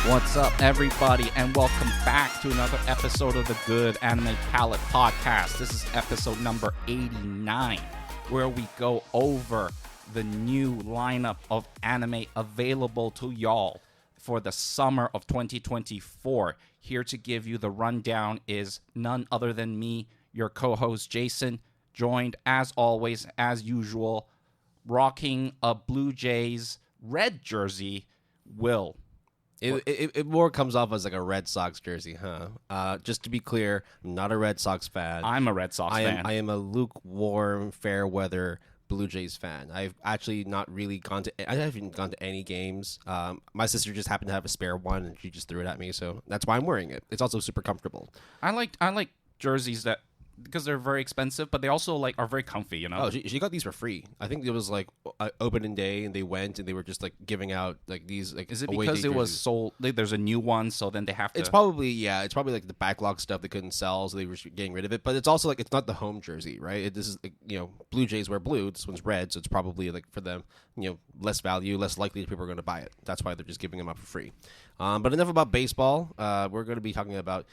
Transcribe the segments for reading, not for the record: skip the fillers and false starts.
What's up, everybody, and welcome back to another episode of the Good Anime Palette Podcast. This is episode number 89, where we go over the new lineup of anime available to y'all for the summer of 2024. Here to give you the rundown is none other than me, your co-host Jason, joined as always, as usual, rocking a Blue Jays red jersey, Will. It more comes off as like a Red Sox jersey, huh? Just to be clear, I'm not a Red Sox fan. I'm a Red Sox fan. I am a lukewarm, fair weather Blue Jays fan. I've actually not really I haven't gone to any games. My sister just happened to have a spare one, and she just threw it at me, so that's why I'm wearing it. It's also super comfortable. I like jerseys that, because they're very expensive, but they also are very comfy, you know? Oh, she got these for free. I think it was like opening day, and they went and they were just like giving out like these like. Is it because it was sold? There's a new one, so then they have to. It's probably like the backlog stuff they couldn't sell, so they were getting rid of it. But it's also like it's not the home jersey, right? This is like, Blue Jays wear blue. This one's red, so it's probably like for them, less value, less likely that people are going to buy it. That's why they're just giving them out for free. But enough about baseball. We're going to be talking about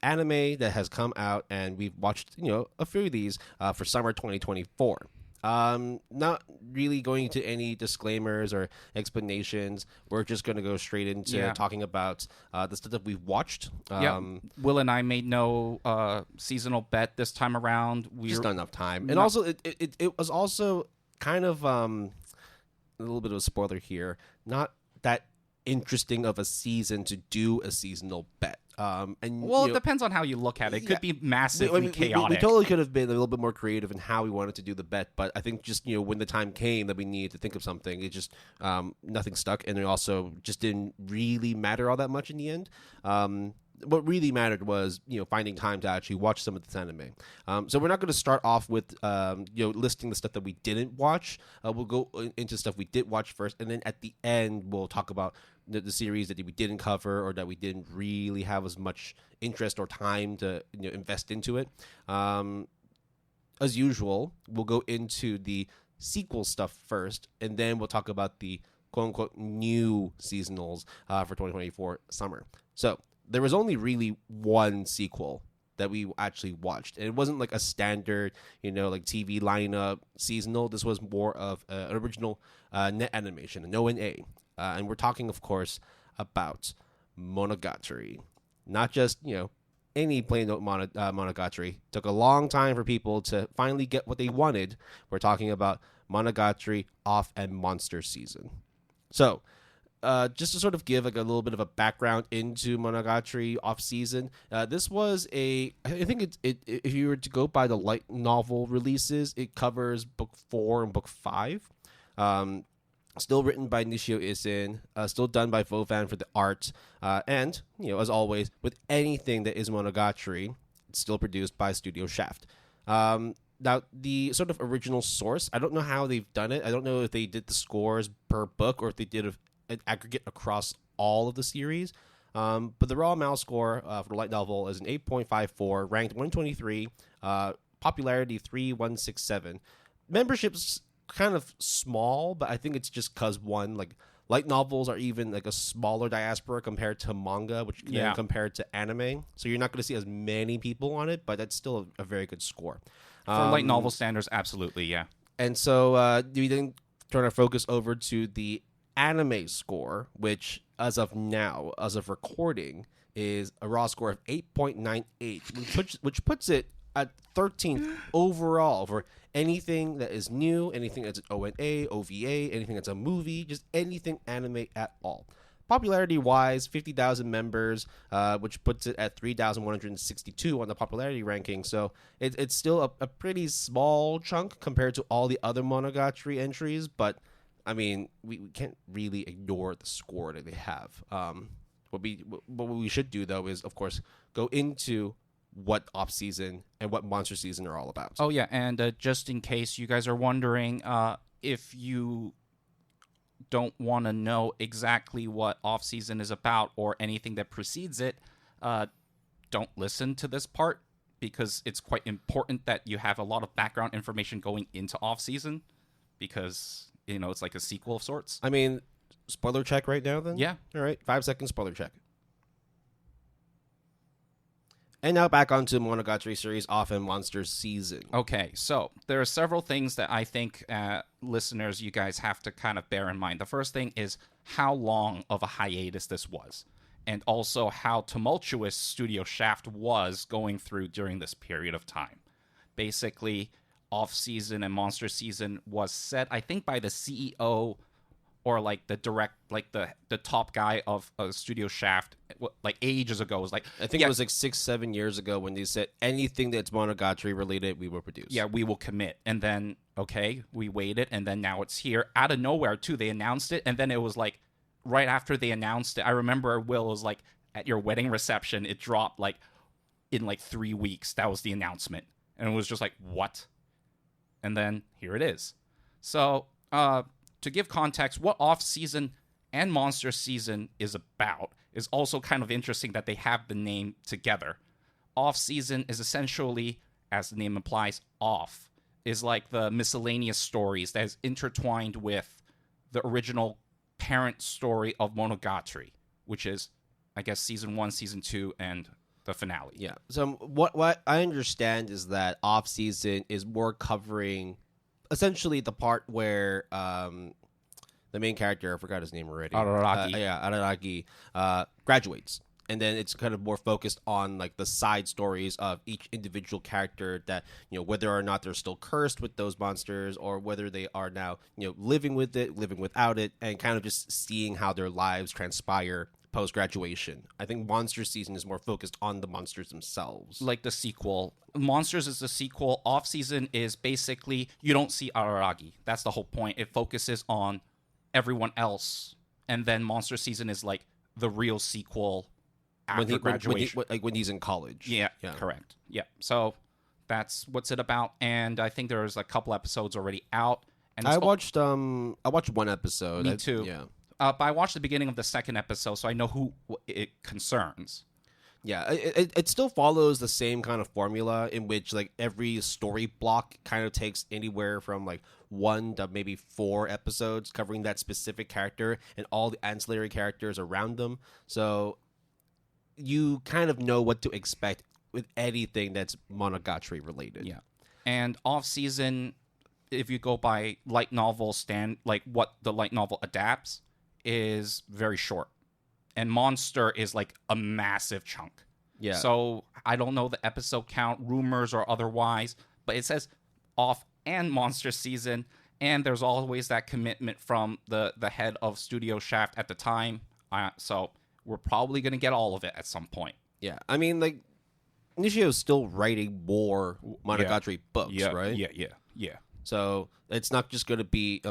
anime that has come out, and we've watched, a few of these for summer 2024. Not really going into any disclaimers or explanations. We're just going to go straight into talking about the stuff that we've watched. Will and I made no seasonal bet this time around. Just not enough time. And also, it was also kind of a little bit of a spoiler here. Not that interesting of a season to do a seasonal bet. It depends on how you look at it. It could be massively chaotic. We totally could have been a little bit more creative in how we wanted to do the bet, but I think just when the time came that we needed to think of something, it just nothing stuck, and it also just didn't really matter all that much in the end. What really mattered was finding time to actually watch some of this anime. So we're not going to start off with listing the stuff that we didn't watch. We'll go into stuff we did watch first, and then at the end we'll talk about the series that we didn't cover or that we didn't really have as much interest or time to invest into it. As usual, we'll go into the sequel stuff first, and then we'll talk about the quote-unquote new seasonals for 2024 summer. So there was only really one sequel that we actually watched, and it wasn't like a standard, like TV lineup seasonal. This was more of an original net animation, an ONA. And we're talking, of course, about Monogatari. Not just, any plain old Monogatari. Took a long time for people to finally get what they wanted. We're talking about Monogatari Off and Monster Season. So, just to sort of give like a little bit of a background into Monogatari Off Season, this was I think if you were to go by the light novel releases, it covers book 4 and book 5. Still written by Nishio Isin, still done by Fofan for the art, and, as always, with anything that is Monogatari, it's still produced by Studio Shaft. Now, the sort of original source, I don't know how they've done it. I don't know if they did the scores per book or if they did an aggregate across all of the series. But the raw mouse score for the light novel is an 8.54, ranked 123, popularity 3167. Membership's kind of small, but I think it's just because light novels are even like a smaller diaspora compared to manga, which compared to anime, so you're not going to see as many people on it, but that's still a very good score for light novel standards. Absolutely, yeah. And so we then turn our focus over to the anime score, which as of now, as of recording, is a raw score of 8.98, which puts it at 13th overall for anything that is new, anything that's an ONA, OVA, anything that's a movie, just anything anime at all. Popularity-wise, 50,000 members, which puts it at 3,162 on the popularity ranking. So it's still a pretty small chunk compared to all the other Monogatari entries, but I mean, we can't really ignore the score that they have. What we should do, though, is, of course, go into what off season and what monster season are all about. Oh yeah, and just in case you guys are wondering, if you don't want to know exactly what off season is about or anything that precedes it, don't listen to this part, because it's quite important that you have a lot of background information going into off season, because it's like a sequel of sorts. I mean, spoiler check right now then? Yeah. All right, 5 seconds spoiler check. And now back onto Monogatari series Off and Monsters season. Okay, so there are several things that I think listeners, you guys have to kind of bear in mind. The first thing is how long of a hiatus this was, and also how tumultuous Studio Shaft was going through during this period of time. Basically, off-season and Monster season was set, I think, by the CEO or like the the top guy of Studio Shaft, like ages ago. It was like, I think it was like 6-7 years ago when they said anything that's Monogatari related, we will produce. Yeah, we will commit. And then, okay, we waited, and then now it's here. Out of nowhere, too, they announced it, and then it was like, right after they announced it, I remember Will was like, at your wedding reception, it dropped like in like 3 weeks. That was the announcement. And it was just like, what? And then here it is. So, to give context, what off-season and Monster season is about is also kind of interesting that they have the name together. Off-season is essentially, as the name implies, off, is like the miscellaneous stories that is intertwined with the original parent story of Monogatari, which is, I guess, season 1, season 2, and the finale. Yeah. So what I understand is that off-season is more covering essentially the part where the main character, I forgot his name already. Araragi. Araragi graduates. And then it's kind of more focused on like the side stories of each individual character that, whether or not they're still cursed with those monsters or whether they are now, living with it, living without it, and kind of just seeing how their lives transpire post-graduation. I think Monster season is more focused on the monsters themselves. Like the sequel. Monsters is the sequel. Off-season is basically, you don't see Araragi. That's the whole point. It focuses on everyone else. And then Monster season is like the real sequel after graduation. When he's in college. Yeah, correct. Yeah. So that's what's it about. And I think there's a couple episodes already out. And I watched one episode. Me too. Yeah. But I watched the beginning of the second episode, so I know who it concerns. Yeah, it still follows the same kind of formula in which like every story block kind of takes anywhere from like 1 to maybe 4 episodes covering that specific character and all the ancillary characters around them. So you kind of know what to expect with anything that's Monogatari related. Yeah. And off-season, if you go by light novel like what the light novel adapts, is very short. And Monster is like a massive chunk. Yeah. So I don't know the episode count, rumors or otherwise, but it says Off and Monster season, and there's always that commitment from the head of Studio Shaft at the time. So we're probably going to get all of it at some point. Yeah. I mean, like, Nishio's still writing more Monogatari books, right? Yeah. So it's not just going to be,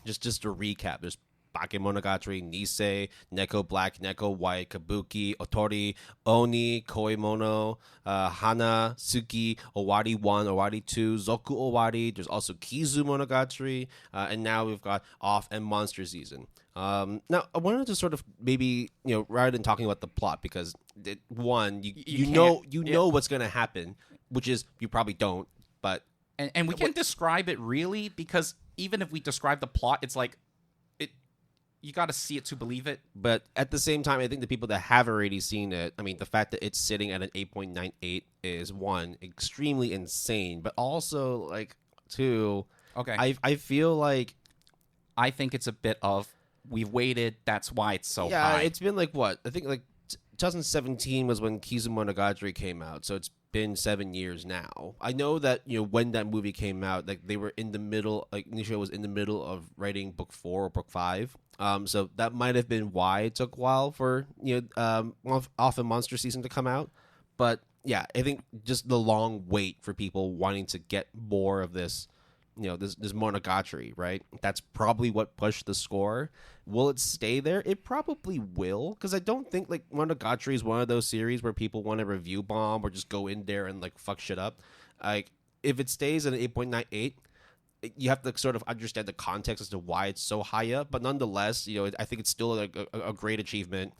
just to recap, there's Bakemonogatari, Nisei, Neko Black, Neko White, Kabuki, Otori, Oni, Koimono, Hana, Suki, Owari 1, Owari 2, Zoku Owari. There's also Kizu Monogatari, and now we've got Off and Monster season. Now, I wanted to sort of maybe, rather than talking about the plot, because you know what's going to happen, which is you probably don't, but... And we can't describe it really, because even if we describe the plot, it's like, you got to see it to believe it. But at the same time, I think the people that have already seen it, I mean, the fact that it's sitting at an 8.98 is, one, extremely insane, but also, like, two, okay, I feel like... I think it's a bit of, we've waited, that's why it's so high. Yeah, it's been, like, what? I think, like, 2017 was when Kizu Monogatari came out, so it's been 7 years now. I know that, when that movie came out, like, they were in the middle, like, Nishio was in the middle of writing book 4 or book 5. So that might have been why it took a while for, Off and Monster season to come out. But, yeah, I think just the long wait for people wanting to get more of this, this Monogatari, right? That's probably what pushed the score. Will it stay there? It probably will, because I don't think, like, Monogatari is one of those series where people want to review bomb or just go in there and, like, fuck shit up. Like, if it stays at an 8.98, you have to sort of understand the context as to why it's so high up. But nonetheless, I think it's still a great achievement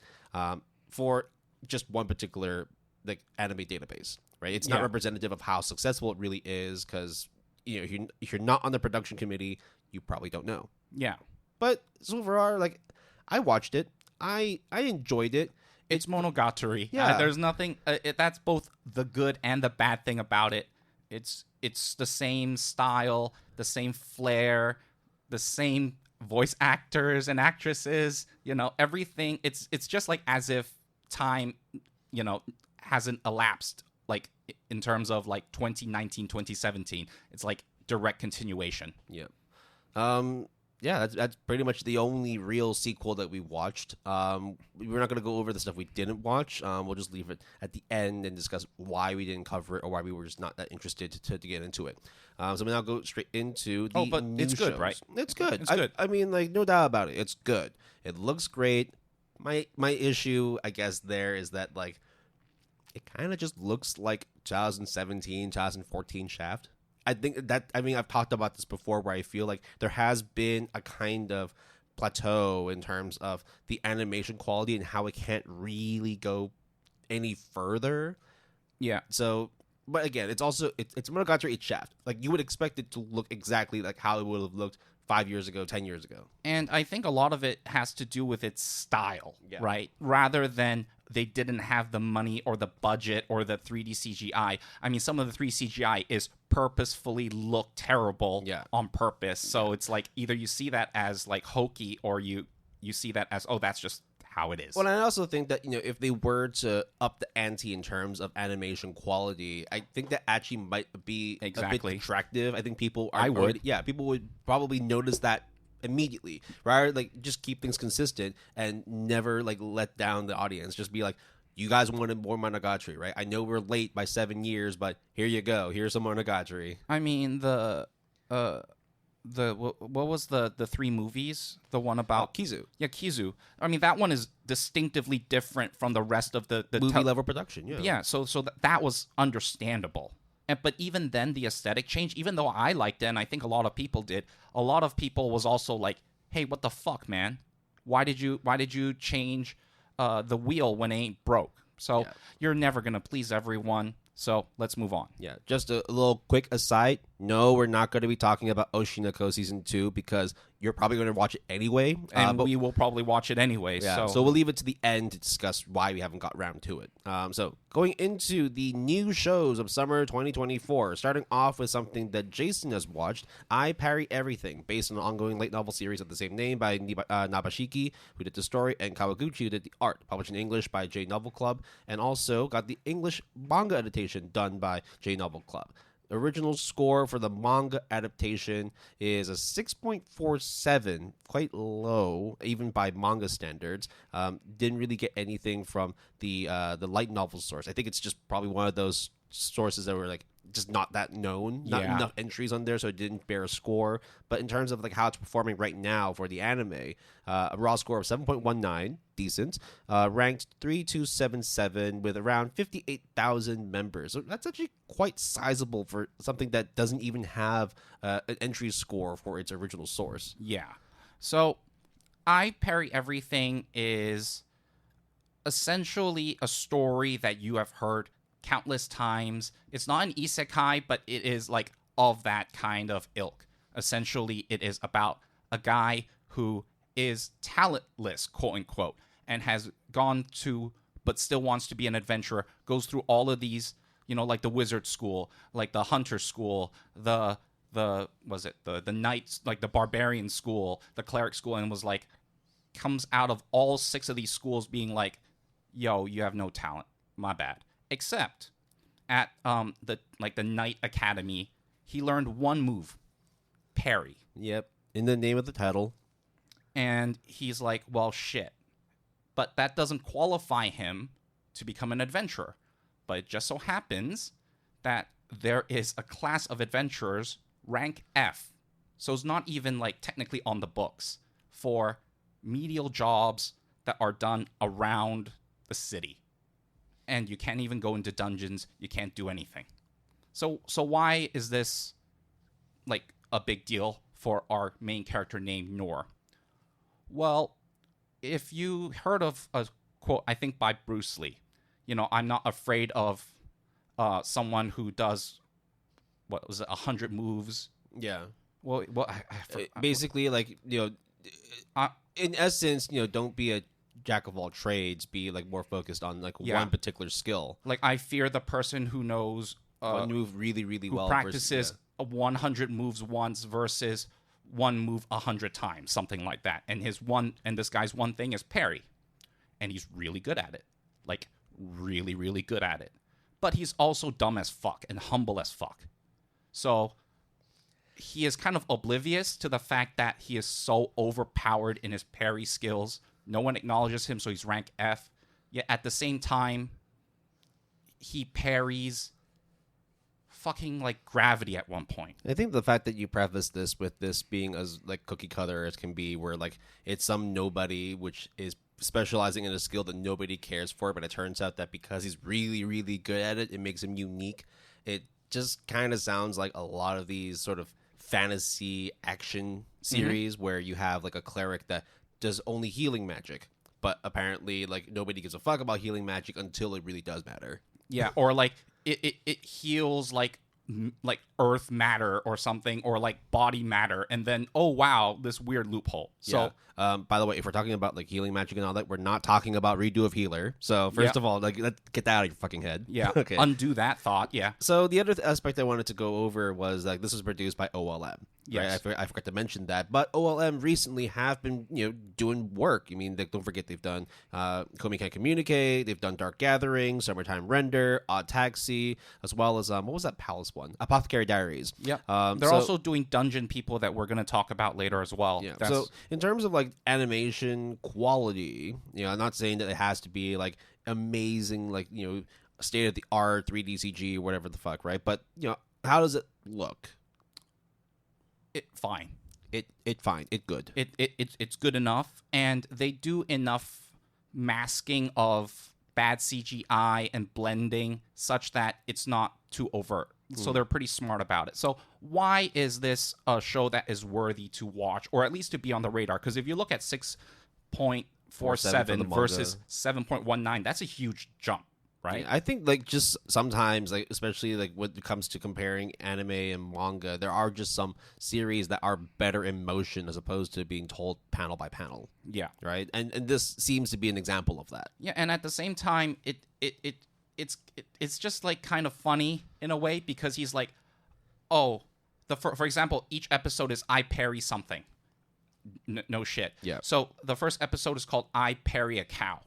for just one particular, like, anime database, right? It's not representative of how successful it really is, because if you're not on the production committee, you probably don't know. Yeah. But so far, like, I watched it. I enjoyed it. It's Monogatari. Yeah. There's nothing. That's both the good and the bad thing about it. It's the same style, the same flair, the same voice actors and actresses. Everything. It's just like as if time, hasn't elapsed. Like in terms of like 2019, 2017, it's like direct continuation. Yeah. Yeah, that's pretty much the only real sequel that we watched. We're not going to go over the stuff we didn't watch. We'll just leave it at the end and discuss why we didn't cover it or why we were just not that interested to get into it. So we now go straight into the but new it's good, shows. right? It's good. It's good. I mean, like, no doubt about it. It's good. It looks great. My issue, I guess, there is that, like, it kind of just looks like 2017, 2014 Shaft. I think that, I've talked about this before where I feel like there has been a kind of plateau in terms of the animation quality and how it can't really go any further. Yeah. So, but again, it's Monogatari, it's Shaft. Like, you would expect it to look exactly like how it would have looked 5 years ago, 10 years ago. And I think a lot of it has to do with its style, right? Rather than they didn't have the money or the budget or the 3D CGI. I mean, some of the 3D CGI is purposefully look terrible on purpose. So it's like either you see that as like hokey or you see that as, oh, that's just how it is. Well, I also think that, if they were to up the ante in terms of animation quality, I think that actually might be a bit attractive. I think people people would probably notice that immediately, right? Like, just keep things consistent and never like let down the audience. Just be like, you guys wanted more Monogatari, right? I know we're late by 7 years, but here you go. Here's some Monogatari. I mean, what was the 3 movies? The one about Qeeo. Yeah, Qeeo. I mean, that one is distinctively different from the rest of the movie level production. Yeah. Yeah. So that was understandable. But even then, the aesthetic change, even though I liked it, and I think a lot of people did, a lot of people was also like, hey, what the fuck, man? Why did you change the wheel when it ain't broke? So you're never going to please everyone. So let's move on. Yeah, just a little quick aside. No, we're not going to be talking about Oshinoko Season 2 because you're probably going to watch it anyway. And we will probably watch it anyway. Yeah, so we'll leave it to the end to discuss why we haven't got round to it. So going into the new shows of summer 2024, starting off with something that Jason has watched, I Parry Everything, based on an ongoing light novel series of the same name by Nabashiki, who did the story, and Kawaguchi, who did the art, published in English by J Novel Club, and also got the English manga adaptation done by J Novel Club. Original score for the manga adaptation is a 6.47, quite low, even by manga standards. Didn't really get anything from the light novel source. I think it's just probably one of those sources that were like just not that known, not enough entries on there, so it didn't bear a score. But in terms of like how it's performing right now for the anime, a raw score of 7.19, decent, ranked 3277 with around 58,000 members. So that's actually quite sizable for something that doesn't even have an entry score for its original source. Yeah. So I Parry Everything is essentially a story that you have heard countless times. It's not an isekai, but it is like of that kind of ilk. Essentially, it is about a guy who is talentless, quote unquote, and has gone to, but still wants to be an adventurer, goes through all of these, like the wizard school, like the hunter school, the knights, like the barbarian school, the cleric school, and was like, comes out of all 6 of these schools being like, yo, you have no talent. My bad. Except at the Knight Academy, he learned one move, parry. Yep, in the name of the title. And he's like, well, shit. But that doesn't qualify him to become an adventurer. But it just so happens that there is a class of adventurers, rank F. So it's not even like technically on the books for menial jobs that are done around the city. And you can't even go into dungeons. You can't do anything. So why is this like a big deal for our main character named Noor? Well, if you heard of a quote, I think by Bruce Lee, I'm not afraid of someone who does, 100 moves? Yeah. Well, basically, like, in essence, don't be a jack of all trades. Be like more focused on like one particular skill. Like I fear the person who knows one move really, really who well. Practices 100 moves once versus one move 100 times, something like that. And this guy's one thing is parry, and he's really good at it, like really, really good at it. But he's also dumb as fuck and humble as fuck. So he is kind of oblivious to the fact that he is so overpowered in his parry skills. No one acknowledges him, so he's rank F. Yet at the same time, he parries fucking like gravity at one point. I think the fact that you preface this with this being as like cookie cutter as can be, where like it's some nobody which is specializing in a skill that nobody cares for, but it turns out that because he's really, really good at it, it makes him unique. It just kind of sounds like a lot of these sort of fantasy action series where you have like a cleric that does only healing magic, but apparently like nobody gives a fuck about healing magic until it really does matter. Yeah, or like it heals like earth matter or something, or like body matter, and then oh wow, this weird loophole. So by the way, if we're talking about like healing magic and all that, we're not talking about redo of healer. So first of all, like let's get that out of your fucking head. Yeah. Okay. Undo that thought. Yeah. So the other aspect I wanted to go over was like this was produced by OLM. Yes. Right? I forgot to mention that, but OLM recently have been doing work. I mean, don't forget they've done Komi Can Communicate, they've done Dark Gathering, Summertime Render, Odd Taxi, as well as what was that Palace one? Apothecary Diaries. Yeah. They're also doing Dungeon People that we're going to talk about later as well. Yeah. So in terms of like animation quality, I'm not saying that it has to be like amazing, like state of the art 3D CG or whatever the fuck, right? But how does it look? Fine. It good. It's good enough, and they do enough masking of bad CGI and blending such that it's not too overt. So they're pretty smart about it. So why is this a show that is worthy to watch, or at least to be on the radar? Because if you look at 6.47 versus 7.19, that's a huge jump, right? Yeah, I think like just sometimes, like especially like when it comes to comparing anime and manga, there are just some series that are better in motion as opposed to being told panel by panel. Yeah. Right. And this seems to be an example of that. Yeah, and at the same time, it's just like kind of funny in a way, because he's like, oh, for example, each episode is I parry something. No shit. Yeah. So the first episode is called I Parry a Cow.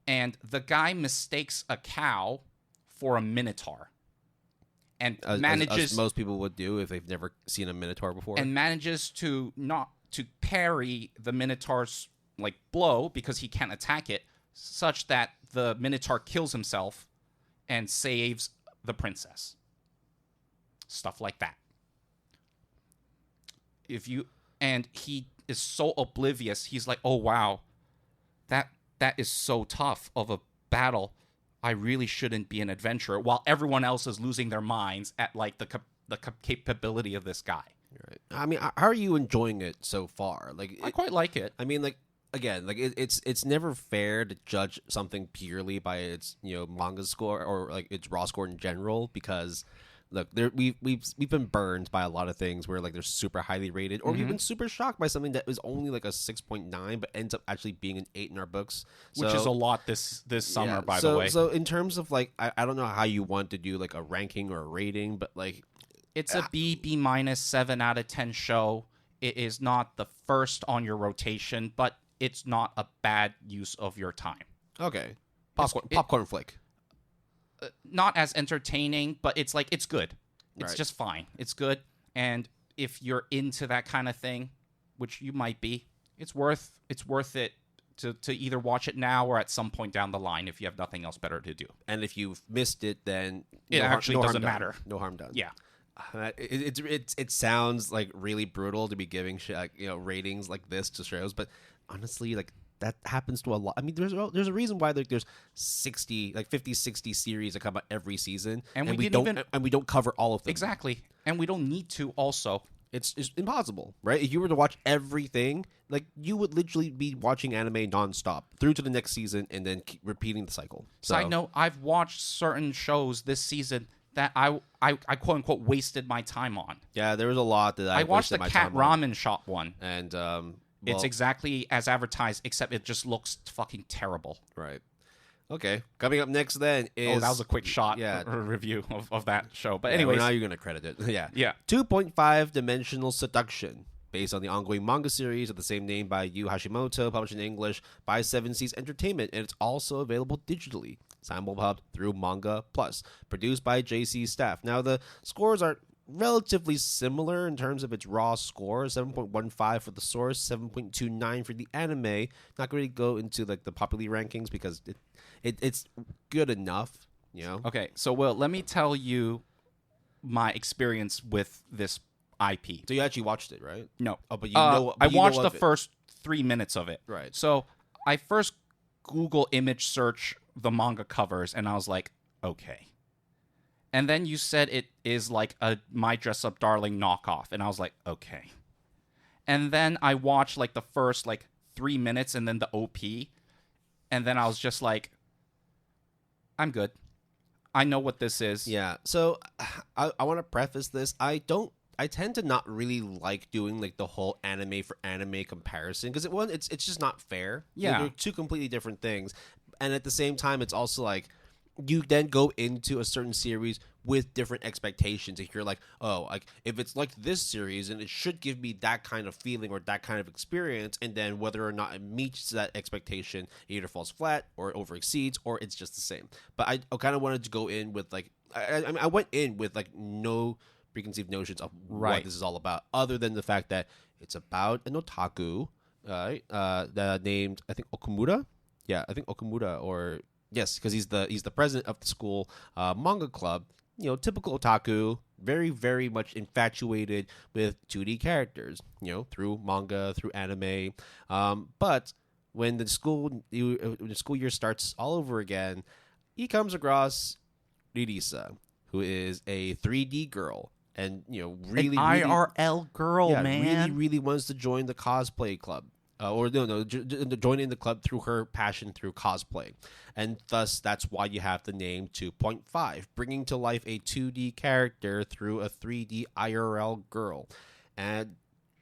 And the guy mistakes a cow for a minotaur. And manages... As most people would do if they've never seen a minotaur before. And manages to parry the minotaur's like blow, because he can't attack it, such that the minotaur kills himself and saves the princess. Stuff like that. And he is so oblivious. He's like, oh wow, that is so tough of a battle. I really shouldn't be an adventurer, while everyone else is losing their minds at like the capability of this guy. Right. I mean, how are you enjoying it so far? Like, I quite like it. I mean, like, again, like it's never fair to judge something purely by its manga score or like its raw score in general, because look, we've been burned by a lot of things where like they're super highly rated, or we've been super shocked by something that was only like a 6.9 but ends up actually being an 8 in our books, which is a lot this summer, by the way. So in terms of like, I don't know how you want to do like a ranking or a rating, but like it's a B minus 7 out of 10 show. It is not the first on your rotation, but it's not a bad use of your time. Okay, popcorn flick. Not as entertaining, but it's like it's good. It's Right. just fine. It's good, and if you're into that kind of thing, which you might be, it's worth it to either watch it now or at some point down the line if you have nothing else better to do. And if you've missed it, then It actually doesn't matter. No harm done. Yeah. It sounds like really brutal to be giving ratings like this to shows, but honestly, like that happens to a lot. I mean, there's a reason why like there's 50, 60 series that come out every season, and we don't cover all of them. Exactly, and we don't need to. Also, it's impossible, right? If you were to watch everything, like you would literally be watching anime nonstop through to the next season and then keep repeating the cycle. Side note: I've watched certain shows this season that I quote unquote wasted my time on. Yeah, there was a lot that I watched the my cat time on. ramen shop one, and It's exactly as advertised, except it just looks fucking terrible. Right. Okay. Coming up next then is... Oh, that was a quick shot review of that show. But anyways. Now you're going to credit it. Yeah. Yeah. 2.5 Dimensional Seduction, based on the ongoing manga series of the same name by Yu Hashimoto, published in English by Seven Seas Entertainment, and it's also available digitally, simulpub through Manga Plus, produced by JC staff. Now, the scores are relatively similar in terms of its raw score, 7.15 for the source, 7.29 for the anime. Not going to go into like the popularity rankings because it's good enough, you know. Okay, so Will, let me tell you my experience with this IP. So you actually watched it, right? No. Oh, but you know. I watched the first 3 minutes of it. Right. So I first Google image search the manga covers, and I was like, okay. And then you said it is like a My Dress Up Darling knockoff, and I was like, okay. And then I watched like the first like 3 minutes, and then the OP, and then I was just like, I'm good. I know what this is. Yeah. So I want to preface this. I tend to not really like doing like the whole anime for anime comparison because it's just not fair. Yeah. They're two completely different things. And at the same time, it's also like you then go into a certain series with different expectations. If you're like, oh, like if it's like this series and it should give me that kind of feeling or that kind of experience, and then whether or not it meets that expectation, it either falls flat or it over exceeds or it's just the same. But I kind of wanted to go in with like I went in with like no preconceived notions of what this is all about, other than the fact that it's about an otaku, that named I think Okumura. Yeah, I think Okumura, or yes, because he's the president of the school manga club. You know, typical otaku, very, very much infatuated with 2D characters, you know, through manga, through anime. But when the school year starts all over again, he comes across Ririsa, who is a 3D girl. And, you know, really... An IRL girl, man. really wants to join the cosplay club. Join in the club through her passion through cosplay. And thus, that's why you have the name 2.5, bringing to life a 2D character through a 3D IRL girl. And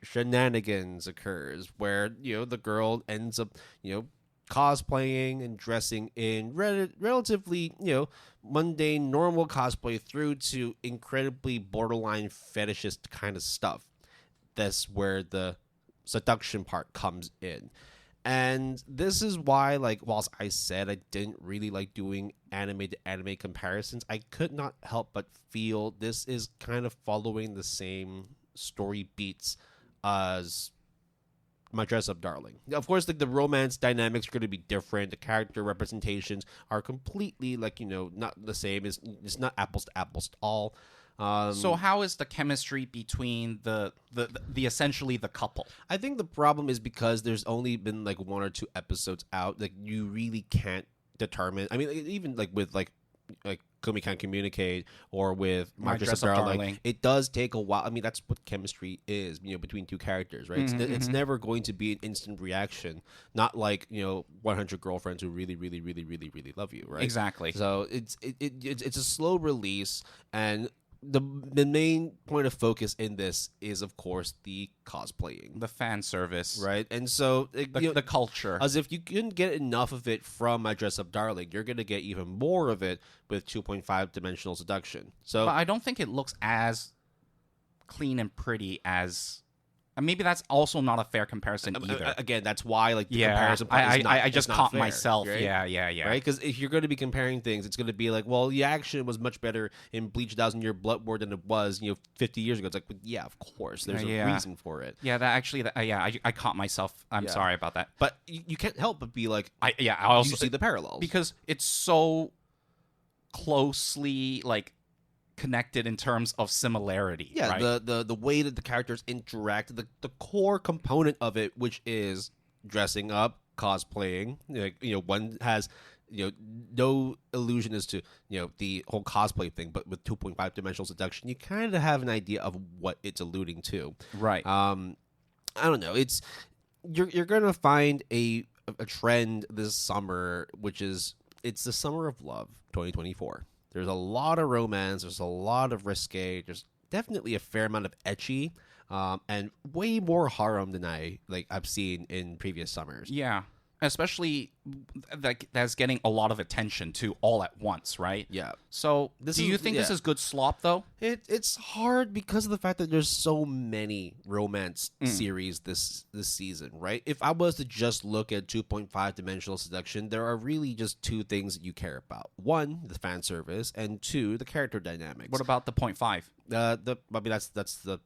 shenanigans occurs where, you know, the girl ends up, you know, cosplaying and dressing in relatively, you know, mundane, normal cosplay through to incredibly borderline fetishist kind of stuff. That's where the seduction part comes in. And this is why, like, whilst I said I didn't really like doing anime to anime comparisons, I could not help but feel this is kind of following the same story beats as My Dress Up Darling. Of course, like, the romance dynamics are going to be different. The character representations are completely, like, you know, not the same. It's not apples to apples at all. So how is the chemistry between the essentially the couple? I think the problem is because there's only been like 1 or 2 episodes out. Like, you really can't determine. I mean, even like with like Komi Can't Communicate or with My Dress Up Darling, it does take a while. I mean, that's what chemistry is, you know, between 2 characters, right? It's never going to be an instant reaction. Not like, you know, 100 girlfriends who really, really, really, really, really love you, right? Exactly. So it's a slow release, and the main point of focus in this is, of course, the cosplaying, the fan service, right? And so the culture. As if you couldn't get enough of it from My Dress Up Darling, you're gonna get even more of it with 2.5 Dimensional Seduction. So, but I don't think it looks as clean and pretty as. Maybe that's also not a fair comparison either. Again, that's why the comparison part is not. I just caught fair, myself. right? Yeah. Right? Because if you're going to be comparing things, it's going to be like, well, the action was much better in Bleach 1000-Year Blood War than it was, 50 years ago. It's like, yeah, of course, there's a reason for it. Yeah, I caught myself. I'm sorry about that. But you can't help but be like, I also you see the parallels because it's so closely connected in terms of similarity. Yeah, right? the way that the characters interact, the core component of it, which is dressing up, cosplaying. One has no illusion as to the whole cosplay thing, but with 2.5 Dimensional Seduction, you kind of have an idea of what it's alluding to. Right. I don't know. It's you're gonna find a trend this summer, which is it's the summer of love, 2024. There's a lot of romance. There's a lot of risque. There's definitely a fair amount of ecchi, and way more harem than I've seen in previous summers. Yeah. Especially that's getting a lot of attention too, all at once, right? Yeah. So, do you think this is good slop, though? It's hard because of the fact that there's so many romance series this season, right? If I was to just look at 2.5 Dimensional Seduction, there are really just two things that you care about. One, the fan service, and two, the character dynamics. What about the 0.5? I mean that's the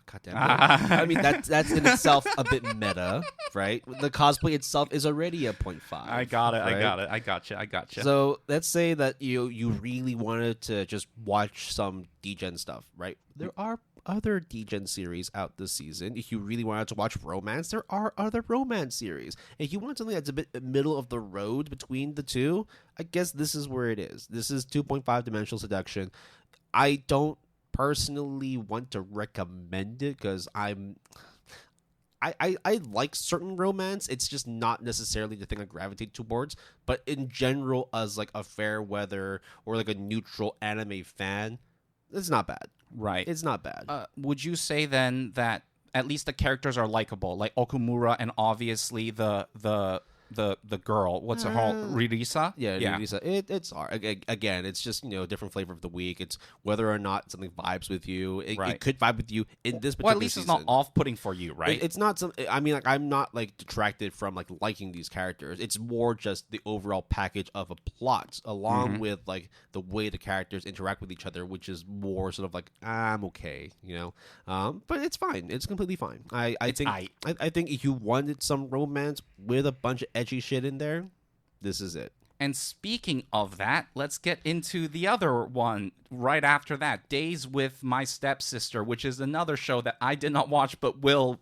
goddamn. I mean that's in itself a bit meta, right? The cosplay itself is already a 0.5. I got it. Right? I got you. So let's say that you really wanted to just watch some DGen stuff, right? There are other DGen series out this season. If you really wanted to watch romance, there are other romance series. If you want something that's a bit middle of the road between the two, I guess this is where it is. This is 2.5 Dimensional Seduction. I don't personally want to recommend it because I like certain romance. It's just not necessarily the thing I gravitate towards. But in general, as like a fair weather or like a neutral anime fan, it's not bad. Right. It's not bad. Would you say then that at least the characters are likable, like Okumura and obviously the girl? What's her whole Ririsa? Yeah. Ririsa. It's hard. Again, it's just a different flavor of the week. It's whether or not something vibes with you. It could vibe with you in this particular Well, at least season. it's not off-putting for you, right? It's not some. I mean, like I'm not like detracted from like liking these characters. It's more just the overall package of a plot, along with like the way the characters interact with each other, which is more sort of like I'm okay, but it's fine. It's completely fine. I think if you wanted some romance with a bunch of edgy shit in there, this is it. And speaking of that, let's get into the other one right after that, Days with My Stepsister, which is another show that I did not watch, but Will,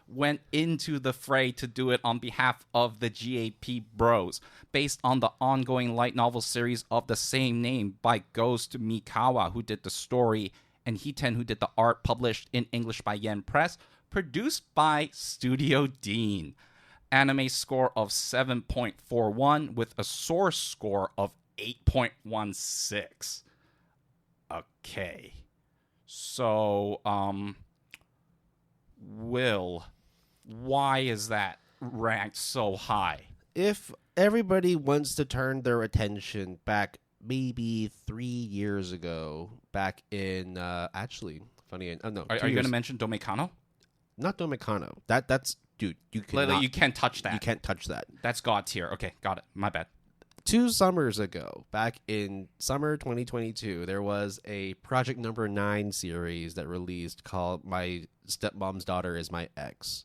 went into the fray to do it on behalf of the GAP Bros, based on the ongoing light novel series of the same name by Ghost Mikawa, who did the story, and Hiten, who did the art, published in English by Yen Press, produced by Studio Dean. Anime score of 7.41 with a source score of 8.16. Okay. So, Will, why is that ranked so high? If everybody wants to turn their attention back maybe 3 years ago, back in, actually, funny, no. Are you going to mention Domekano? Not Domekano. That's... Dude, you can't touch that. You can't touch that. That's God tier. Okay, got it. My bad. 2 summers ago, back in summer 2022, there was a Project Number 9 series that released called My Stepmom's Daughter is My Ex.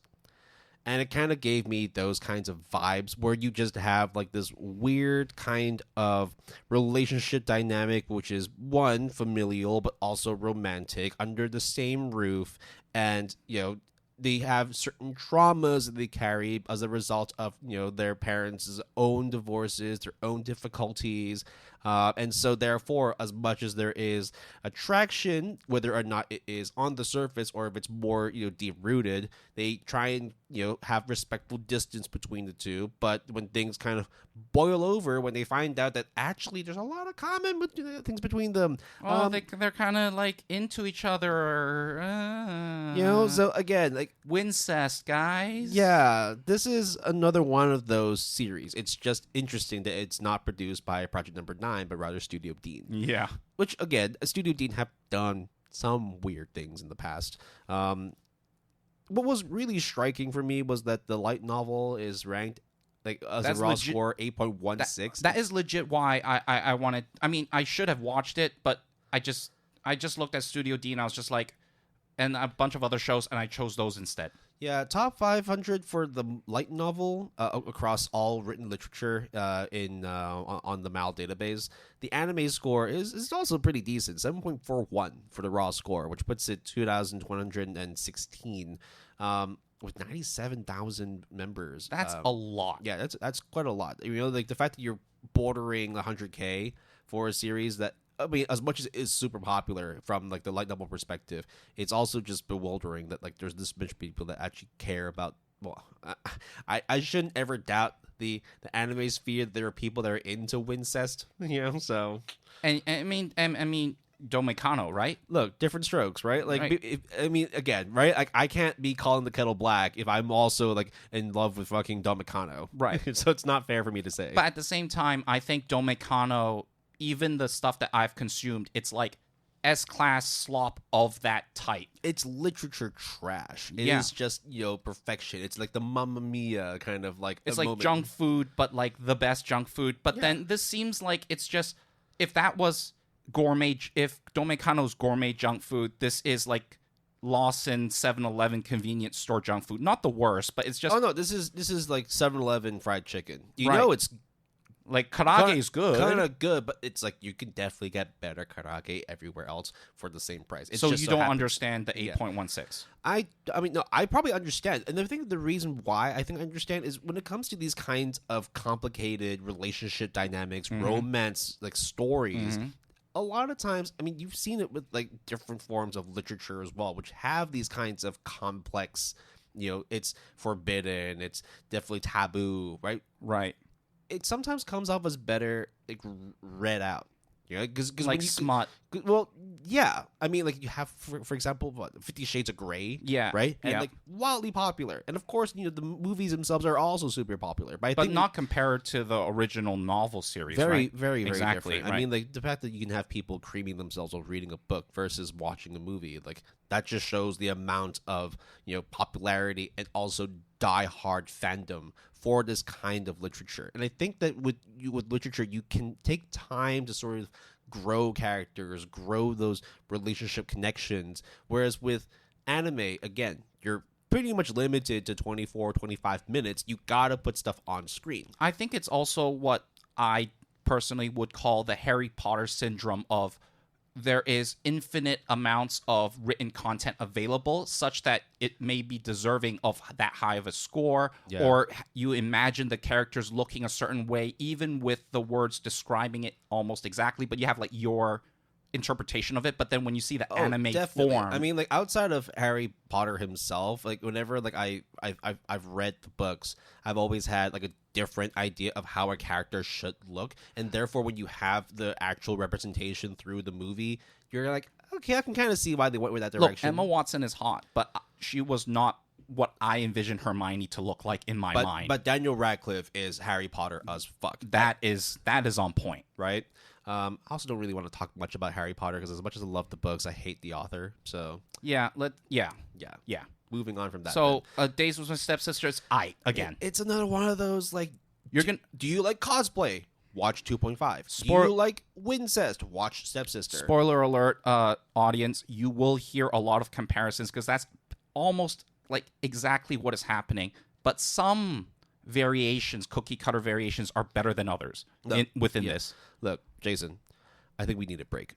And it kind of gave me those kinds of vibes where you just have like this weird kind of relationship dynamic, which is one, familial, but also romantic under the same roof. And, they have certain traumas that they carry as a result of, their parents' own divorces, their own difficulties. And so, therefore, as much as there is attraction, whether or not it is on the surface or if it's more, deep-rooted, they try and, have respectful distance between the two. But when things kind of boil over, when they find out that actually there's a lot of common things between them. Well, they're kind of like into each other. So again, like Wincest, guys. Yeah, this is another one of those series. It's just interesting that it's not produced by Project Number 9, but rather Studio Dean. Yeah. Which, again, Studio Dean have done some weird things in the past. What was really striking for me was that the light novel is ranked as a raw score 8.16. That is legit why I wanted. I mean, I should have watched it, but I just looked at Studio D and I was just like, and a bunch of other shows, and I chose those instead. Yeah, top 500 for the light novel across all written literature on the MAL database. The anime score is also pretty decent, 7.41 for the raw score, which puts it 2,116 with 97,000 members. That's a lot. Yeah, that's quite a lot. Like the fact that you're bordering 100K for a series that, I mean, as much as it is super popular from like the light novel perspective, it's also just bewildering that like there's this much people that actually care about. Well, I shouldn't ever doubt the anime sphere. There are people that are into Wincest, So and I mean, Domekano, right? Look, different strokes, right? Like, Right. I mean, again, right? Like, I can't be calling the kettle black if I'm also like in love with fucking Domekano, Right. So it's not fair for me to say. But at the same time, I think Domekano, even the stuff that I've consumed, it's like S-class slop of that type. It's literature trash. It Yeah. is just, perfection. It's like the Mamma Mia kind of like. It's a like moment. junk food, but like the best junk food. But Yeah. then this seems like it's just, if that was gourmet, if Domekano's gourmet junk food, this is like Lawson 7-Eleven convenience store junk food. Not the worst, but it's just. Oh no, this is like 7-Eleven fried chicken. You Right. know it's like karage is good. kind of good, but it's like you can definitely get better karage everywhere else for the same price. It's so just you don't happens- understand the Yeah. 8.16. I mean, no, I probably understand. And the reason why I think I understand is when it comes to these kinds of complicated relationship dynamics, romance, like stories, a lot of times, I mean, you've seen it with like different forms of literature as well, which have these kinds of complex, it's forbidden, it's definitely taboo, right? Right. It sometimes comes off as better like read out, because Like smut. Well, yeah. I mean, like you have, for example, 50 Shades of Grey. Yeah, Right? And yeah. like wildly popular. And of course, the movies themselves are also super popular. But I But think not compared to the original novel series, very, right? very, very Exactly, different. right. I mean, like the fact that you can have people creaming themselves while reading a book versus watching a movie, like that just shows the amount of, popularity and also die-hard fandom for this kind of literature. And I think that with literature, you can take time to sort of grow characters, grow those relationship connections. Whereas with anime, again, you're pretty much limited to 24, 25 minutes. You gotta put stuff on screen. I think it's also what I personally would call the Harry Potter syndrome of there is infinite amounts of written content available such that it may be deserving of that high of a score, Yeah. or you imagine the characters looking a certain way even with the words describing it almost exactly, but you have like your interpretation of it. But then when you see the anime Definitely. form, I mean, like outside of Harry Potter himself, like whenever like I've read the books, I've always had like a different idea of how a character should look, and therefore when you have the actual representation through the movie, you're like, okay, I can kind of see why they went with that direction. look, Emma Watson is hot, but she was not what I envisioned Hermione to look like in my mind. But Daniel Radcliffe is Harry Potter as fuck. that is on point. Right? I also don't really want to talk much about Harry Potter because as much as I love the books, I hate the author. So Yeah, yeah. moving on from that. So, Days with My Stepsister is then. It's another one of those like, You're gonna do you like cosplay? Watch 2.5. Do you like Wincest? Watch Stepsister. spoiler alert, audience. You will hear a lot of comparisons because that's almost like exactly what is happening. But some variations, cookie cutter variations, are better than others within this. Look, Jason, I think we need a break.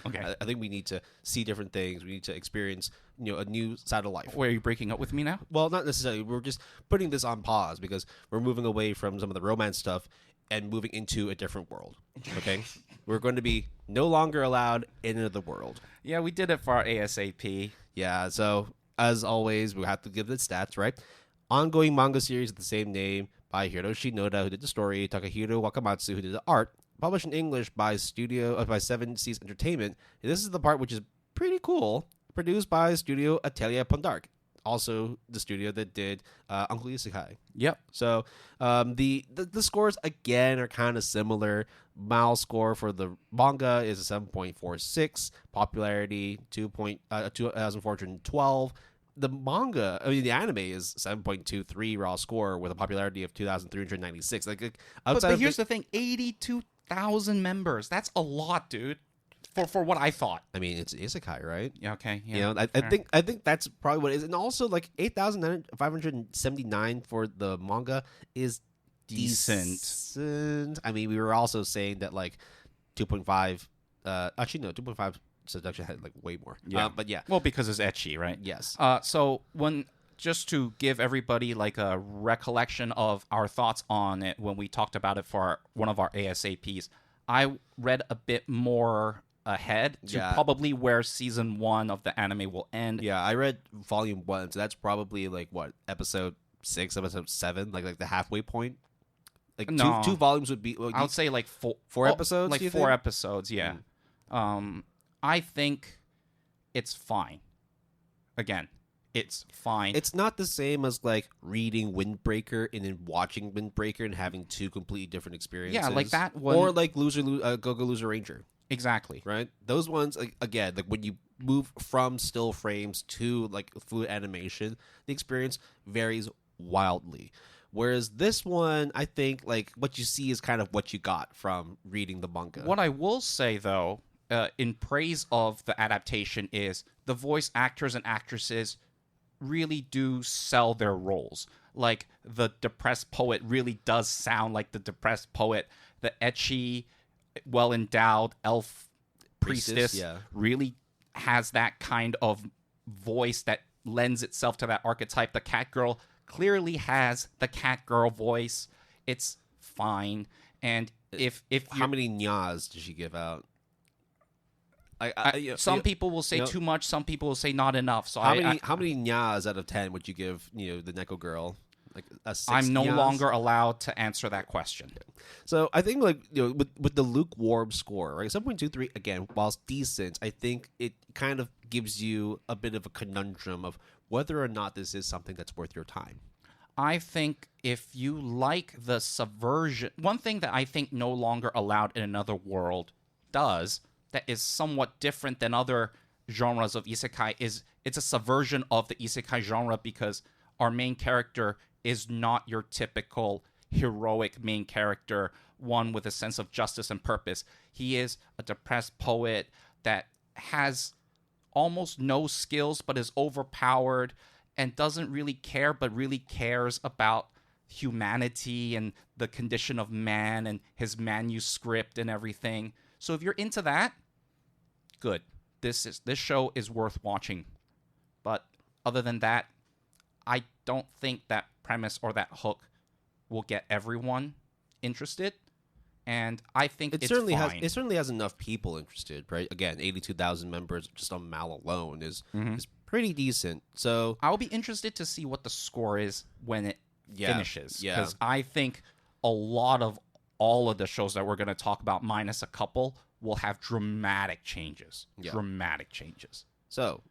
Okay, I think we need to see different things. We need to experience, a new side of life. where are you breaking up with me now? Well, not necessarily. We're just putting this on pause because we're moving away from some of the romance stuff and moving into a different world. Okay? We're going to be no longer allowed into the world. Yeah, we did it for our ASAP. Yeah, so as always, we have to give the stats, right? Ongoing manga series of the same name by Hiroshi Noda, who did the story, Takahiro Wakamatsu, who did the art, published in English by by Seven Seas Entertainment. And this is the part which is pretty cool. Produced by Studio Atelier Pondark, also the studio that did Uncle Isekai. Yep. So the scores again are kind of similar. Mile score for the manga is a 7.46, popularity 2,412. The the anime is 7.23 raw score with a popularity of 2,396. Like outside But here's the thing: 82,000 members. That's a lot, dude. For what I thought. I mean, it's Isekai, right? Yeah. Okay. Yeah. I think that's probably what it is. And also, like 8,579 for the manga is decent. I mean, we were also saying that like 2.5. Actually, no, 2.5 Seduction had like way more. Yeah. But yeah. Well, because it's ecchi, right? Yes. So just to give everybody like a recollection of our thoughts on it when we talked about it for one of our ASAPs, I read a bit more ahead to probably where season 1 of the anime will end. Yeah, I read volume 1, so that's probably like what, episode 6, episode 7, like the halfway point. Like No. two volumes would be. I would say like four episodes. like do you 4 think? episodes. Yeah. I think it's fine. Again, it's fine. It's not the same as like reading Windbreaker and then watching Windbreaker and having two completely different experiences. Yeah, like that one. Or like Go-Go Loser Ranger. Exactly. Right? Those ones, like, again, like when you move from still frames to like fluid animation, the experience varies wildly. Whereas this one, I think like what you see is kind of what you got from reading the manga. What I will say, though, in praise of the adaptation is the voice actors and actresses really do sell their roles. Like, the depressed poet really does sound like the depressed poet. The ecchi, well-endowed elf priestess really has that kind of voice that lends itself to that archetype. The cat girl clearly has the cat girl voice. It's fine. And if how many nyas did she give out? Some people will say too much. Some people will say not enough. So how many nyas out of 10 would you give the Neko girl? Like a 6 I'm no nyas? longer allowed to answer that question. So I think like with the lukewarm score, right? 7.23 again, whilst decent, I think it kind of gives you a bit of a conundrum of whether or not this is something that's worth your time. I think if you like the subversion, one thing that I think No Longer Allowed in Another World does that is somewhat different than other genres of isekai is it's a subversion of the isekai genre, because our main character is not your typical heroic main character, one with a sense of justice and purpose. He is a depressed poet that has almost no skills but is overpowered and doesn't really care, but really cares about humanity and the condition of man and his manuscript and everything. So if you're into that, good. This show is worth watching. But other than that, I don't think that premise or that hook will get everyone interested. And I think it's fine. It certainly has enough people interested, right? Again, 82,000 members just on Mal alone is pretty decent. So I'll be interested to see what the score is when it finishes. Yeah. Because I think a lot of all of the shows that we're going to talk about, minus a couple, will have dramatic changes. Yeah. Dramatic changes. So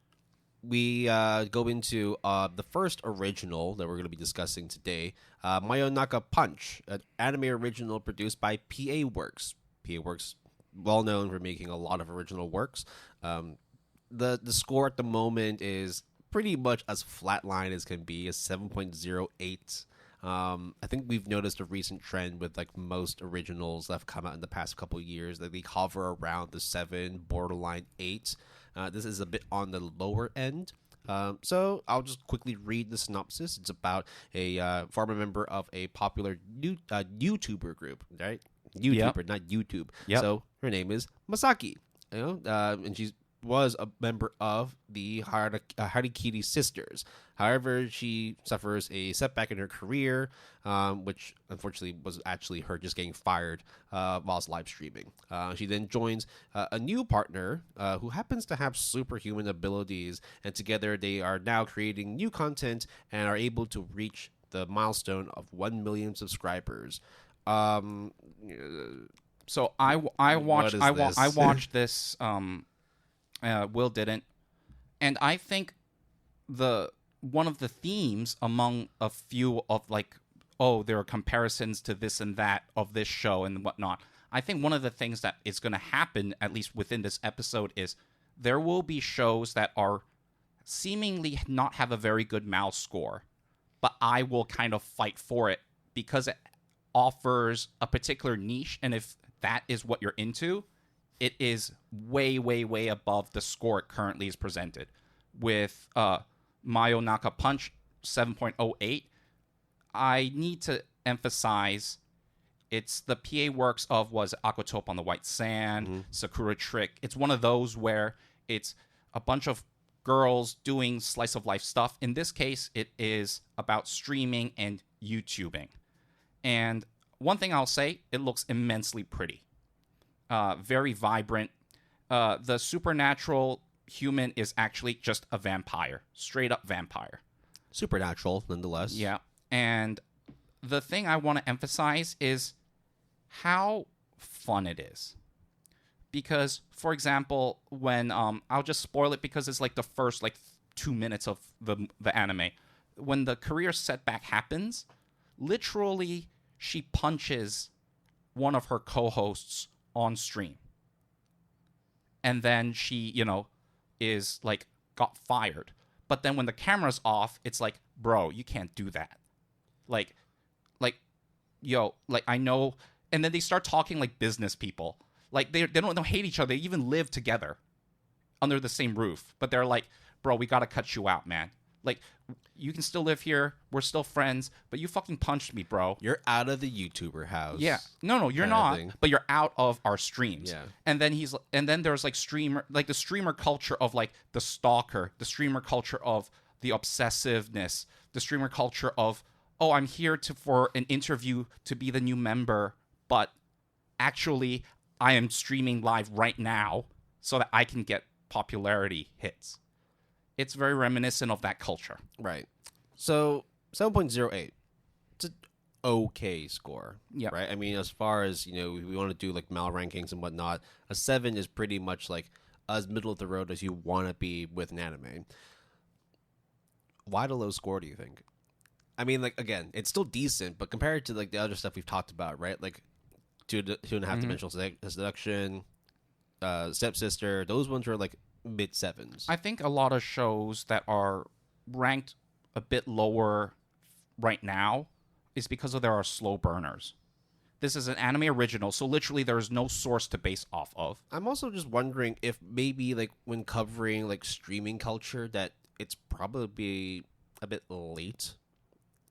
we go into the first original that we're going to be discussing today, Mayonaka Punch, an anime original produced by PA Works. PA Works, well known for making a lot of original works. The score at the moment is pretty much as flatline as can be, is 7.08. I think we've noticed a recent trend with like most originals that have come out in the past couple of years that they hover around the 7, borderline 8. This is a bit on the lower end. So I'll just quickly read the synopsis. It's about a former member of a popular YouTuber group, right? YouTuber, not YouTube. Yep. So her name is Masaki, and she was a member of the Harikiri sisters. However, she suffers a setback in her career, which unfortunately was actually her just getting fired whilst live streaming. She then joins a new partner who happens to have superhuman abilities, and together they are now creating new content and are able to reach the milestone of 1 million subscribers. So I watched this. Will didn't, and I think one of the themes among a few of like, there are comparisons to this and that of this show and whatnot. I think one of the things that is going to happen, at least within this episode, is there will be shows that are seemingly not have a very good mouse score, but I will kind of fight for it because it offers a particular niche, and if that is what you're into, it is way, way, way above the score it currently is presented. With Mayonaka Punch, 7.08, I need to emphasize it's the PA works of Aquatope on the White Sand, Sakura Trick. It's one of those where it's a bunch of girls doing slice of life stuff. In this case, it is about streaming and YouTubing. And one thing I'll say, it looks immensely pretty. Very vibrant. The supernatural human is actually just a vampire. Straight up vampire. Supernatural, nonetheless. Yeah. And the thing I want to emphasize is how fun it is. Because, for example, when I'll just spoil it because it's like the first like 2 minutes of the anime. When the career setback happens, literally she punches one of her co-hosts on stream. And then she, is like got fired. But then when the camera's off, it's like, bro, you can't do that. Like, yo, like I know. And then they start talking like business people. Like they don't hate each other. They even live together under the same roof. But they're like, bro, we gotta cut you out, man. Like, you can still live here. We're still friends, but you fucking punched me, bro. You're out of the YouTuber house. Yeah. No, you're not. But you're out of our streams. Yeah. And then there's like the streamer culture of like the stalker, the streamer culture of the obsessiveness, the streamer culture of, oh, I'm here for an interview to be the new member, but actually I am streaming live right now so that I can get popularity hits. It's very reminiscent of that culture. Right. So 7.08. It's an okay score. Yeah. Right. I mean, as far as, we want to do like Mal rankings and whatnot, a 7 is pretty much like as middle of the road as you want to be with an anime. Why the low score, do you think? I mean, like, again, it's still decent, but compared to like the other stuff we've talked about, right? Like 2.5 Dimensional Seduction, Stepsister, those ones are like mid 7s. I think a lot of shows that are ranked a bit lower right now is because there are slow burners. This is an anime original, so literally there is no source to base off of. I'm also just wondering if maybe like when covering like streaming culture that it's probably a bit late.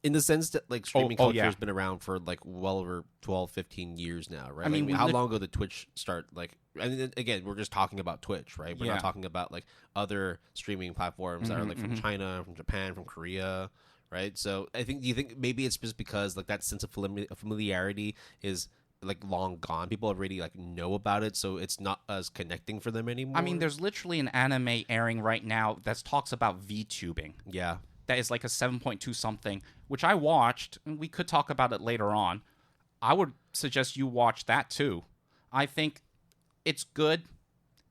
In the sense that, like, streaming culture has been around for, like, well over 12, 15 years now, right? I mean, how long ago did Twitch start? Like, and again, we're just talking about Twitch, right? We're not talking about, like, other streaming platforms that are, like, from China, from Japan, from Korea, right? So, do you think maybe it's just because, like, that sense of familiarity is, like, long gone? People already, like, know about it, so it's not as connecting for them anymore? I mean, there's literally an anime airing right now that talks about VTubing. Yeah. That is like a 7.2 something, which I watched, and we could talk about it later on. I would suggest you watch that too. I think it's good,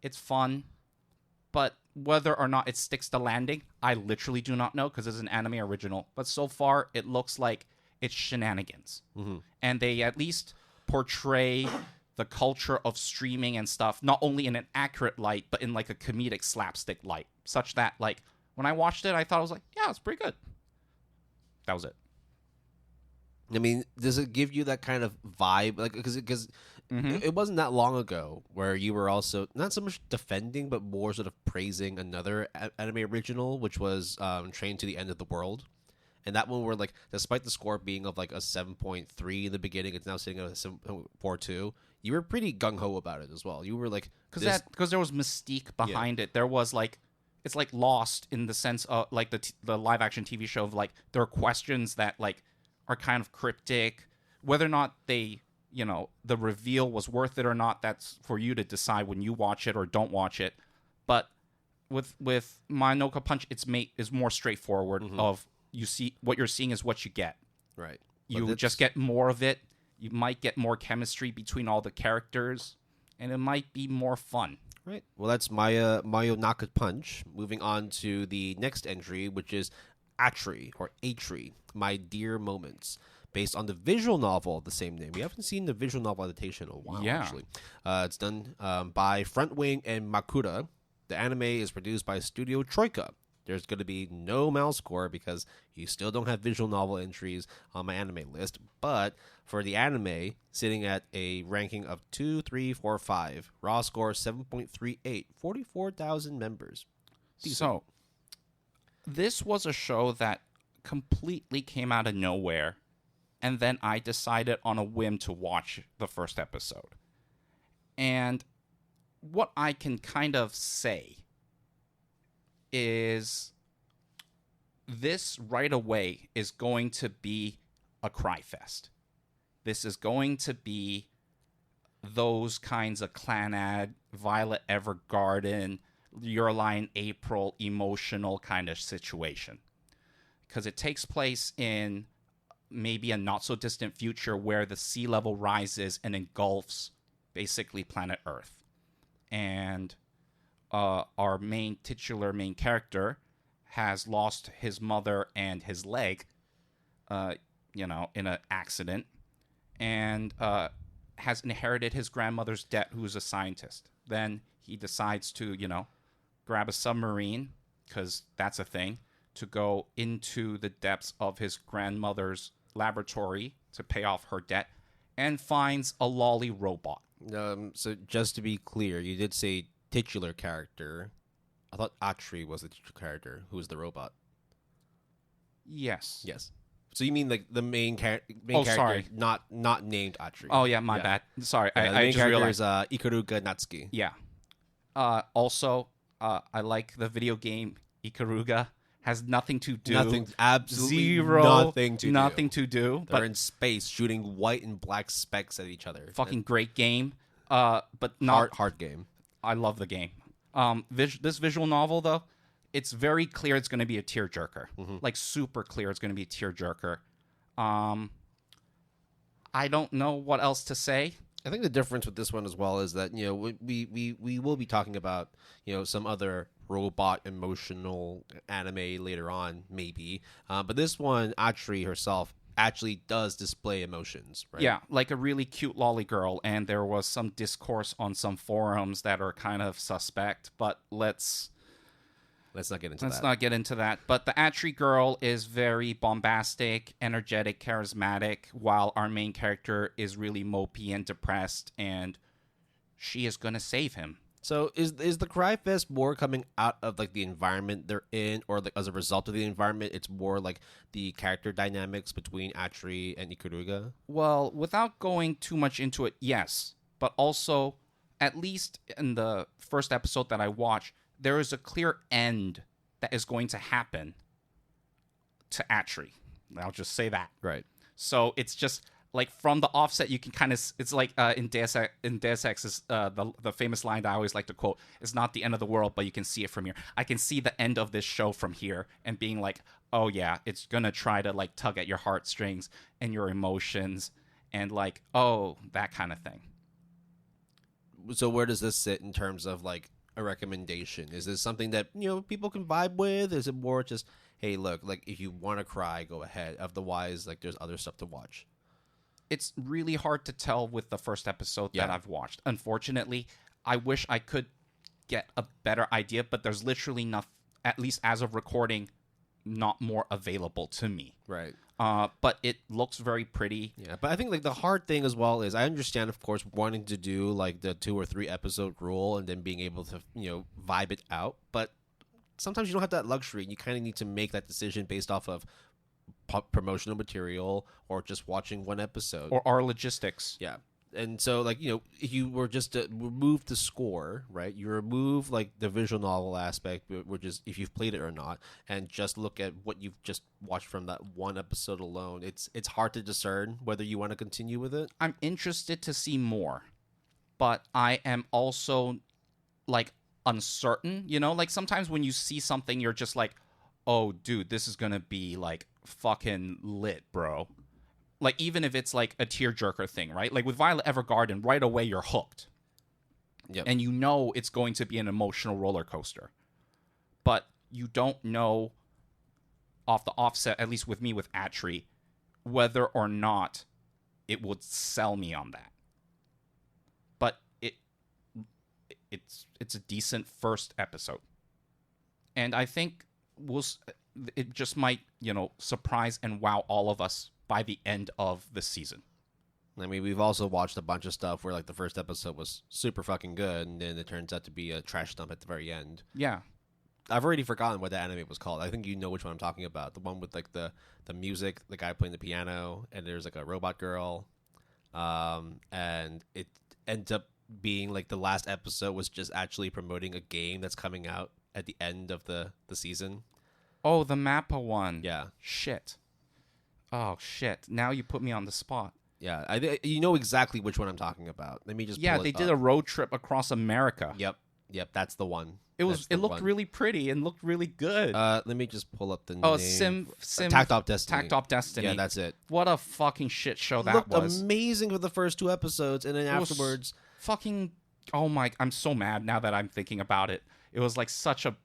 it's fun, but whether or not it sticks the landing, I literally do not know because it's an anime original. But so far, it looks like it's shenanigans. Mm-hmm. And they at least portray the culture of streaming and stuff, not only in an accurate light, but in like a comedic slapstick light, such that like, when I watched it, I thought, I was like, yeah, it's pretty good. That was it. I mean, does it give you that kind of vibe? Like, because it wasn't that long ago where you were also not so much defending, but more sort of praising another anime original, which was Train to the End of the World. And that one where, like, despite the score being of, like, a 7.3 in the beginning, it's now sitting at a 7.42. You were pretty gung-ho about it as well. You were like... Because there was mystique behind it. There was, like... It's like Lost in the sense of like the live action TV show of like there are questions that like are kind of cryptic, whether or not they the reveal was worth it or not. That's for you to decide when you watch it or don't watch it. But with Mayonaka Punch, is more straightforward. Mm-hmm. Of you see what you're seeing is what you get. Right. You just get more of it. You might get more chemistry between all the characters, and it might be more fun. Right. Well, that's Mayonaka Punch. Moving on to the next entry, which is Atri, My Dear Moments, based on the visual novel of the same name. We haven't seen the visual novel adaptation in a while, actually. It's done by Front Wing and Makura. The anime is produced by Studio Troika. There's going to be no mouse score because you still don't have visual novel entries on my anime list. But for the anime, sitting at a ranking of 2, 3, 4, 5, raw score 7.38, 44,000 members. Decent. So, this was a show that completely came out of nowhere, and then I decided on a whim to watch the first episode. And what I can kind of say is this right away is going to be a cry fest. This is going to be those kinds of Clanad, Violet Evergarden, Your Lie in April emotional kind of situation. Because it takes place in maybe a not so distant future where the sea level rises and engulfs basically planet Earth. and our titular main character has lost his mother and his leg, in an accident, and has inherited his grandmother's debt, who's a scientist. Then he decides to, grab a submarine, because that's a thing, to go into the depths of his grandmother's laboratory to pay off her debt, and finds a lolly robot. So just to be clear, you did say titular character. I thought Atri was the titular character, who was the robot. Yes. Yes. So you mean like the main character, sorry. not named Atri? Oh yeah, my bad. Sorry, the I main just character realized. is Ikaruga Natsuki. Yeah. Also, I like the video game Ikaruga. Has nothing to do. Absolutely nothing to do. They're But in space shooting white and black specks at each other. fucking great game. But not. Hard game. I love the game. This visual novel though, it's very clear it's going to be a tearjerker. Like super clear it's going to be a tearjerker. I don't know what else to say. I think the difference with this one as well is that we will be talking about some other robot emotional anime later on maybe, but this one Atri herself actually does display emotions, right? Yeah, like a really cute lolly girl, and there was some discourse on some forums that are kind of suspect, but let's not get into that. Let's not get into that. But the Atri girl is very bombastic, energetic, charismatic, while our main character is really mopey and depressed, and she is going to save him. So is the Cry Fest more coming out of like the environment they're in, or like as a result of the environment, it's more like the character dynamics between Atri and Ikaruga? Well, without going too much into it, yes. But also, at least in the first episode that I watched, there is a clear end that is going to happen to Atri. I'll just say that. Right. So it's just like from the offset, you can kind of. It's like in Deus Ex is the famous line that I always like to quote. It's not the end of the world, but you can see it from here. I can see the end of this show from here, and being like, oh yeah, it's gonna try to like tug at your heartstrings and your emotions, and like, oh, that kind of thing. So where does this sit in terms of like a recommendation? Is this something that people can vibe with? Is it more just, hey, look, like if you want to cry, go ahead. Otherwise, like there's other stuff to watch. It's really hard to tell with the first episode that I've watched. Unfortunately, I wish I could get a better idea, but there's literally not, at least as of recording, not more available to me. Right. But it looks very pretty. Yeah, but I think like the hard thing as well is I understand, of course, wanting to do like the 2 or 3 episode rule and then being able to vibe it out. But sometimes you don't have that luxury. You kind of need to make that decision based off of promotional material or just watching one episode Or our logistics. Yeah. And so, like, if you were just to remove the score, right, you remove, like, the visual novel aspect, which is if you've played it or not, and just look at what you've just watched from that one episode alone, it's hard to discern whether you want to continue with it. I'm interested to see more, but I am also, like, uncertain, Like, sometimes when you see something, you're just like, oh, dude, this is gonna be, like, fucking lit, bro. Like, even if it's, like, a tearjerker thing, right? Like, with Violet Evergarden, right away, you're hooked. Yep. And it's going to be an emotional roller coaster. But you don't know off the offset, at least with me with Atri, whether or not it would sell me on that. But it's a decent first episode. And I think it just might, surprise and wow all of us by the end of the season. I mean, we've also watched a bunch of stuff where, like, the first episode was super fucking good, and then it turns out to be a trash dump at the very end. Yeah. I've already forgotten what that anime was called. I think you know which one I'm talking about. The one with, like, the music, the guy playing the piano, and there's, like, a robot girl. And it ends up being, like, the last episode was just actually promoting a game that's coming out at the end of the season. Oh, the Mappa one. Yeah. Shit. Oh, shit. Now you put me on the spot. Yeah, you know exactly which one I'm talking about. Let me just pull they did a road trip across America. Yep, that's the one. It looked really pretty and looked really good. Let me just pull up the name. Oh, Sim Tactop Destiny. Tactop Destiny. Yeah, that's it. What a fucking shit show that looked was. Amazing for the first 2 episodes, and then afterwards, fucking Oh my, I'm so mad now that I'm thinking about it. It was like such a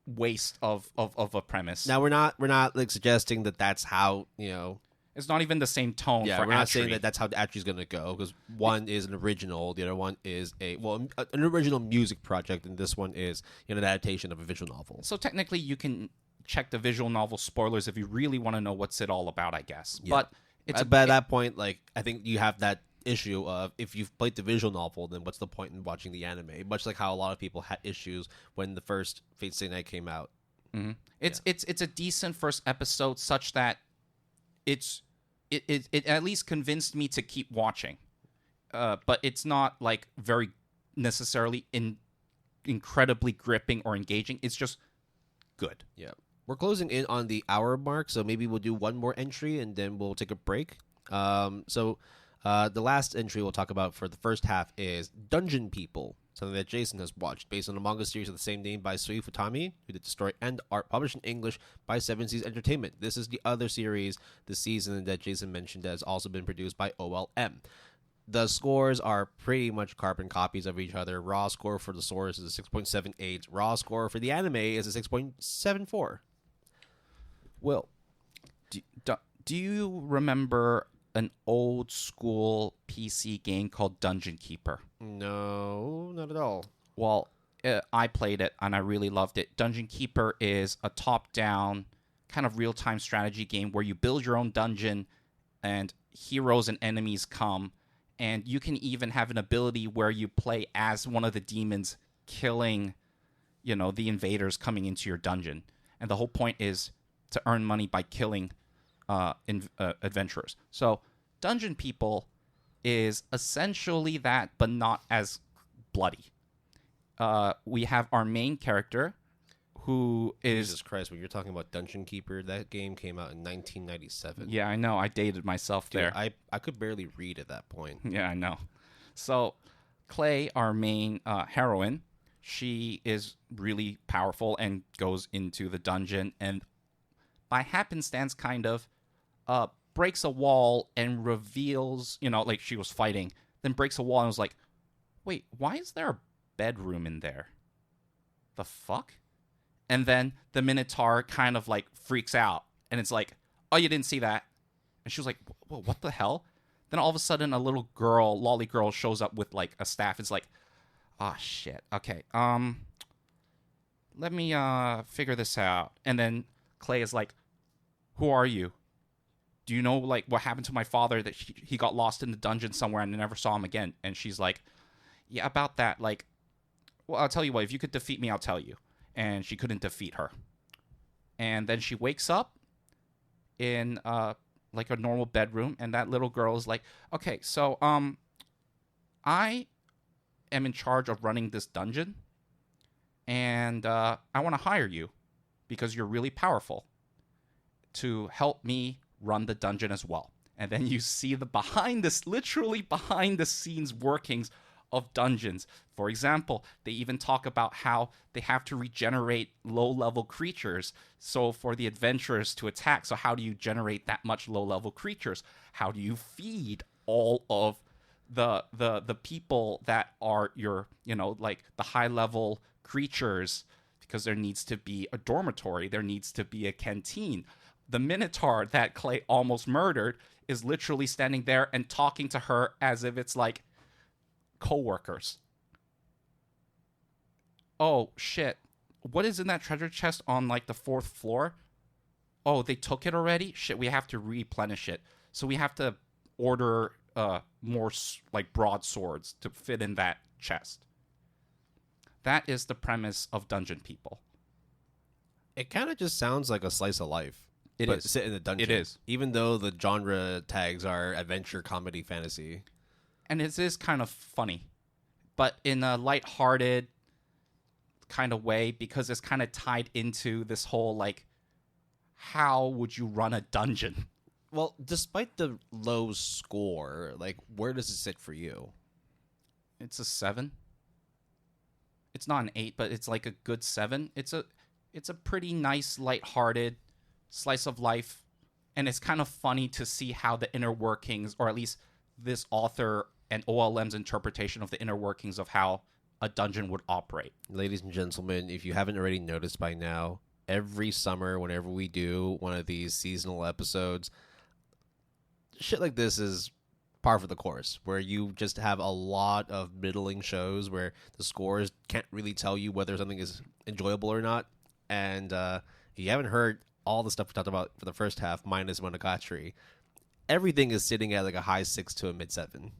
waste of a premise. Now we're not like suggesting that that's how, you know. It's not even the same tone Yeah, for we're not Atri. saying that that's how Atri's going to go, because one is an original, the other one is an original music project, and this one is an adaptation of a visual novel. So technically, you can check the visual novel spoilers if you really want to know what's it all about, I guess. Yeah. But But at that point, like, I think you have that issue of, if you've played the visual novel, then what's the point in watching the anime? Much like how a lot of people had issues when the first Fate Stay Night came out. Mm-hmm. It's a decent first episode, such that it at least convinced me to keep watching. But it's not like very necessarily incredibly gripping or engaging. It's just good. Yeah. We're closing in on the hour mark, so maybe we'll do one more entry and then we'll take a break. The last entry we'll talk about for the first half is Dungeon People, something that Jason has watched, based on a manga series of the same name by Sui Futami, who did the story and art, published in English by Seven Seas Entertainment. This is the other series this season that Jason mentioned that has also been produced by OLM. The scores are pretty much carbon copies of each other. Raw score for the source is a 6.78. Raw score for the anime is a 6.74. Will, do you remember an old school PC game called Dungeon Keeper? No, not at all. Well, I played it and I really loved it. Dungeon Keeper is a top-down kind of real-time strategy game where you build your own dungeon and heroes and enemies come, and you can even have an ability where you play as one of the demons killing, the invaders coming into your dungeon. And the whole point is to earn money by killing adventurers. So Dungeon People is essentially that, but not as bloody. We have our main character, who is... Jesus Christ, when you're talking about Dungeon Keeper, that game came out in 1997. Yeah, I know. I dated myself there. I could barely read at that point. Yeah, I know. So Clay, our main heroine, she is really powerful and goes into the dungeon, and by happenstance kind of breaks a wall and reveals, like she was fighting, then breaks a wall and was like, wait, why is there a bedroom in there? The fuck? And then the Minotaur kind of like freaks out, and it's like, oh, you didn't see that? And she was like, whoa, what the hell? Then all of a sudden a little girl, lolly girl, shows up with like a staff. It's like, oh shit, okay, let me figure this out. And then Clay is like, who are you? Do you know like what happened to my father, that he got lost in the dungeon somewhere and I never saw him again? And she's like, yeah, about that. Like, well, I'll tell you what, if you could defeat me, I'll tell you. And she couldn't defeat her. And then she wakes up in like a normal bedroom, and that little girl is like, okay, so I am in charge of running this dungeon, and I want to hire you because you're really powerful to help me run the dungeon as well. And then you see the literally behind the scenes workings of dungeons. For example, they even talk about how they have to regenerate low-level creatures, so for the adventurers to attack. So how do you generate that much low-level creatures? How do you feed all of the people that are your, like the high-level creatures? Because there needs to be a dormitory, there needs to be a canteen. The Minotaur that Clay almost murdered is literally standing there and talking to her as if it's like co-workers. Oh shit, what is in that treasure chest on like the 4th floor? Oh, they took it already? Shit, we have to replenish it. So we have to order more like broadswords to fit in that chest. That is the premise of Dungeon People. It kind of just sounds like a slice of life. It is. Sit in a dungeon. It is. Even though the genre tags are adventure, comedy, fantasy. And it is kind of funny, but in a lighthearted kind of way, because it's kind of tied into this whole, like, how would you run a dungeon? Well, despite the low score, like, where does it sit for you? It's a 7. It's not an 8, but it's like a good 7. It's a pretty nice, lighthearted slice of life, and it's kind of funny to see how the inner workings, or at least this author an OLM's interpretation of the inner workings of how a dungeon would operate. Ladies and gentlemen, if you haven't already noticed by now, every summer, whenever we do one of these seasonal episodes, shit like this is par for the course, where you just have a lot of middling shows where the scores can't really tell you whether something is enjoyable or not. And if you haven't heard all the stuff we talked about for the first half, minus Monogatari, everything is sitting at like a high 6 to a mid 7.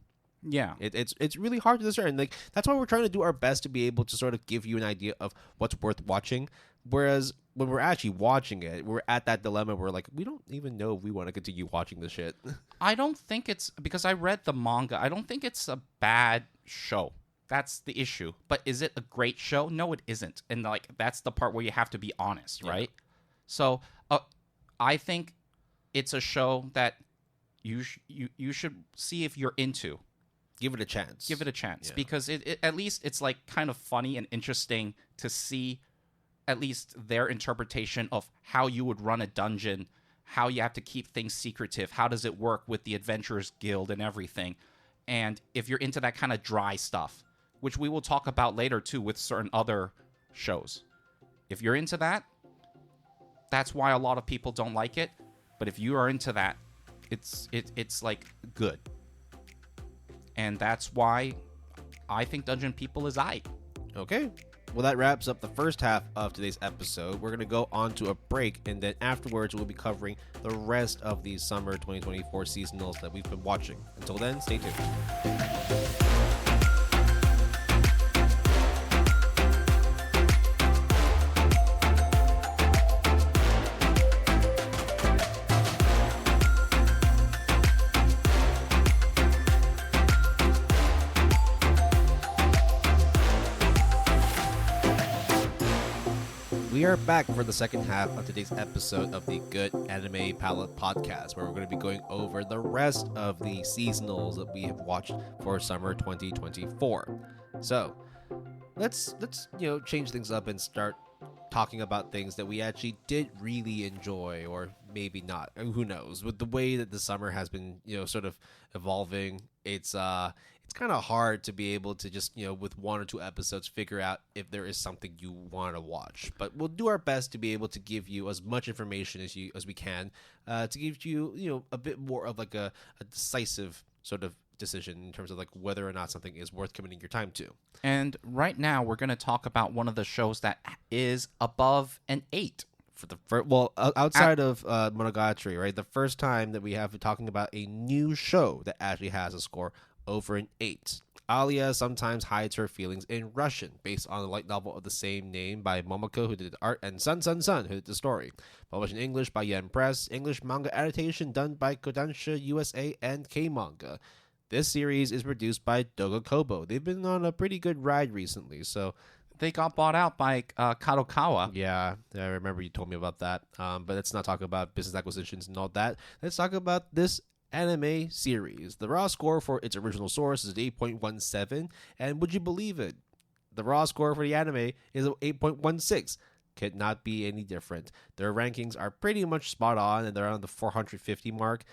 Yeah. It's really hard to discern. Like, that's why we're trying to do our best to be able to sort of give you an idea of what's worth watching. Whereas when we're actually watching it, we're at that dilemma where, like, we don't even know if we want to continue watching this shit. I don't think it's, because I read the manga, I don't think it's a bad show. That's the issue. But is it a great show? No, it isn't. And, like, that's the part where you have to be honest, right? So I think it's a show that you should see if you're into. Give it a chance. Give it a chance. Yeah. Because it at least it's like kind of funny and interesting to see at least their interpretation of how you would run a dungeon, how you have to keep things secretive, how does it work with the Adventurers Guild and everything. And if you're into that kind of dry stuff, which we will talk about later too with certain other shows. If you're into that, that's why a lot of people don't like it. But if you are into that, it's like good. And that's why I think Dungeon People is aight. Okay. Well, that wraps up the first half of today's episode. We're going to go on to a break, and then afterwards we'll be covering the rest of these summer 2024 seasonals that we've been watching. Until then, stay tuned. We are back for the second half of today's episode of the Good Anime Palette Podcast, where we're going to be going over the rest of the seasonals that we have watched for summer 2024. So, let's change things up and start talking about things that we actually did really enjoy, or maybe not. Who knows? With the way that the summer has been, sort of evolving, it's kind of hard to be able to just, with one or two episodes, figure out if there is something you want to watch. But we'll do our best to be able to give you as much information as we can, to give you, a bit more of like a decisive sort of decision in terms of like whether or not something is worth committing your time to. And right now we're going to talk about one of the shows that is above an 8. For the first, outside of Monogatari, right? The first time that we have been talking about a new show that actually has a score over an 8. Alya sometimes hides her feelings in Russian, based on the light novel of the same name by Momoko, who did the art, and Sun, who did the story. Published in English by Yen Press. English manga adaptation done by Kodansha USA and K-Manga. This series is produced by Doga Kobo. They've been on a pretty good ride recently, so they got bought out by Kadokawa. Yeah, I remember you told me about that. But let's not talk about business acquisitions and all that. Let's talk about this anime series. The raw score for its original source is 8.17, and would you believe it? The raw score for the anime is 8.16. Could not be any different. Their rankings are pretty much spot on, and they're around the 450 mark.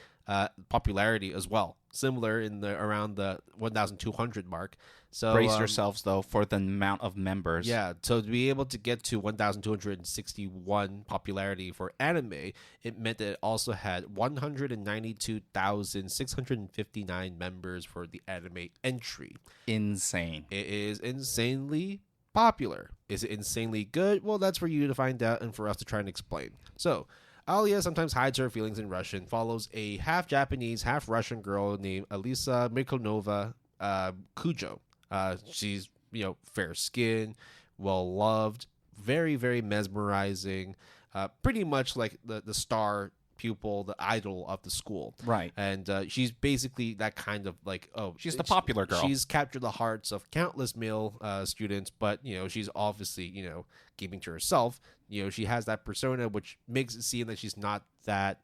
Popularity as well, similar in around the 1,200 mark. So brace yourselves though for the amount of members. Yeah, so to be able to get to 1,261 popularity for anime, it meant that it also had 192,659 members for the anime entry. Insane. It is insanely popular. Is it insanely good? Well, that's for you to find out and for us to try and explain. So, Alya sometimes hides her feelings in Russian, follows a half Japanese, half Russian girl named Elisa Mikonova Kujo. She's, fair skinned, well loved, very, very mesmerizing, pretty much like the star pupil, the idol of the school. Right. And she's basically that kind of like, she's the popular girl. She's captured the hearts of countless male students, but, she's obviously, keeping to herself. She has that persona, which makes it seem that she's not that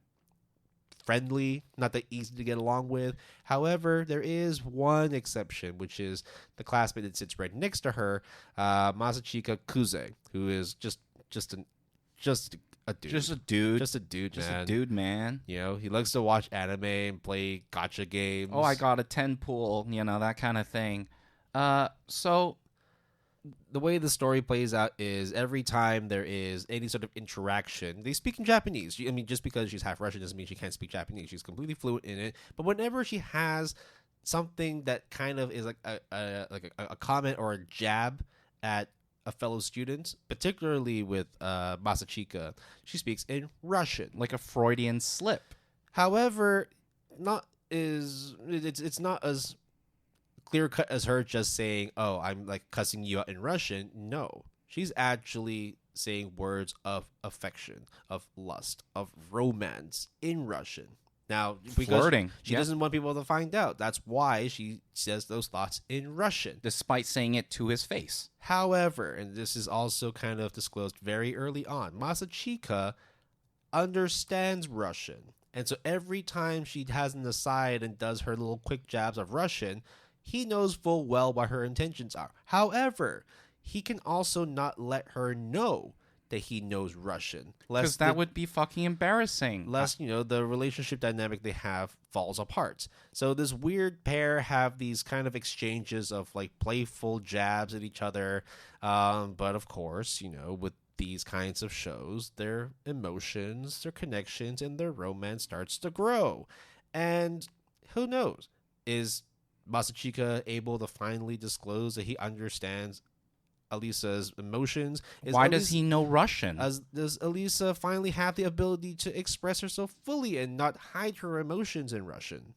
friendly, not that easy to get along with. However, there is one exception, which is the classmate that sits right next to her, Masachika Kuze, who is just a dude. Just a dude. Just a dude, Just man. a dude, man. You know, he likes to watch anime and play gacha games. Oh, I got a 10 pool, that kind of thing. So the way the story plays out is every time there is any sort of interaction, they speak in Japanese. I mean, just because she's half Russian doesn't mean she can't speak Japanese. She's completely fluent in it. But whenever she has something that kind of is like a comment or a jab at a fellow student, particularly with Masachika, she speaks in Russian, like a Freudian slip. However, it's not as clear cut as her just saying, "Oh, I'm like cussing you out in Russian." No, she's actually saying words of affection, of lust, of romance in Russian. Now, because Flirting. she doesn't want people to find out. That's why she says those thoughts in Russian, despite saying it to his face. However, and this is also kind of disclosed very early on, Masachika understands Russian. And so every time she has an aside and does her little quick jabs of Russian, he knows full well what her intentions are. However, he can also not let her know that he knows Russian. Because that would be fucking embarrassing. Lest, the relationship dynamic they have falls apart. So this weird pair have these kind of exchanges of like playful jabs at each other. But of course, with these kinds of shows, their emotions, their connections, and their romance starts to grow. And who knows? Is Masachika able to finally disclose that he understands Alisa's emotions? Why does he know Russian? Does Alisa finally have the ability to express herself fully and not hide her emotions in Russian?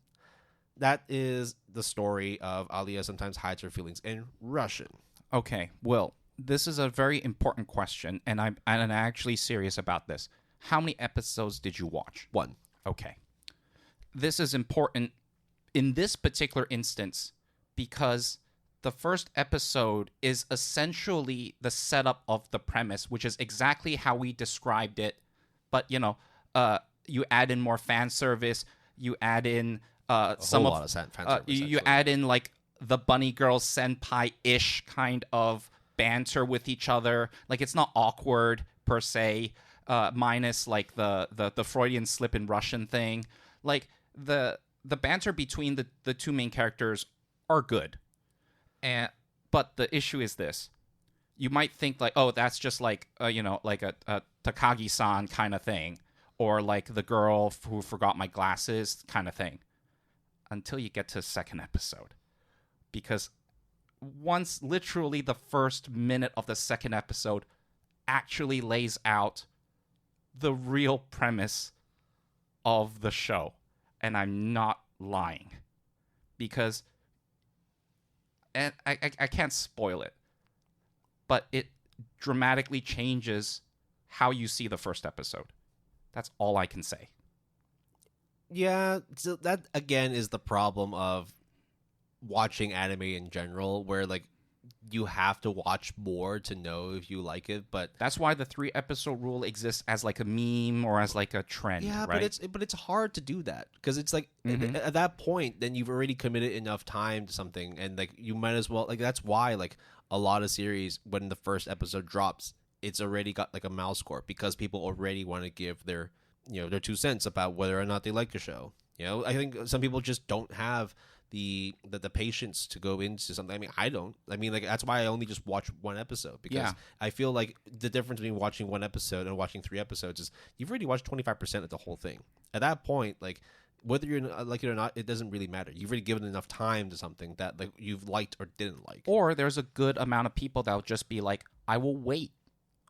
That is the story of Alya sometimes hides her feelings in Russian. Okay, Will, this is a very important question, and I'm actually serious about this. How many episodes did you watch? 1. Okay. This is important in this particular instance because the first episode is essentially the setup of the premise, which is exactly how we described it. But, you add in more fan service. You add in some lot of fan service. You add in like the bunny girl senpai-ish kind of banter with each other. Like it's not awkward per se, minus like the Freudian slip in Russian thing. Like the banter between the two main characters are good. But the issue is this. You might think like, oh, that's just like, like a Takagi-san kind of thing. Or like the girl who forgot my glasses kind of thing. Until you get to the second episode. Because once literally the first minute of the second episode actually lays out the real premise of the show. And I'm not lying. Because... and I can't spoil it, but it dramatically changes how you see the first episode. That's all I can say. Yeah, so that, again, is the problem of watching anime in general, where, like, you have to watch more to know if you like it, but... That's why the 3-episode rule exists as, like, a meme or as, like, a trend, yeah, right? but it's hard to do that, because it's, like, at that point, then you've already committed enough time to something, and, like, you might as well... Like, that's why, like, a lot of series, when the first episode drops, it's already got, like, a mouse score, because people already want to give their, their 2 cents about whether or not they like the show. I think some people just don't have... the patience to go into something. I mean, I don't. I mean, like, that's why I only just watch 1 episode, because I feel like the difference between watching 1 episode and watching 3 episodes is you've already watched 25% of the whole thing. At that point, like, whether you're like it or not, it doesn't really matter. You've already given enough time to something that, like, you've liked or didn't like. Or there's a good amount of people that will just be like, I will wait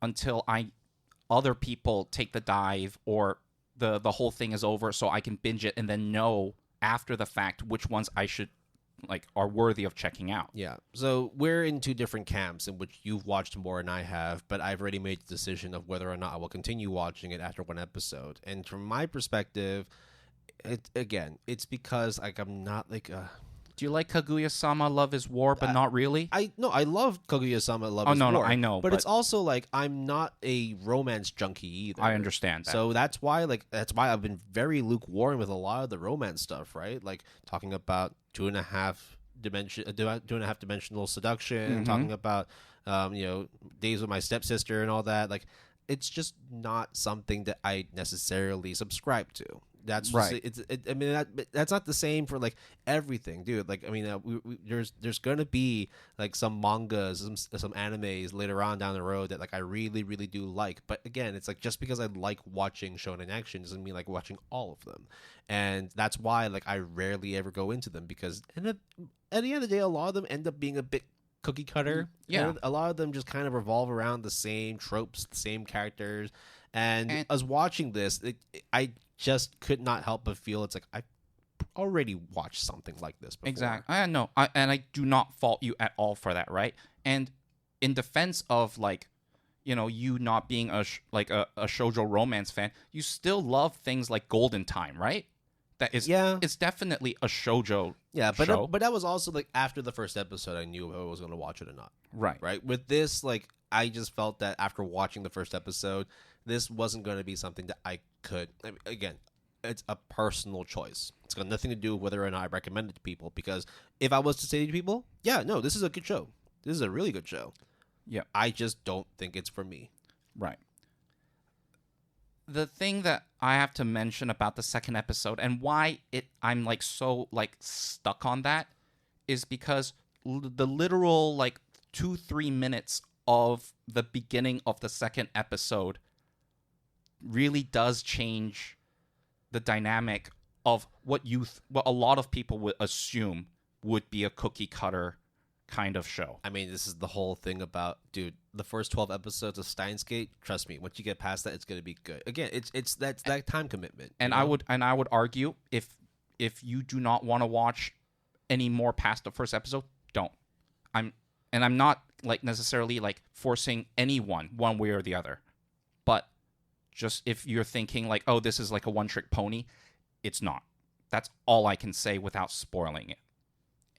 until other people take the dive or the whole thing is over so I can binge it and then know after the fact which ones I should are worthy of checking out. Yeah. So we're in 2 different camps in which you've watched more than I have, but I've already made the decision of whether or not I will continue watching it after 1 episode. And from my perspective, it's because I'm not like a... Do you like Kaguya-sama Love is War, but not really? I love Kaguya-sama Love is War. No, I know. But it's also like I'm not a romance junkie either. I understand that. So that's why I've been very lukewarm with a lot of the romance stuff, right? Like talking about 2.5 Dimensional Seduction, talking about Days with My Stepsister and all that. Like it's just not something that I necessarily subscribe to. That's just, Right. I mean, that's not the same for like everything, dude. Like, I mean, there's gonna be like some mangas, some animes later on down the road that like I really, really do like. But again, it's like just because I like watching shonen action doesn't mean like watching all of them, and that's why like I rarely ever go into them because at the end of the day, a lot of them end up being a bit cookie cutter. Yeah. And a lot of them just kind of revolve around the same tropes, the same characters. And as watching this, I just could not help but feel it's like I already watched something like this before. Exactly. I know. And I do not fault you at all for that, right? And in defense of like, you not being a shoujo romance fan, you still love things like Golden Time, right? That is, it's definitely a shoujo. Yeah, but show. But that was also like after the first episode, I knew if I was going to watch it or not. Right. With this, like I just felt that after watching the first episode, this wasn't going to be something that I could. I mean, again, it's a personal choice. It's got nothing to do with whether or not I recommend it to people. Because if I was to say to people, yeah, no, this is a good show. This is a really good show. Yeah. I just don't think it's for me. Right. The thing that I have to mention about the second episode and why I'm like so like stuck on that is because the literal like 2-3 minutes of the beginning of the second episode really does change the dynamic of what a lot of people would assume would be a cookie cutter kind of show. I mean, this is the whole thing about, dude, the first 12 episodes of Steins Gate, trust me, once you get past that, it's going to be good. Again, it's that time commitment. And I would argue if you do not want to watch any more past the first episode, don't. I'm not like necessarily like forcing anyone one way or the other. But just if you're thinking like, oh, this is like a one-trick pony, it's not. That's all I can say without spoiling it.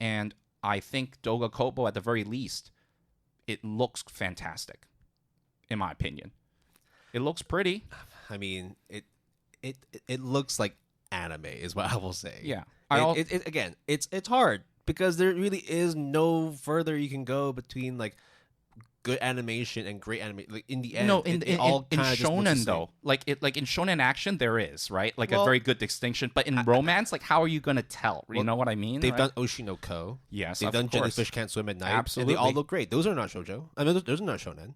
And I think Doga Kobo, at the very least, it looks fantastic, in my opinion. It looks pretty. I mean, it looks like anime, is what I will say. Yeah. Again, it's hard because there really is no further you can go between like good animation and great anime. Like in the end, no, in shonen though, like in shonen action, there is right, like a very good distinction. But in romance, like how are you gonna tell? You know what I mean? They've done Oshinoko. Yes, they've done Jellyfish Can't Swim at Night. Absolutely, and they all look great. Those are not shoujo. I mean, those are not shonen.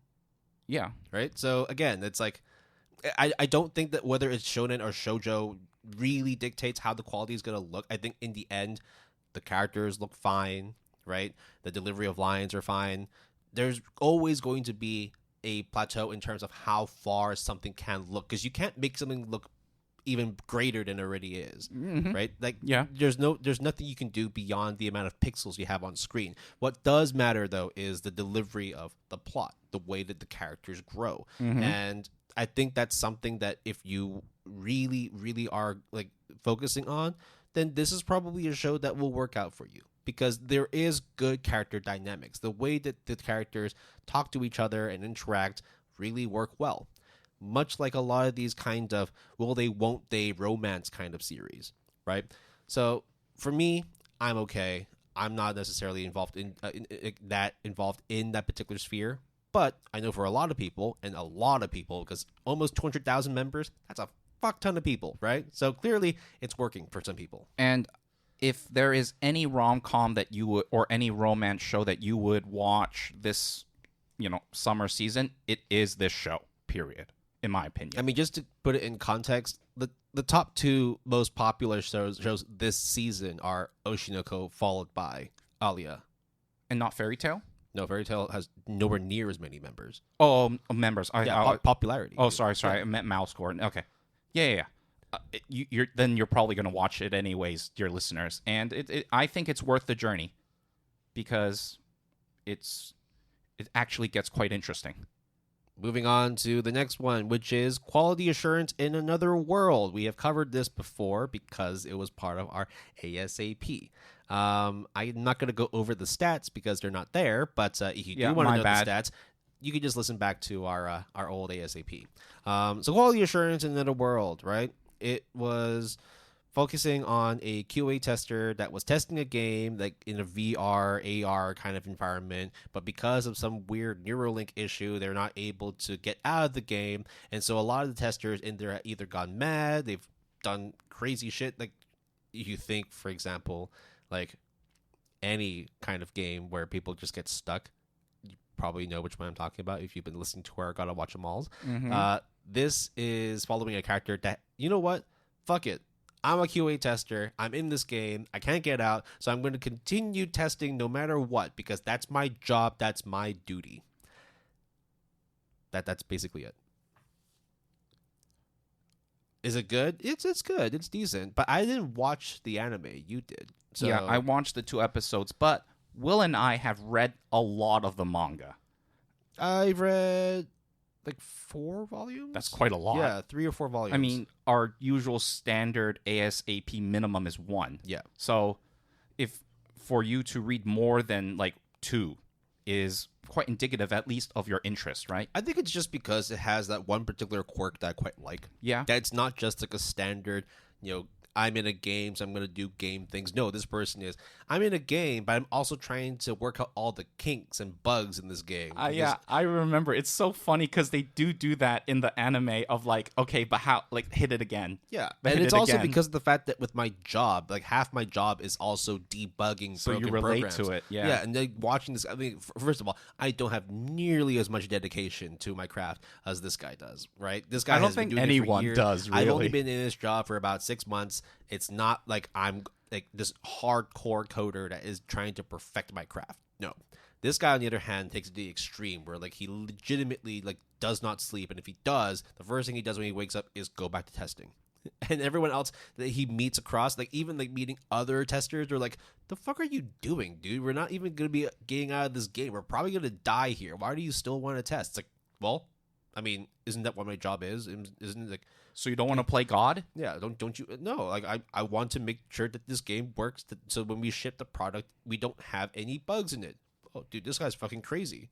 Yeah. Right. So again, it's like I don't think that whether it's shonen or shoujo really dictates how the quality is gonna look. I think in the end, the characters look fine. Right. The delivery of lines are fine. There's always going to be a plateau in terms of how far something can look, because you can't make something look even greater than it already is, right? Like, there's nothing you can do beyond the amount of pixels you have on screen. What does matter though is the delivery of the plot, the way that the characters grow, and I think that's something that if you really, really are like focusing on, then this is probably a show that will work out for you. Because there is good character dynamics. The way that the characters talk to each other and interact really work well. Much like a lot of these kind of will they, won't they romance kind of series, right? So for me, I'm okay. I'm not necessarily involved in that particular sphere. But I know for a lot of people, because almost 200,000 members, that's a fuck ton of people, right? So clearly it's working for some people. And if there is any rom-com that you would, or any romance show that you would watch this, summer season, it is this show, period, in my opinion. I mean, just to put it in context, the top two most popular shows this season are Oshinoko, followed by Alya. And not Fairy Tail? No, Fairy Tail has nowhere near as many members. Oh, members. Popularity. Oh, sorry. Yeah. I meant mouse score. Okay. Yeah. You're probably going to watch it anyways, dear listeners, and I think it's worth the journey because it actually gets quite interesting. Moving on to the next one, which is Quality Assurance in Another World. We have covered this before because it was part of our ASAP. I'm not going to go over the stats because they're not there, but if you do want to know the stats, you can just listen back to our old ASAP. So Quality Assurance in Another World, right? It was focusing on a QA tester that was testing a game like in a VR, AR kind of environment, but because of some weird Neuralink issue, they're not able to get out of the game, and so a lot of the testers in there have either gone mad, they've done crazy shit. Like you think, for example, like any kind of game where people just get stuck. You probably know which one I'm talking about if you've been listening to our Gotta Watch Them Alls. This is following a character that, you know what? Fuck it. I'm a QA tester. I'm in this game. I can't get out. So I'm going to continue testing no matter what because that's my job. That's my duty. That's basically it. Is it good? It's good. It's decent. But I didn't watch the anime. You did. So Yeah, I watched the 2 episodes, but Will and I have read a lot of the manga. I've read like 4 volumes. That's quite a lot. Yeah, 3 or 4 volumes. I mean, our usual standard ASAP minimum is 1. Yeah. So if for you to read more than like 2 is quite indicative, at least, of your interest, right? I think it's just because it has that one particular quirk that I quite like. Yeah. That's not just like a standard, I'm in a game, so I'm going to do game things. No, this person is, I'm in a game, but I'm also trying to work out all the kinks and bugs in this game. Yeah, I remember. It's so funny because they do that in the anime of like, okay, but how, like, hit it again. Yeah, but and hit it's it also again. because of the fact that with my job, like half my job is also debugging So broken you relate programs. to it, yeah. Yeah, and like watching this, I mean, first of all, I don't have nearly as much dedication to my craft as this guy does, right? This guy I don't has been think doing it for anyone years. does, I've only really. been in this job for about 6 months. It's not like I'm like this hardcore coder that is trying to perfect my craft. No. This guy, on the other hand, takes it to the extreme where like he legitimately like does not sleep, and if he does, the first thing he does when he wakes up is go back to testing. And everyone else that he meets across, like even like meeting other testers, are like, "The fuck are you doing, dude? We're not even gonna be getting out of this game. We're probably gonna die here. Why do you still want to test?" It's like, well, I mean, isn't that what my job is? Isn't it like? So you don't want to play God? Yeah, don't you? No, like I want to make sure that this game works. So when we ship the product, we don't have any bugs in it. Oh, dude, this guy's fucking crazy.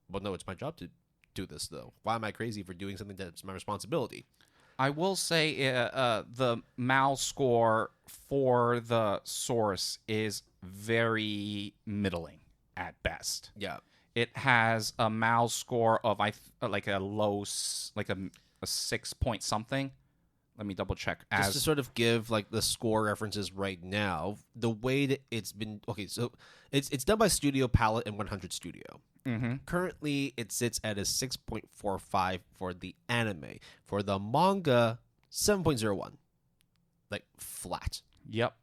Well, no, it's my job to do this though. Why am I crazy for doing something that's my responsibility? I will say the MAL score for the source is very middling at best. Yeah, It has a MAL score of like a low, like a 6 point something. Let me double check. just to sort of give like the score references right now, the way that it's been. Okay, so it's done by Studio Palette and 100 Studio. Currently, it sits at a 6.45 for the anime. For the manga, 7.01, like flat. Yep.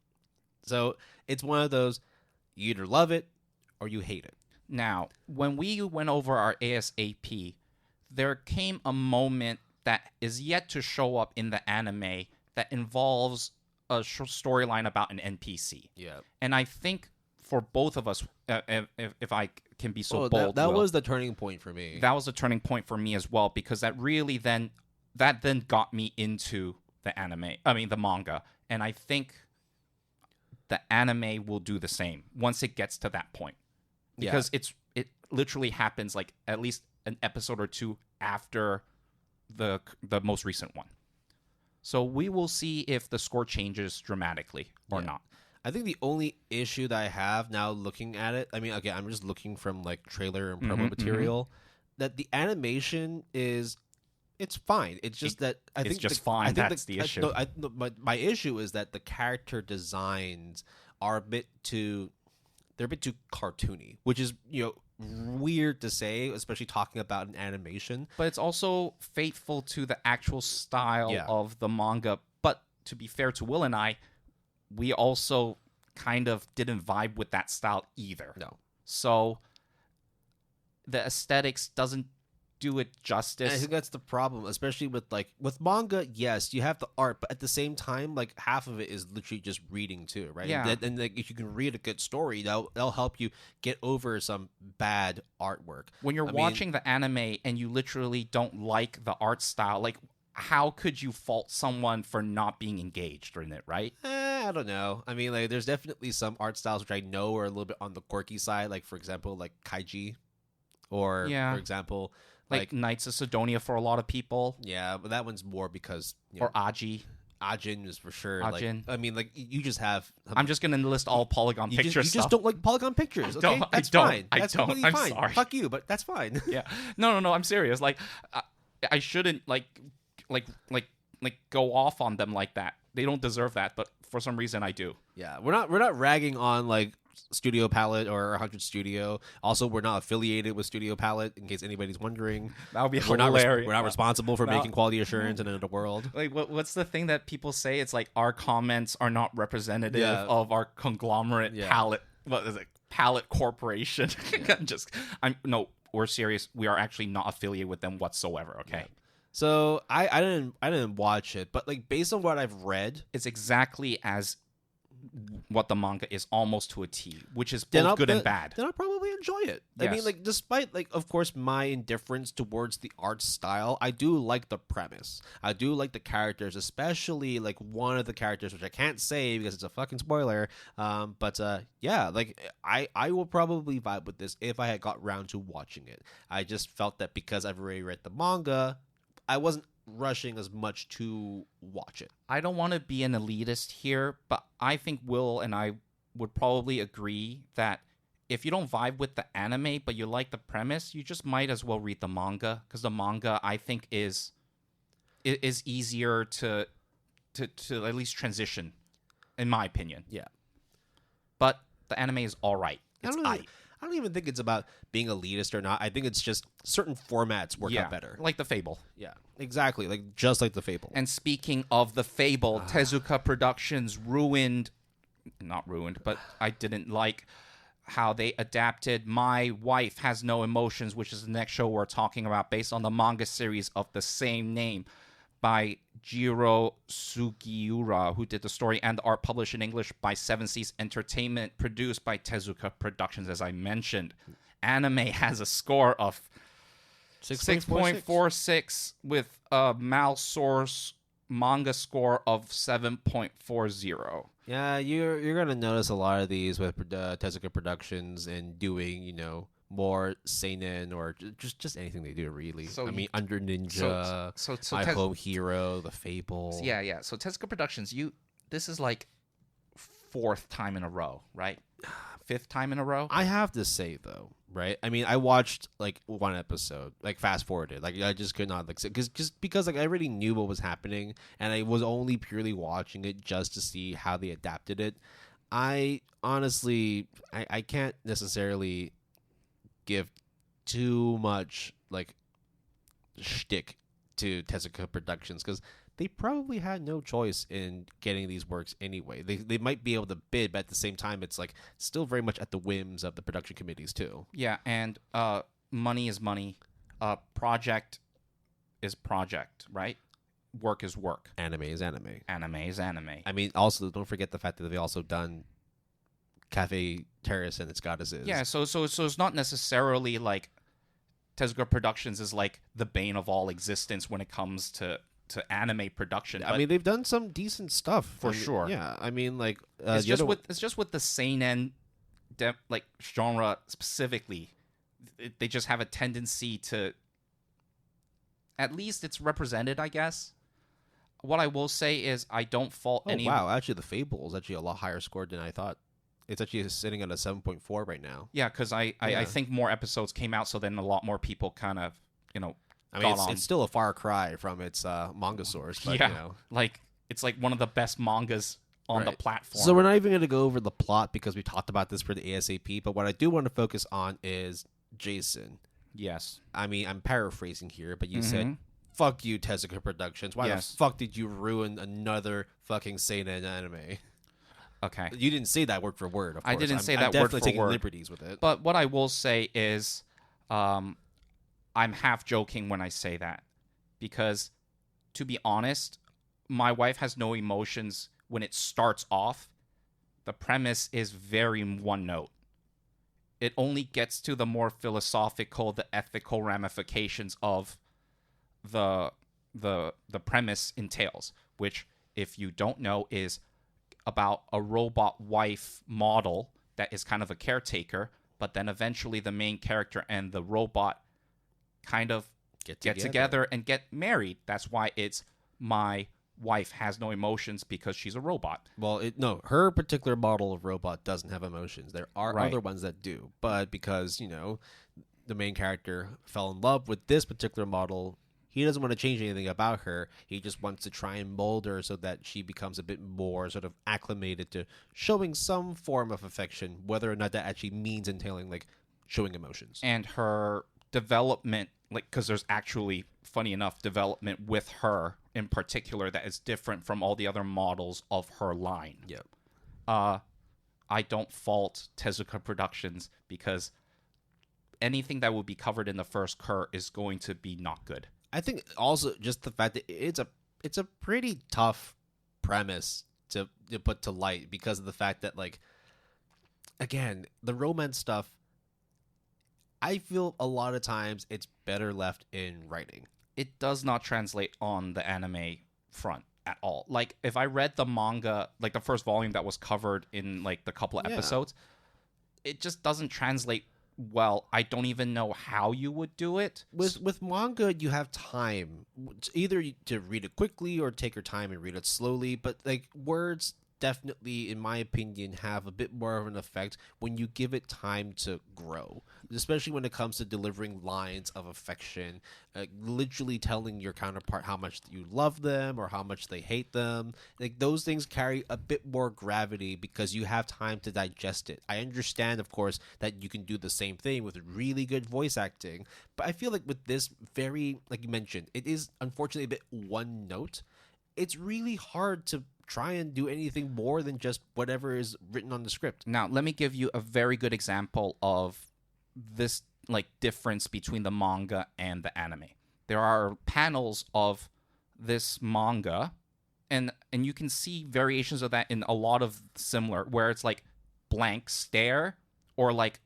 So it's one of those, you either love it or you hate it. Now, when we went over our ASAP, there came a moment that is yet to show up in the anime that involves a storyline about an NPC. Yeah. And I think for both of us, if I can be so bold, that Will, was the turning point for me. that was a turning point for me as well, because that really then got me into the anime. I mean, the manga. And I think the anime will do the same once it gets to that point. Because it literally happens like at least an episode or 2 after the most recent one. So we will see if the score changes dramatically or not. I think the only issue that I have now looking at it, I mean, okay, I'm just looking from like trailer and promo material, that the animation it's fine. It's just that I think it's just fine. That's the issue. No, my issue is that the character designs are a bit too cartoony, which is, weird to say, especially talking about an animation. But it's also faithful to the actual style of the manga. But to be fair to Will and I, we also kind of didn't vibe with that style either. No. So the aesthetics doesn't do it justice. And I think that's the problem, especially with manga. Yes, you have the art, but at the same time, like half of it is literally just reading too, right? Yeah. And like, if you can read a good story, that'll help you get over some bad artwork. When you're watching the anime and you literally don't like the art style, like how could you fault someone for not being engaged in it, right? I don't know. I mean, like there's definitely some art styles which I know are a little bit on the quirky side, like for example, like Kaiji, or for example. Like Knights of Sidonia for a lot of people. Yeah, but that one's more because... Or Aji. Ajin is for sure. Ajin. Like, I mean, like you just have. I'm just gonna list all polygon picture you stuff. just don't like polygon pictures. Okay, that's fine. That's completely I'm fine. sorry. Fuck you, but that's fine. Yeah. No. I'm serious. Like, I shouldn't like go off on them like that. They don't deserve that, but for some reason I do. Yeah, we're not ragging on like Studio Palette or 100 Studio. Also, we're not affiliated with Studio Palette, in case anybody's wondering. That would be We're hilarious. not responsible for making quality assurance in another world. Like, what's the thing that people say? It's like our comments are not representative of our conglomerate palette. What is it? Palette Corporation. No, we're serious. We are actually not affiliated with them whatsoever. Okay. Yeah. So I didn't watch it, but like based on what I've read, it's exactly as what the manga is, almost to a T, which is both good and bad. Then I'll probably enjoy it. Yes. I mean, like, despite, like, of course, my indifference towards the art style, I do like the premise. I do like the characters, especially, like, one of the characters, which I can't say because it's a fucking spoiler. But yeah, like, I will probably vibe with this if I had got round to watching it. I just felt that because I've already read the manga, I wasn't rushing as much to watch it. I don't want to be an elitist here, but I think Will and I would probably agree that if you don't vibe with the anime but you like the premise, you just might as well read the manga, because the manga I think is easier to at least transition, in my opinion. Yeah. But the anime is all right. I don't even think it's about being elitist or not. I think it's just certain formats work out better. Like the Fable. Yeah, exactly. Like just like the Fable. And speaking of the Fable, Tezuka Productions not ruined, but I didn't like how they adapted My Wife Has No Emotions, which is the next show we're talking about, based on the manga series of the same name by Jiro Sugiura, who did the story and the art, published in English by Seven Seas Entertainment, produced by Tezuka Productions, as I mentioned. Anime has a score of 6.46 with a Malsource manga score of 7.40. Yeah, you're gonna notice a lot of these with Tezuka Productions and doing more seinen or just anything they do, really. So I mean, Under Ninja, My Home Hero, The Fable. Yeah. So Tezuka Productions, this is like fourth time in a row, right? Fifth time in a row. I have to say though, right? I mean, I watched like one episode, like fast forwarded, like I just could not because like I already knew what was happening, and I was only purely watching it just to see how they adapted it. I honestly, I can't necessarily give too much like shtick to Tezuka Productions because they probably had no choice in getting these works anyway. They might be able to bid, but at the same time, it's like still very much at the whims of the production committees too. Yeah, and money is money. Project is project, right? Work is work. Anime is anime. Anime is anime. I mean, also don't forget the fact that they've also done Cafe Terrace and its goddesses. Yeah, so it's not necessarily like Tezuka Productions is like the bane of all existence when it comes to anime production. I mean, they've done some decent stuff for sure. Yeah, I mean, like it's just with the seinen like genre specifically, they just have a tendency to. At least it's represented, I guess. What I will say is I don't fault any. Wow, actually, the Fable is actually a lot higher scored than I thought. It's actually sitting at a 7.4 right now. Yeah, because I think more episodes came out, so then a lot more people kind of, I mean, it's still a far cry from its manga source. But, like it's like one of the best mangas on the platform. So we're not even going to go over the plot because we talked about this for the ASAP. But what I do want to focus on is Jason. Yes. I mean, I'm paraphrasing here, but you said, "Fuck you, Tezuka Productions. Why the fuck did you ruin another fucking seinen anime?" Okay. You didn't say that word for word, of course. I didn't say that word for word. I'm definitely taking word. liberties with it. But what I will say is I'm half joking when I say that. Because, to be honest, My Wife Has No Emotions, when it starts off, the premise is very one note. It only gets to the more philosophical, the ethical ramifications of the premise entails, which, if you don't know, is about a robot wife model that is kind of a caretaker, but then eventually the main character and the robot kind of get together and get married. That's why it's My wife has no emotions because she's a robot. Well, no, her particular model of robot doesn't have emotions. There are Right. other ones that do, but because the main character fell in love with this particular model, he doesn't want to change anything about her. He just wants to try and mold her so that she becomes a bit more sort of acclimated to showing some form of affection, whether or not that actually means entailing like showing emotions. And her development, like, because there's actually, funny enough, development with her in particular that is different from all the other models of her line. Yep. I don't fault Tezuka Productions because anything that would be covered in the first Cur is going to be not good. I think also just the fact that it's a pretty tough premise to put to light because of the fact that, like, again, the romance stuff, I feel a lot of times it's better left in writing. It does not translate on the anime front at all. Like, if I read the manga, like the first volume that was covered in like the couple of episodes, it just doesn't translate well. I don't even know how you would do it. With manga, you have time either to read it quickly or take your time and read it slowly. But like words, definitely, in my opinion, have a bit more of an effect when you give it time to grow, especially when it comes to delivering lines of affection, literally telling your counterpart how much you love them or how much they hate them. Like, those things carry a bit more gravity because you have time to digest it. I understand, of course, that you can do the same thing with really good voice acting, but I feel like with this, very, like you mentioned, it is unfortunately a bit one note. It's really hard to try and do anything more than just whatever is written on the script. Now, let me give you a very good example of this like difference between the manga and the anime. There are panels of this manga, and you can see variations of that in a lot of similar, where it's like blank stare or like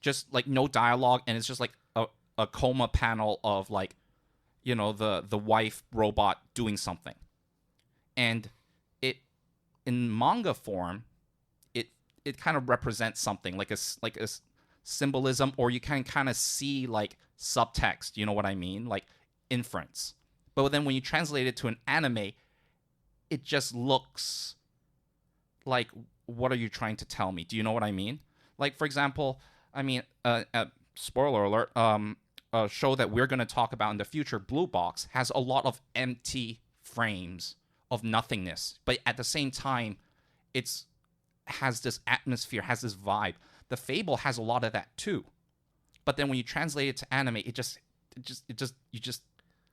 just like no dialogue, and it's just like a coma panel of like, the wife robot doing something. And it, in manga form, it kind of represents something like a symbolism, or you can kind of see like subtext. You know what I mean? Like inference. But then when you translate it to an anime, it just looks like, what are you trying to tell me? Do you know what I mean? Like, for example, spoiler alert, a show that we're going to talk about in the future, Blue Box, has a lot of empty frames of nothingness, but at the same time, has this atmosphere, has this vibe. The Fable has a lot of that too, but then when you translate it to anime, you just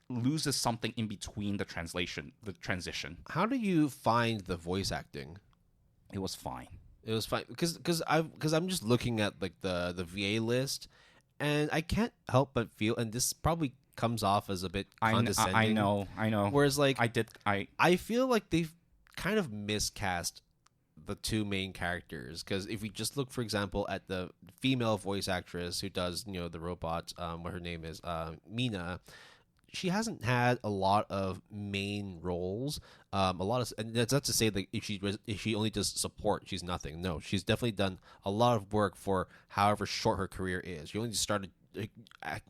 loses something in between the transition. How do you find the voice acting? It was fine. It was fine because I'm just looking at like the VA list, and I can't help but feel, and this probably comes off as a bit condescending. I know. Whereas, like, I feel like they've kind of miscast the two main characters, because if we just look, for example, at the female voice actress who does the robot, what her name is, Mina, she hasn't had a lot of main roles. And that's not to say that if she only does support, she's nothing. No, she's definitely done a lot of work for however short her career is. She only started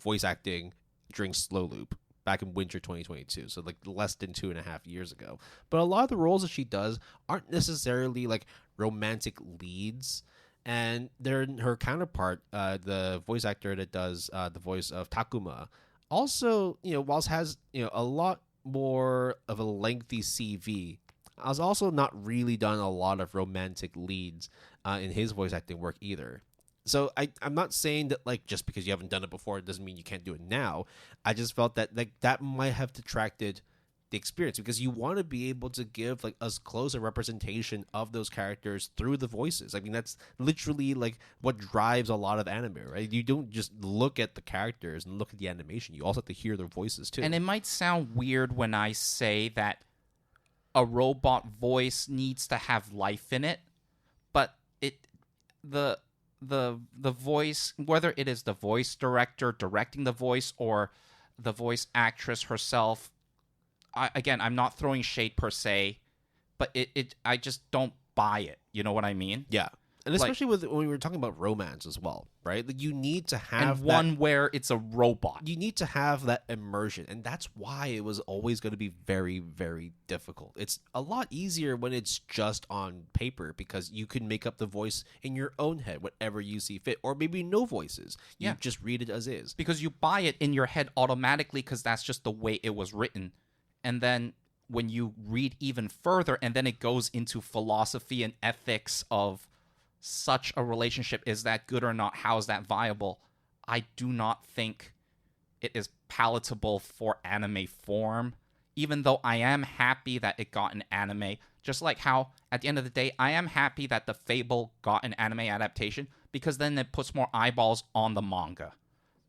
voice acting during Slow Loop back in winter 2022, so like less than 2.5 years ago. But a lot of the roles that she does aren't necessarily like romantic leads, and her counterpart, the voice actor that does the voice of Takuma, also whilst has a lot more of a lengthy CV, has also not really done a lot of romantic leads in his voice acting work either. So I'm not saying that like just because you haven't done it before it doesn't mean you can't do it now. I just felt that like that might have detracted the experience, because you want to be able to give like as close a representation of those characters through the voices. I mean, that's literally like what drives a lot of anime, right? You don't just look at the characters and look at the animation. You also have to hear their voices too. And it might sound weird when I say that a robot voice needs to have life in it, but the voice, whether it is the voice director directing the voice or the voice actress herself, I'm not throwing shade per se, but I just don't buy it. You know what I mean? Yeah. And especially when we were talking about romance as well, right? Like you need to have one where it's a robot. You need to have that immersion, and that's why it was always going to be very, very difficult. It's a lot easier when it's just on paper because you can make up the voice in your own head, whatever you see fit, or maybe no voices. You just read it as is. Because you buy it in your head automatically because that's just the way it was written. And then when you read even further, and then it goes into philosophy and ethics of such a relationship, is that good or not, how is that viable, I do not think it is palatable for anime form, even though I am happy that it got an anime, just like how at the end of the day I am happy that the Fable got an anime adaptation, because then it puts more eyeballs on the manga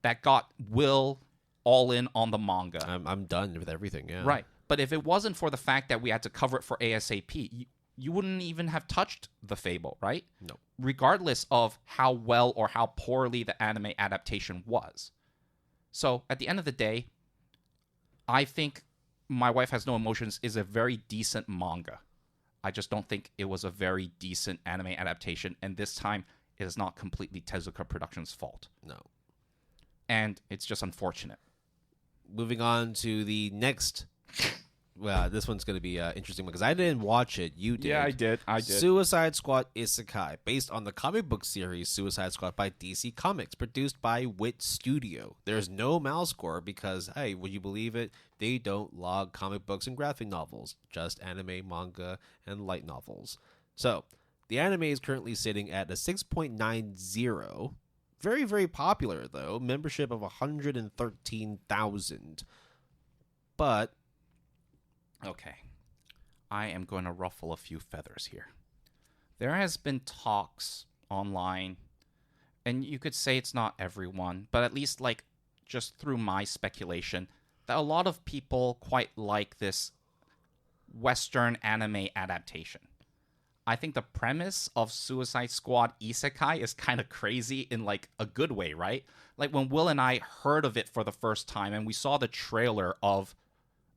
that got Will all in on the manga. I'm done with everything. Right. But if it wasn't for the fact that we had to cover it for ASAP, you wouldn't even have touched the Fable, right? No. Regardless of how well or how poorly the anime adaptation was. So, at the end of the day, I think My Wife Has No Emotions is a very decent manga. I just don't think it was a very decent anime adaptation, and this time it is not completely Tezuka Productions' fault. No. And it's just unfortunate. Moving on to the next... Well, this one's going to be interesting because I didn't watch it. You did. Yeah, I did. Suicide Squad Isekai, based on the comic book series Suicide Squad by DC Comics, produced by Wit Studio. There's no mouse score because, hey, would you believe it? They don't log comic books and graphic novels, just anime, manga, and light novels. So, the anime is currently sitting at a 6.90. Very, very popular, though. Membership of 113,000. But... Okay, I am going to ruffle a few feathers here. There has been talks online, and you could say it's not everyone, but at least like just through my speculation, that a lot of people quite like this Western anime adaptation. I think the premise of Suicide Squad Isekai is kind of crazy in like a good way, right? Like when Will and I heard of it for the first time and we saw the trailer of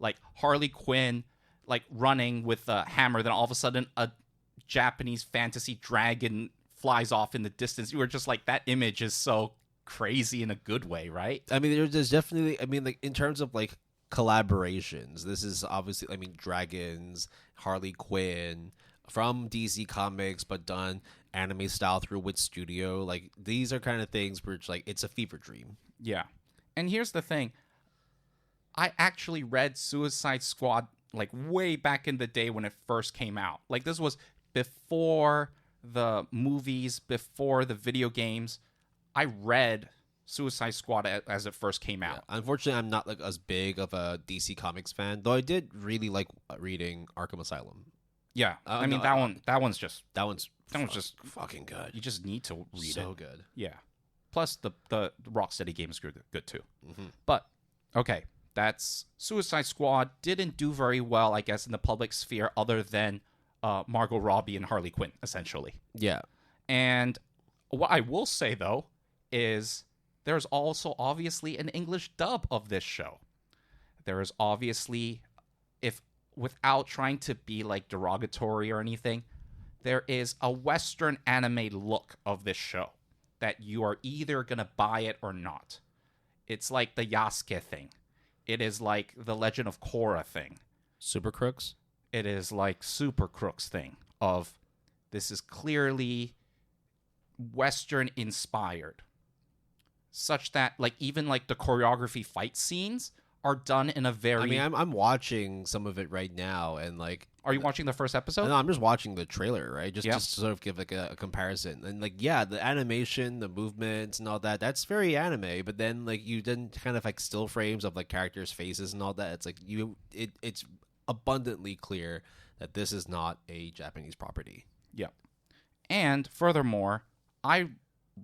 like Harley Quinn like running with a hammer, then all of a sudden a Japanese fantasy dragon flies off in the distance. You were just like, that image is so crazy in a good way, right? I mean, there's definitely, I mean, like in terms of like collaborations, this is obviously, I mean, dragons, Harley Quinn from DC Comics, but done anime style through Wit Studio. Like these are kind of things where it's like, it's a fever dream. Yeah. And here's the thing. I actually read Suicide Squad like way back in the day when it first came out. Like this was before the movies, before the video games. I read Suicide Squad as it first came out. Yeah. Unfortunately, I'm not like as big of a DC Comics fan, though I did really like reading Arkham Asylum. Yeah. I mean, that one's just just fucking good. You just need to read it. So good. Yeah. Plus the Rocksteady games are good too. Mm-hmm. But okay. That's Suicide Squad. Didn't do very well, I guess, in the public sphere other than Margot Robbie and Harley Quinn, essentially. Yeah. And what I will say, though, is there's also obviously an English dub of this show. There is obviously, if without trying to be like derogatory or anything, there is a Western anime look of this show that you are either going to buy it or not. It's like the Yasuke thing. It is like the Legend of Korra thing. Super Crooks? It is like Super Crooks thing of this is clearly Western inspired. Such that like even like the choreography fight scenes are done in a very... I mean, I'm watching some of it right now and like... Are you watching the first episode? No, I'm just watching the trailer, right? Just to sort of give like a comparison. And like, yeah, the animation, the movements and all that, that's very anime. But then like you didn't kind of like still frames of like characters' faces and all that. It's like it's abundantly clear that this is not a Japanese property. Yeah. And furthermore, I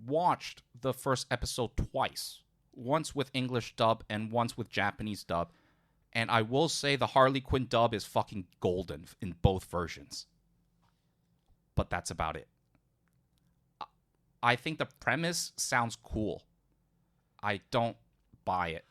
watched the first episode twice. Once with English dub and once with Japanese dub. And I will say the Harley Quinn dub is fucking golden in both versions. But that's about it. I think the premise sounds cool. I don't buy it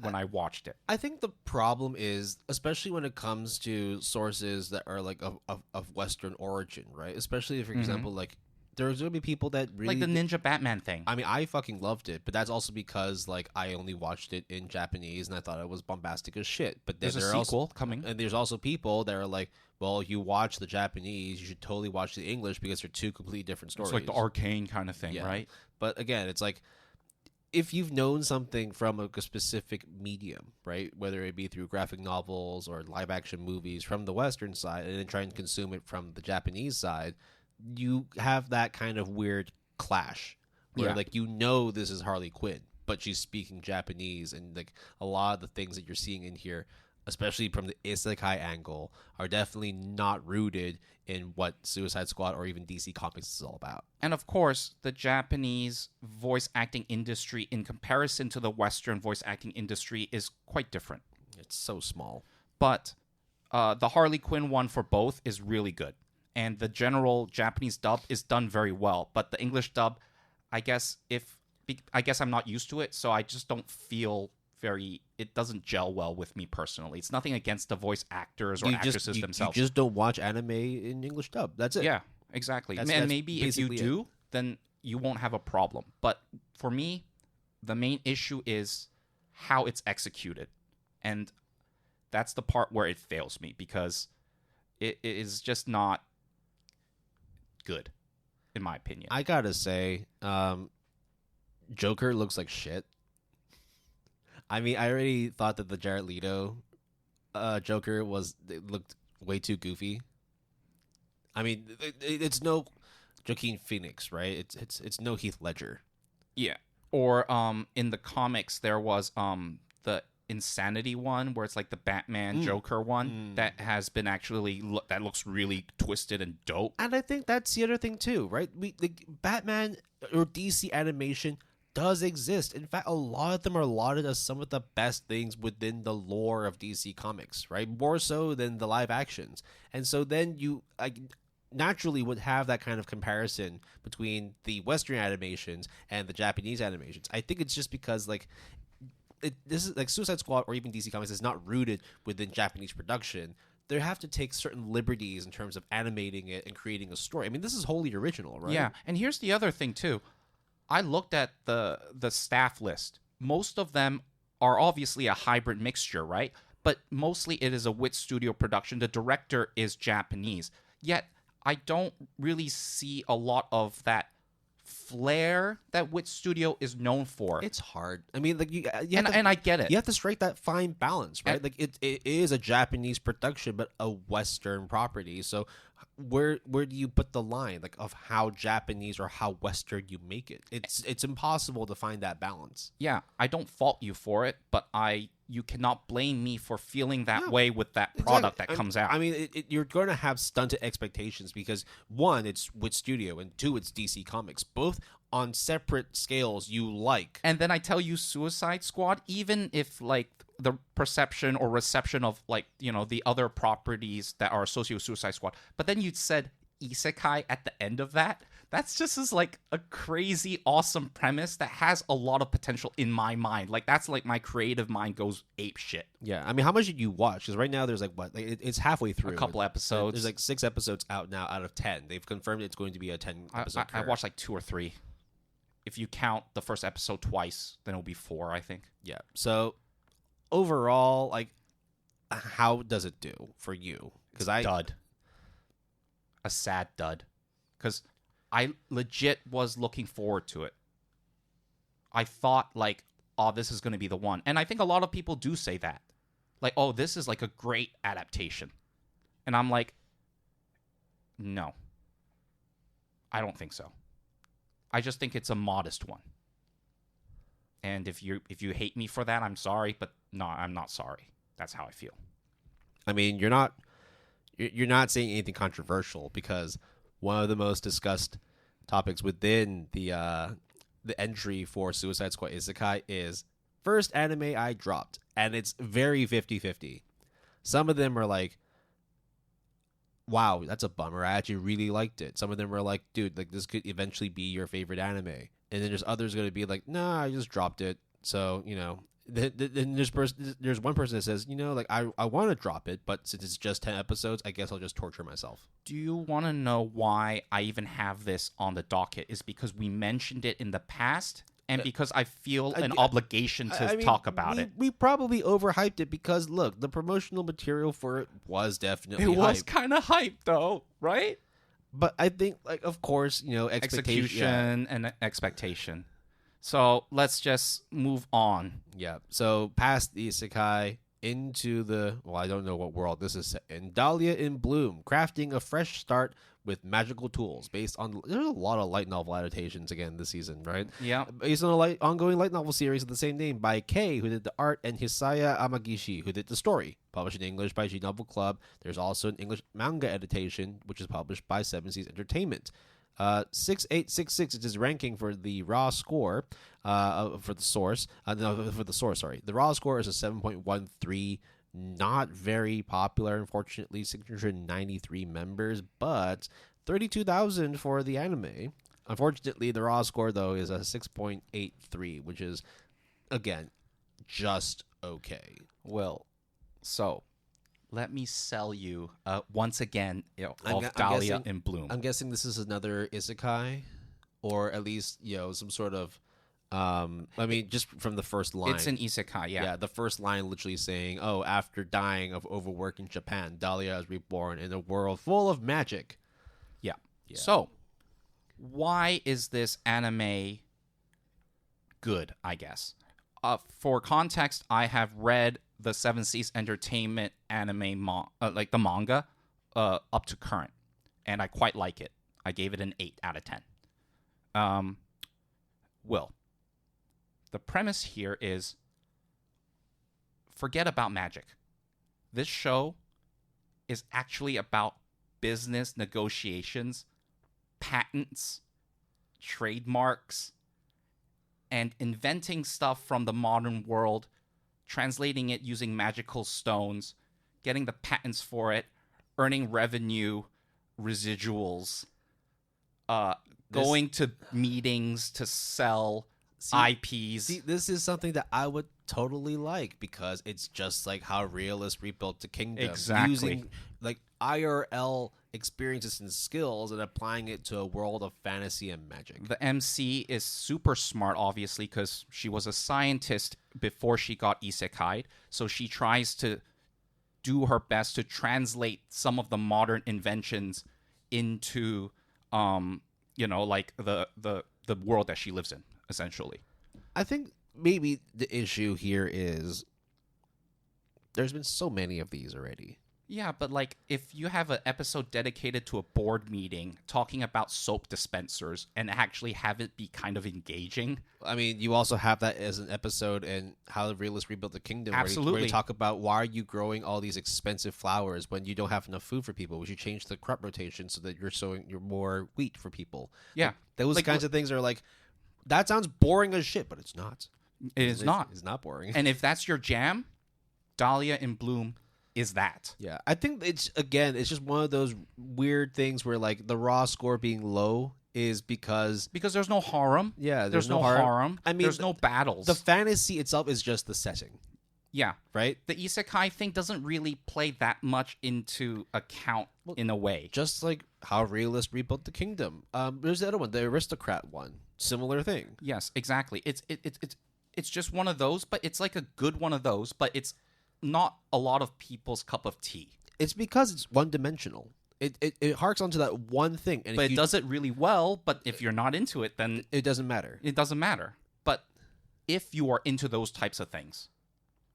when I watched it. I think the problem is, especially when it comes to sources that are like of Western origin, right? Especially, for example, like there's gonna be people that really like the Ninja Batman thing. I mean, I fucking loved it, but that's also because like I only watched it in Japanese and I thought it was bombastic as shit. But then There's a sequel coming, and there's also people that are like, well, you watch the Japanese, you should totally watch the English because they're two completely different stories. It's like the Arcane kind of thing, right? But again, it's like if you've known something from a specific medium, right, whether it be through graphic novels or live action movies from the Western side, and then try and consume it from the Japanese side, you have that kind of weird clash where like this is Harley Quinn, but she's speaking Japanese, and like a lot of the things that you're seeing in here, especially from the Isekai angle, are definitely not rooted in what Suicide Squad or even DC Comics is all about. And of course, the Japanese voice acting industry in comparison to the Western voice acting industry is quite different. It's so small. But the Harley Quinn one for both is really good. And the general Japanese dub is done very well. But the English dub, I guess I'm not used to it, so I just don't feel it doesn't gel well with me personally. It's nothing against the voice actors or actresses themselves. You just don't watch anime in English dub. That's it. Yeah, exactly. And maybe if you do, then you won't have a problem. But for me, the main issue is how it's executed. And that's the part where it fails me, because it is just not good, in my opinion. I gotta say, Joker looks like shit. I mean, I already thought that the Jared Leto Joker looked way too goofy. I mean, it's no Joaquin Phoenix, right? It's no Heath Ledger. Yeah. Or in the comics, there was the Insanity one, where it's like the Batman Joker one that has been actually that looks really twisted and dope. And I think that's the other thing too, right? Batman or DC animation does exist. In fact, a lot of them are lauded as some of the best things within the lore of DC Comics, right? More so than the live actions. And so then you naturally would have that kind of comparison between the Western animations and the Japanese animations. I think it's just because this is like Suicide Squad or even DC Comics is not rooted within Japanese production. They have to take certain liberties in terms of animating it and creating a story. I mean, this is wholly original, right? Yeah, and here's the other thing too. I looked at the staff list. Most of them are obviously a hybrid mixture, right? But mostly it is a Wit Studio production. The director is Japanese. Yet I don't really see a lot of that flair that Wit Studio is known for. It's hard. I mean, like and I get it. You have to strike that fine balance, right? Like it is a Japanese production, but a Western property. So where do you put the line, like, of how Japanese or how Western you make it? It's impossible to find that balance. Yeah, I don't fault you for it, but you cannot blame me for feeling that way with that product that comes out. I mean, you're going to have stunted expectations because, one, it's Wit Studio, and two, it's DC Comics. Both on separate scales you like. And then I tell you Suicide Squad, even if, like, the perception or reception of, like, you know, the other properties that are associated with Suicide Squad, but then you said Isekai at the end of that, that's just as, like, a crazy awesome premise that has a lot of potential in my mind. Like, that's like my creative mind goes ape shit. Yeah, I mean, how much did you watch? Because right now there's it's halfway through. A couple episodes. There's like 6 episodes out now out of 10. They've confirmed it's going to be a 10 episode. I watched like 2 or 3. If you count the first episode twice, then it'll be 4, I think. Yeah. So overall, like, how does it do for you? Because dud. A sad dud. Because I legit was looking forward to it. I thought, like, oh, this is going to be the one. And I think a lot of people do say that. Like, oh, this is like a great adaptation. And I'm like, no. I don't think so. I just think it's a modest one. And if you hate me for that, I'm sorry, but no, I'm not sorry. That's how I feel. I mean, you're not saying anything controversial, because one of the most discussed topics within the entry for Suicide Squad Isekai is first anime I dropped, and it's very 50-50. Some of them are like, wow, that's a bummer, I actually really liked it. Some of them are like, dude, like, this could eventually be your favorite anime. And then there's others going to be like, nah, I just dropped it. So, you know, then there's one person that says, like I want to drop it, but since it's just 10 episodes, I guess I'll just torture myself. Do you want to know why I even have this on the docket? Is because we mentioned it in the past, and because I feel an obligation to talk about it. We probably overhyped it because, look, the promotional material for it was definitely It was hype. kind of hype, though, right? But I think, like, of course, Execution and expectation. So let's just move on. Yeah. So past the Isekai into the, I don't know what world this is set in. Dahlia in Bloom, crafting a fresh start with magical tools based on, there's a lot of light novel adaptations again this season, right? Yeah. Based on a ongoing light novel series of the same name by Qeeo, who did the art, and Hisaya Amagishi, who did the story. Published in English by G Novel Club. There's also an English manga adaptation, which is published by Seven Seas Entertainment. 6866 is his ranking for the raw score for the source. The raw score is a 7.13. Not very popular, unfortunately. 693 members, but 32,000 for the anime. Unfortunately, the raw score, though, is a 6.83, which is, again, just okay. Well, so let me sell you once again I'm Dahlia guessing, in Bloom. I'm guessing this is another isekai, or at least some sort of. Just from the first line. It's an isekai, yeah. Yeah, the first line literally saying, "Oh, after dying of overwork in Japan, Dahlia is reborn in a world full of magic." Yeah. So, why is this anime good? I guess. For context, I have read the Seven Seas Entertainment anime, like the manga, up to current, and I quite like it. I gave it an 8 out of 10. The premise here is, forget about magic. This show is actually about business negotiations, patents, trademarks, and inventing stuff from the modern world, translating it using magical stones, getting the patents for it, earning revenue, residuals, going to meetings to sell IPs. See, this is something that I would totally like because it's just like how Realists rebuilt the kingdom. Exactly. Using like IRL experiences and skills and applying it to a world of fantasy and magic. The MC is super smart, obviously, because she was a scientist before she got isekai'd. So she tries to do her best to translate some of the modern inventions into, like the world that she lives in, essentially. I think maybe the issue here is there's been so many of these already. Yeah, but like if you have an episode dedicated to a board meeting talking about soap dispensers and actually have it be kind of engaging. I mean, you also have that as an episode in How the Realists Rebuilt the Kingdom. Absolutely. Where you talk about why are you growing all these expensive flowers when you don't have enough food for people. We should change the crop rotation so that you're more wheat for people. Yeah. Like, those kinds of things are like, that sounds boring as shit, but it's not. It is not. It's not boring. And if that's your jam, Dahlia in Bloom is that. Yeah, I think it's just one of those weird things where like the raw score being low is because there's no harem. Yeah, there's no harem. I mean, there's no battles. The fantasy itself is just the setting. Yeah, right. The isekai thing doesn't really play that much into account in a way. Just like How Realists Rebuilt the Kingdom. There's the other one, the Aristocrat one. Similar thing. Yes, exactly. It's just one of those, but it's like a good one of those, but it's not a lot of people's cup of tea. It's because it's one-dimensional. It harks onto that one thing. And but it does it really well, but if you're not into it, then it doesn't matter. It doesn't matter. But if you are into those types of things,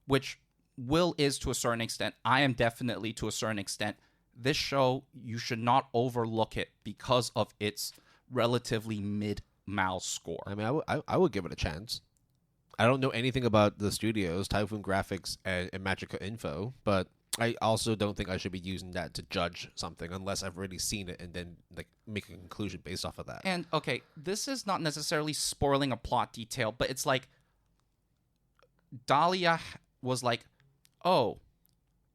which Will is to a certain extent, I am definitely to a certain extent, this show, you should not overlook it because of its relatively mid-mal score. I mean, I would give it a chance. I don't know anything about the studios, Typhoon Graphics and Magica Info, but I also don't think I should be using that to judge something unless I've already seen it and then like make a conclusion based off of that. And okay, this is not necessarily spoiling a plot detail, but it's like Dahlia was like, oh,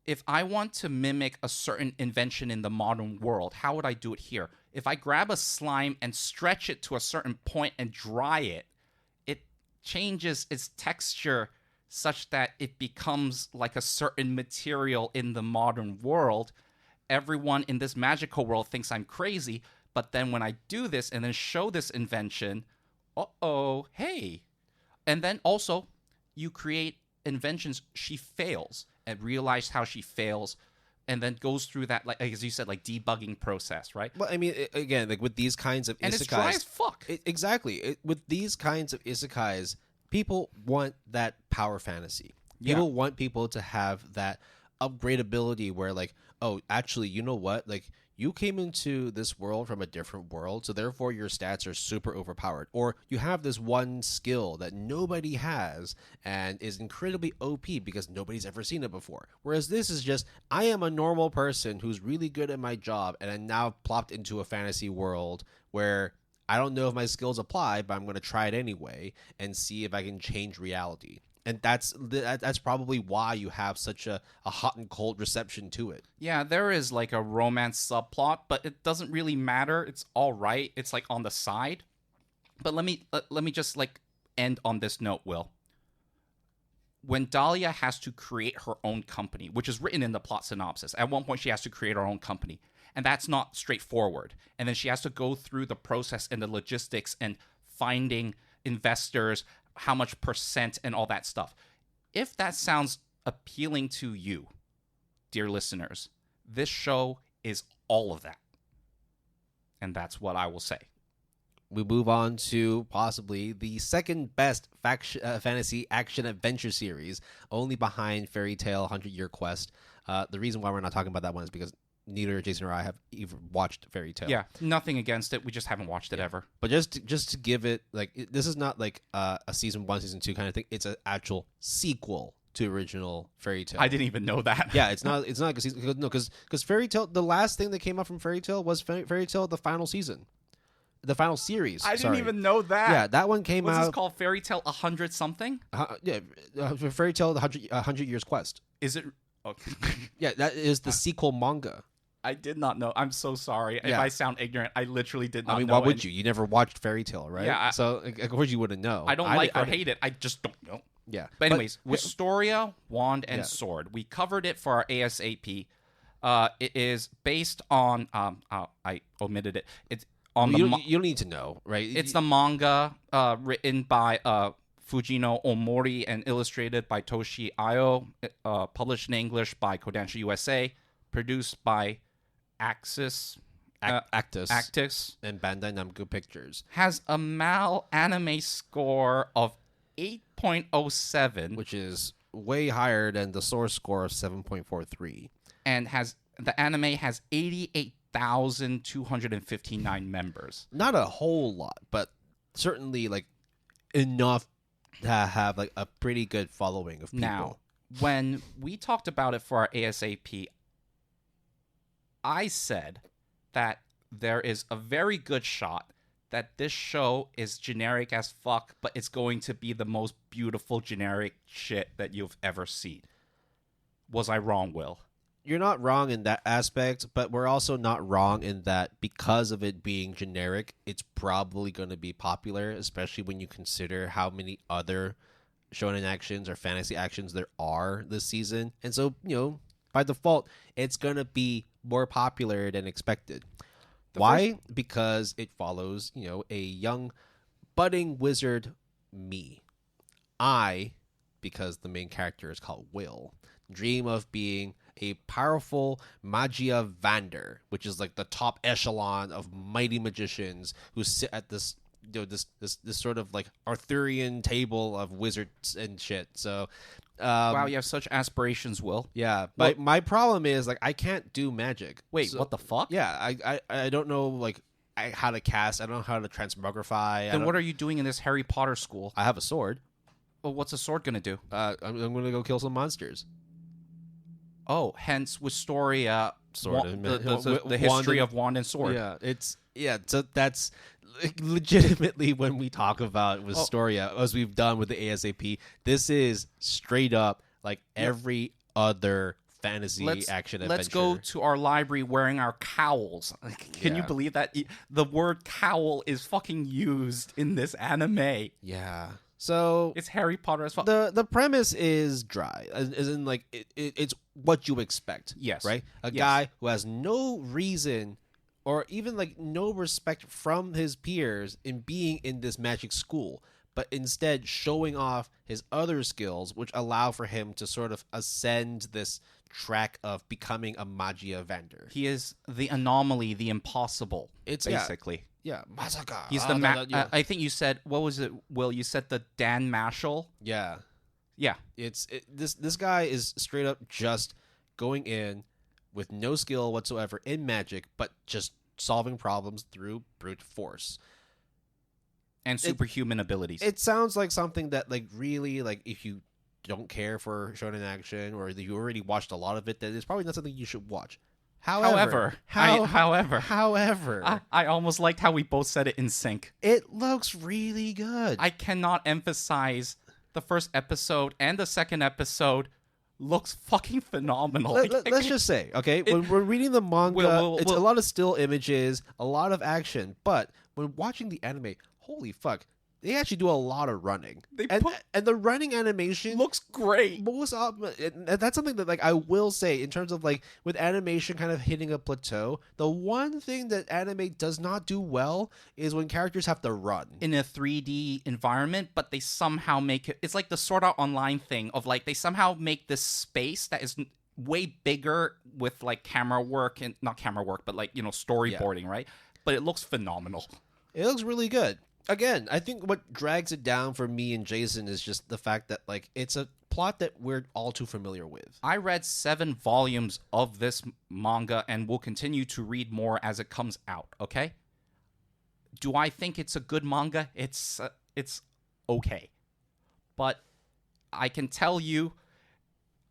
if I want to mimic a certain invention in the modern world, how would I do it here? If I grab a slime and stretch it to a certain point and dry it, it changes its texture such that it becomes like a certain material in the modern world. Everyone in this magical world thinks I'm crazy, but then when I do this and then show this invention, hey. And then also, you create inventions, she fails, and realize how she fails, and then goes through that, like as you said, like debugging process, right? Well, I mean, again, like with these kinds of And isekais, it's dry as fuck. Exactly. With these kinds of isekais, people want that power fantasy. Yeah. People want people to have that upgradability where, like, oh, actually, you know what? Like, you came into this world from a different world, so therefore your stats are super overpowered. Or you have this one skill that nobody has and is incredibly OP because nobody's ever seen it before. Whereas this is just, I am a normal person who's really good at my job, and I'm now plopped into a fantasy world where I don't know if my skills apply, but I'm going to try it anyway and see if I can change reality. And that's probably why you have such a hot and cold reception to it. Yeah, there is like a romance subplot, but it doesn't really matter. It's all right. It's like on the side. But let me just like end on this note, Will. When Dahlia has to create her own company, which is written in the plot synopsis, at one point she has to create her own company, and that's not straightforward. And then she has to go through the process and the logistics and finding investors, how much percent and all that stuff. If that sounds appealing to you, dear listeners, this show is all of that. And that's what I will say. We move on to possibly the second best fantasy action adventure series, only behind Fairy Tail 100 Year Quest. The reason why we're not talking about that one is because neither Jason or I have even watched Fairy Tail. Yeah, nothing against it. We just haven't watched it ever. But just to give it, like, this is not like a season 1, season 2 kind of thing. It's an actual sequel to original Fairy Tail. I didn't even know that. Yeah, it's not like a season. No, because Fairy Tail, the last thing that came out from Fairy Tail was Fairy Tail, the final season. The final series. I didn't even know that. Yeah, that one came out. What's this called? Fairy Tail 100 something? Fairy Tail, the 100 Years Quest. Is it? Okay. Yeah, that is the sequel manga. I did not know. I'm so sorry. If I sound ignorant, I literally did not know. I mean, why would you? You never watched Fairy Tail, right? Yeah. So, of course, you wouldn't know. I don't like or hate it. I just don't know. Yeah. But anyways, Wistoria, Wand, and Sword. We covered it for our ASAP. It is based on... I omitted it. It's on you don't need to know, right? It's the manga written by Fujino Omori and illustrated by Toshi Ayo, published in English by Kodansha USA, produced by Actis and Bandai Namco Pictures. Has a MAL anime score of 8.07, which is way higher than the source score of 7.43, and the anime has 88,259 members. Not a whole lot, but certainly like enough to have like a pretty good following of people. Now, when we talked about it for our ASAP, I said that there is a very good shot that this show is generic as fuck, but it's going to be the most beautiful generic shit that you've ever seen. Was I wrong, Will? You're not wrong in that aspect, but we're also not wrong in that because of it being generic, it's probably going to be popular, especially when you consider how many other shonen actions or fantasy actions there are this season. And so, by default, it's going to be more popular than expected. Why? Because it follows, a young budding wizard, me. I, because the main character is called Will, dream of being a powerful Magia Vander, which is like the top echelon of mighty magicians who sit at this this sort of like Arthurian table of wizards and shit. So wow, you have such aspirations, Will. Yeah, but my problem is like I can't do magic. Wait, what the fuck? Yeah, I don't know like how to cast. I don't know how to transmogrify. Then what are you doing in this Harry Potter school? I have a sword. Well, what's a sword gonna do? I'm gonna go kill some monsters. Oh, hence Wistoria, the history Wand of Wand and Sword. Yeah, so that's legitimately when we talk about Wistoria, as we've done with the ASAP, this is straight up like every other fantasy action adventure. Let's go to our library wearing our cowls. Can you believe that? The word cowl is fucking used in this anime. Yeah. So It's Harry Potter as well. the premise is dry, as in like it's what you expect. Yes. Right. A Yes. guy who has no reason or even like no respect from his peers in being in this magic school, but instead showing off his other skills, which allow for him to sort of ascend this track of becoming a magia vendor. He is the anomaly, the impossible. It's basically. Yeah, Masaka. He's the I think you said, what was it, Will? You said the Dan Mashal? Yeah. Yeah. This guy is straight up just going in with no skill whatsoever in magic, but just solving problems through brute force And superhuman abilities. It sounds like something that like really like if you don't care for shonen action or you already watched a lot of it, then it's probably not something you should watch. However, I almost liked how we both said it in sync. It looks really good. I cannot emphasize the first episode and the second episode looks fucking phenomenal. Let's just say, okay, when we're reading the manga, it's a lot of still images, a lot of action, but when watching the anime, holy fuck, they actually do a lot of running. And the running animation looks great. And that's something that like I will say in terms of like with animation kind of hitting a plateau, the one thing that anime does not do well is when characters have to run in a 3D environment, but they somehow make it's like the Sword Art Online thing of like they somehow make this space that is way bigger with like camera work and not camera work, but like, you know, storyboarding, right? But it looks phenomenal. It looks really good. Again, I think what drags it down for me and Jason is just the fact that like it's a plot that we're all too familiar with. I read 7 volumes of this manga and will continue to read more as it comes out, okay? Do I think it's a good manga? It's okay. But I can tell you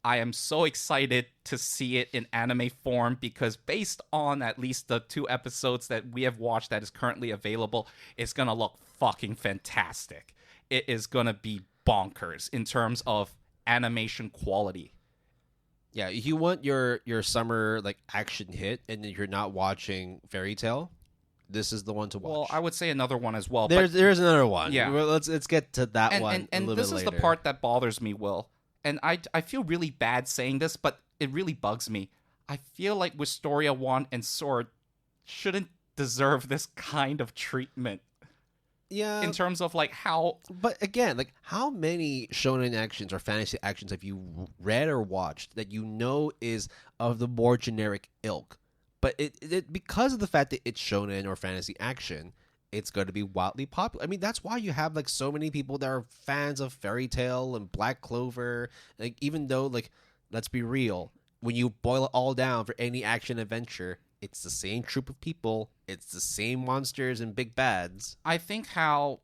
I am so excited to see it in anime form because based on at least the 2 episodes that we have watched that is currently available, it's going to look fucking fantastic. It is going to be bonkers in terms of animation quality. Yeah, if you want your summer like action hit and you're not watching Fairy Tail, this is the one to watch. Well, I would say another one as well. There's another one. Yeah. Let's get to that one and a little bit later. And this is the part that bothers me, Will. And I feel really bad saying this, but it really bugs me. I feel like Wistoria 1 and Sword shouldn't deserve this kind of treatment. Yeah. In terms of like how... But again, like how many shonen actions or fantasy actions have you read or watched that you know is of the more generic ilk? But it because of the fact that it's shonen or fantasy action, it's going to be wildly popular. I mean, that's why you have like so many people that are fans of Fairy Tail and Black Clover. Like, even though, like, let's be real, when you boil it all down for any action adventure, it's the same troop of people. It's the same monsters and big bads. I think to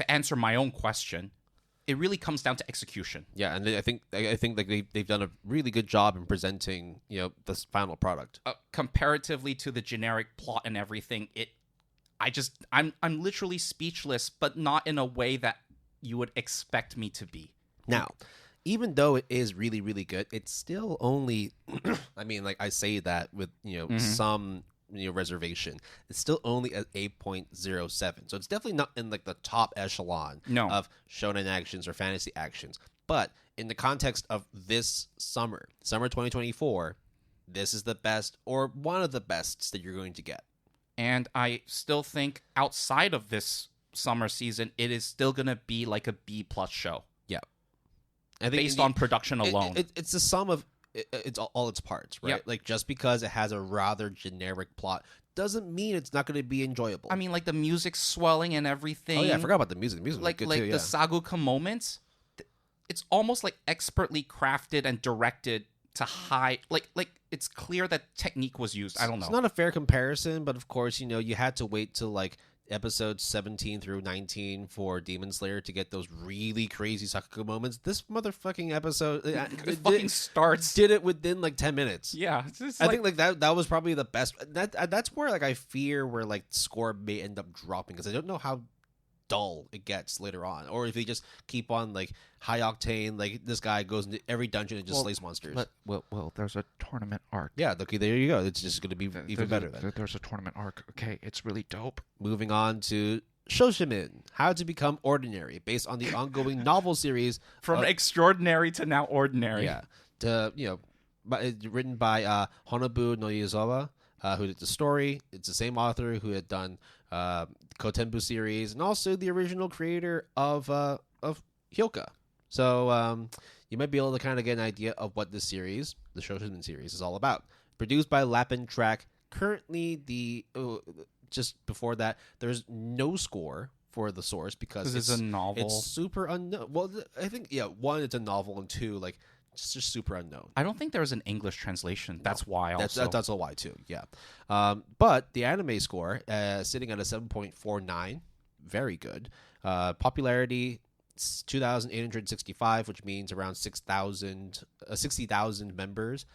answer my own question, it really comes down to execution. Yeah, and I think like they've done a really good job in presenting, you know, this final product. Comparatively to the generic plot and everything, I'm literally speechless, but not in a way that you would expect me to be. Now, even though it is really, really good, it's still only, I mean, like I say that with, you know, some, you know, reservation. It's still only at 8.07. So it's definitely not in like the top echelon of shonen actions or fantasy actions. But in the context of this summer 2024, this is the best or one of the bests that you're going to get. And I still think outside of this summer season, it is still going to be like a B+ show. Yeah. I think based on production alone. It's the sum of it's all its parts, right? Yep. Like just because it has a rather generic plot doesn't mean it's not going to be enjoyable. I mean, like the music swelling and everything. Oh yeah, I forgot about the music. The music like was good like too, yeah. the Saguka moments. It's almost like expertly crafted and directed to high like it's clear that technique was used. I don't know. It's not a fair comparison, but of course, you know, you had to wait till like episodes 17 through 19 for Demon Slayer to get those really crazy Sakuga moments. This motherfucking episode did it within like 10 minutes. Yeah, I think like that was probably the best. That's where like I fear where like score may end up dropping because I don't know how dull it gets later on, or if they just keep on like high octane, like this guy goes into every dungeon and just slays monsters. Well, there's a tournament arc. Yeah, okay, there you go. It's just going to be even better then. There's a tournament arc. Okay, it's really dope. Moving on to Shoshimin, How to Become Ordinary, based on the ongoing novel series From extraordinary to now ordinary. Yeah, written by Honobu Noyozawa, who did the story. It's the same author who had done Kotenbu series and also the original creator of Hyoka. So you might be able to kind of get an idea of what this series, the Shoshimin series, is all about. Produced by Lapin Track. Currently, just before that, there's no score for the source because it's a novel. It's super unknown. Well, I think one, it's a novel, and two, like it's just super unknown. I don't think there was an English translation. That's why. Also, that's a why too. Yeah, but the anime score sitting at a 7.49, very good. Popularity 2,865, which means around 60,000 members.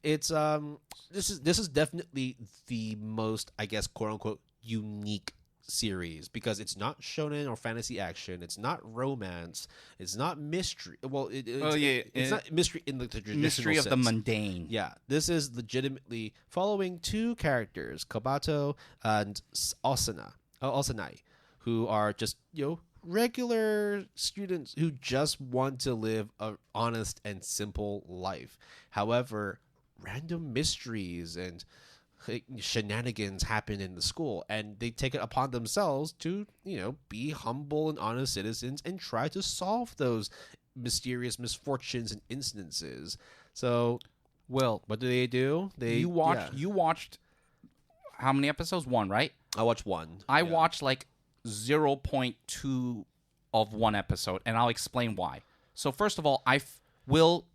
It's this is definitely the most, I guess, quote unquote unique series because it's not shonen or fantasy action, it's not romance, it's not mystery. Well, it's not mystery in the traditional mystery of sense. The mundane. Yeah, this is legitimately following two characters, Kabato and Osanai, who are just regular students who just want to live an honest and simple life. However, random mysteries and shenanigans happen in the school, and they take it upon themselves to be humble and honest citizens and try to solve those mysterious misfortunes and incidences. So, well, what do? You watched how many episodes? One, right? I watched one. I watched like 0.2 of one episode, and I'll explain why. So first of all, Will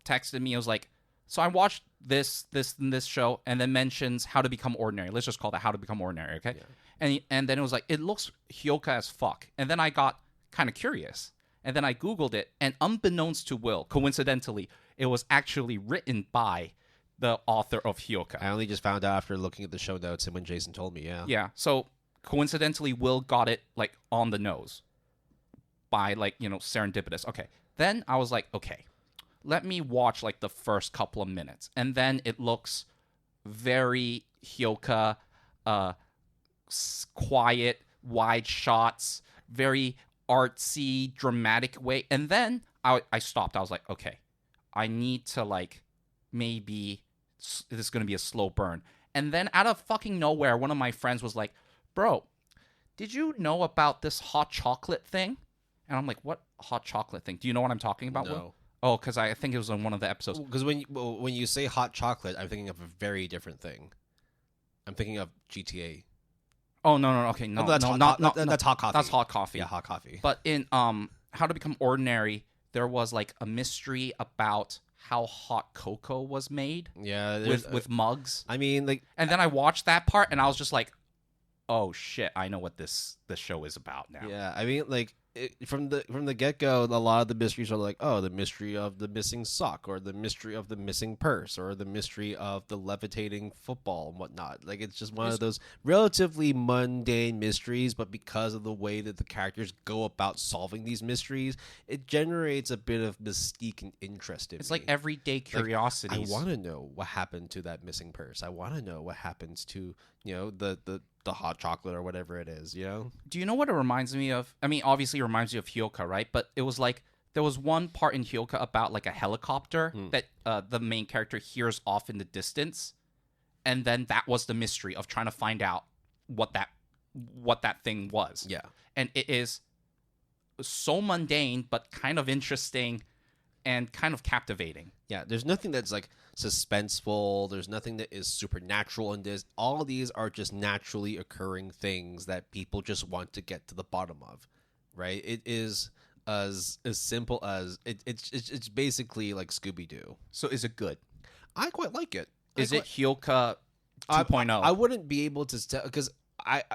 texted me. I was like, so I watched this show, and then mentions How to Become Ordinary. Let's just call that How to Become Ordinary, okay? Yeah. And then it was like, it looks Hyoka as fuck. And then I got kind of curious, and then I Googled it, and unbeknownst to Will, coincidentally, it was actually written by the author of Hyoka. I only just found out after looking at the show notes and when Jason told me, yeah. Yeah, so coincidentally, Will got it, like, on the nose by, like, serendipitous. Okay, then I was like, okay, let me watch like the first couple of minutes, and then it looks very Hyoka, quiet, wide shots, very artsy, dramatic way. And then I stopped. I was like, okay, I need to like maybe this is gonna be a slow burn. And then out of fucking nowhere, one of my friends was like, "Bro, did you know about this hot chocolate thing?" And I'm like, "What hot chocolate thing? Do you know what I'm talking about?" No. Will? Oh, because I think it was on one of the episodes. Because when you say hot chocolate, I'm thinking of a very different thing. I'm thinking of GTA. Oh no, okay, no, that's no, hot, not that's hot coffee. That's hot coffee. Yeah, hot coffee. But in How to Become Ordinary, there was like a mystery about how hot cocoa was made. Yeah, with mugs. I mean, like, and then I watched that part, and I was just like, oh shit, I know what this show is about now. Yeah, I mean, like. From the get-go, a lot of the mysteries are like, oh, the mystery of the missing sock, or the mystery of the missing purse, or the mystery of the levitating football and whatnot. Like, it's just one of those relatively mundane mysteries, but because of the way that the characters go about solving these mysteries, it generates a bit of mystique and interest in It's me. like everyday curiosities. Like, I want to know what happened to that missing purse. I want to know what happens to the hot chocolate or whatever it is, Do you know what it reminds me of? I mean, obviously it reminds you of Hyoka, right? But it was like, there was one part in Hyoka about like a helicopter that the main character hears off in the distance. And then that was the mystery of trying to find out what that thing was. Yeah. And it is so mundane, but kind of interesting and kind of captivating. Yeah, there's nothing that's like suspenseful. There's nothing that is supernatural in this. All of these are just naturally occurring things that people just want to get to the bottom of, right? It is as simple as it's basically like Scooby-Doo. So is it good? I quite like it. Is it Hyoka 2.0? I wouldn't be able to tell because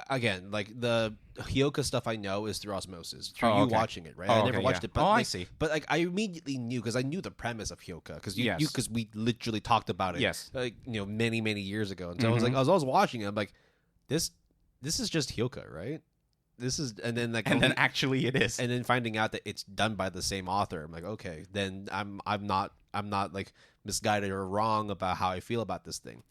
again, like the Hyoka stuff I know is through osmosis, through you watching it, right? I never watched it, but I see. But like I immediately knew because I knew the premise of Hyoka because because we literally talked about it, like many years ago, and so I was like, I was watching it, I'm like, this is just Hyoka, right? This is, and then then actually it is, and then finding out that it's done by the same author, I'm like, okay, then I'm not like misguided or wrong about how I feel about this thing.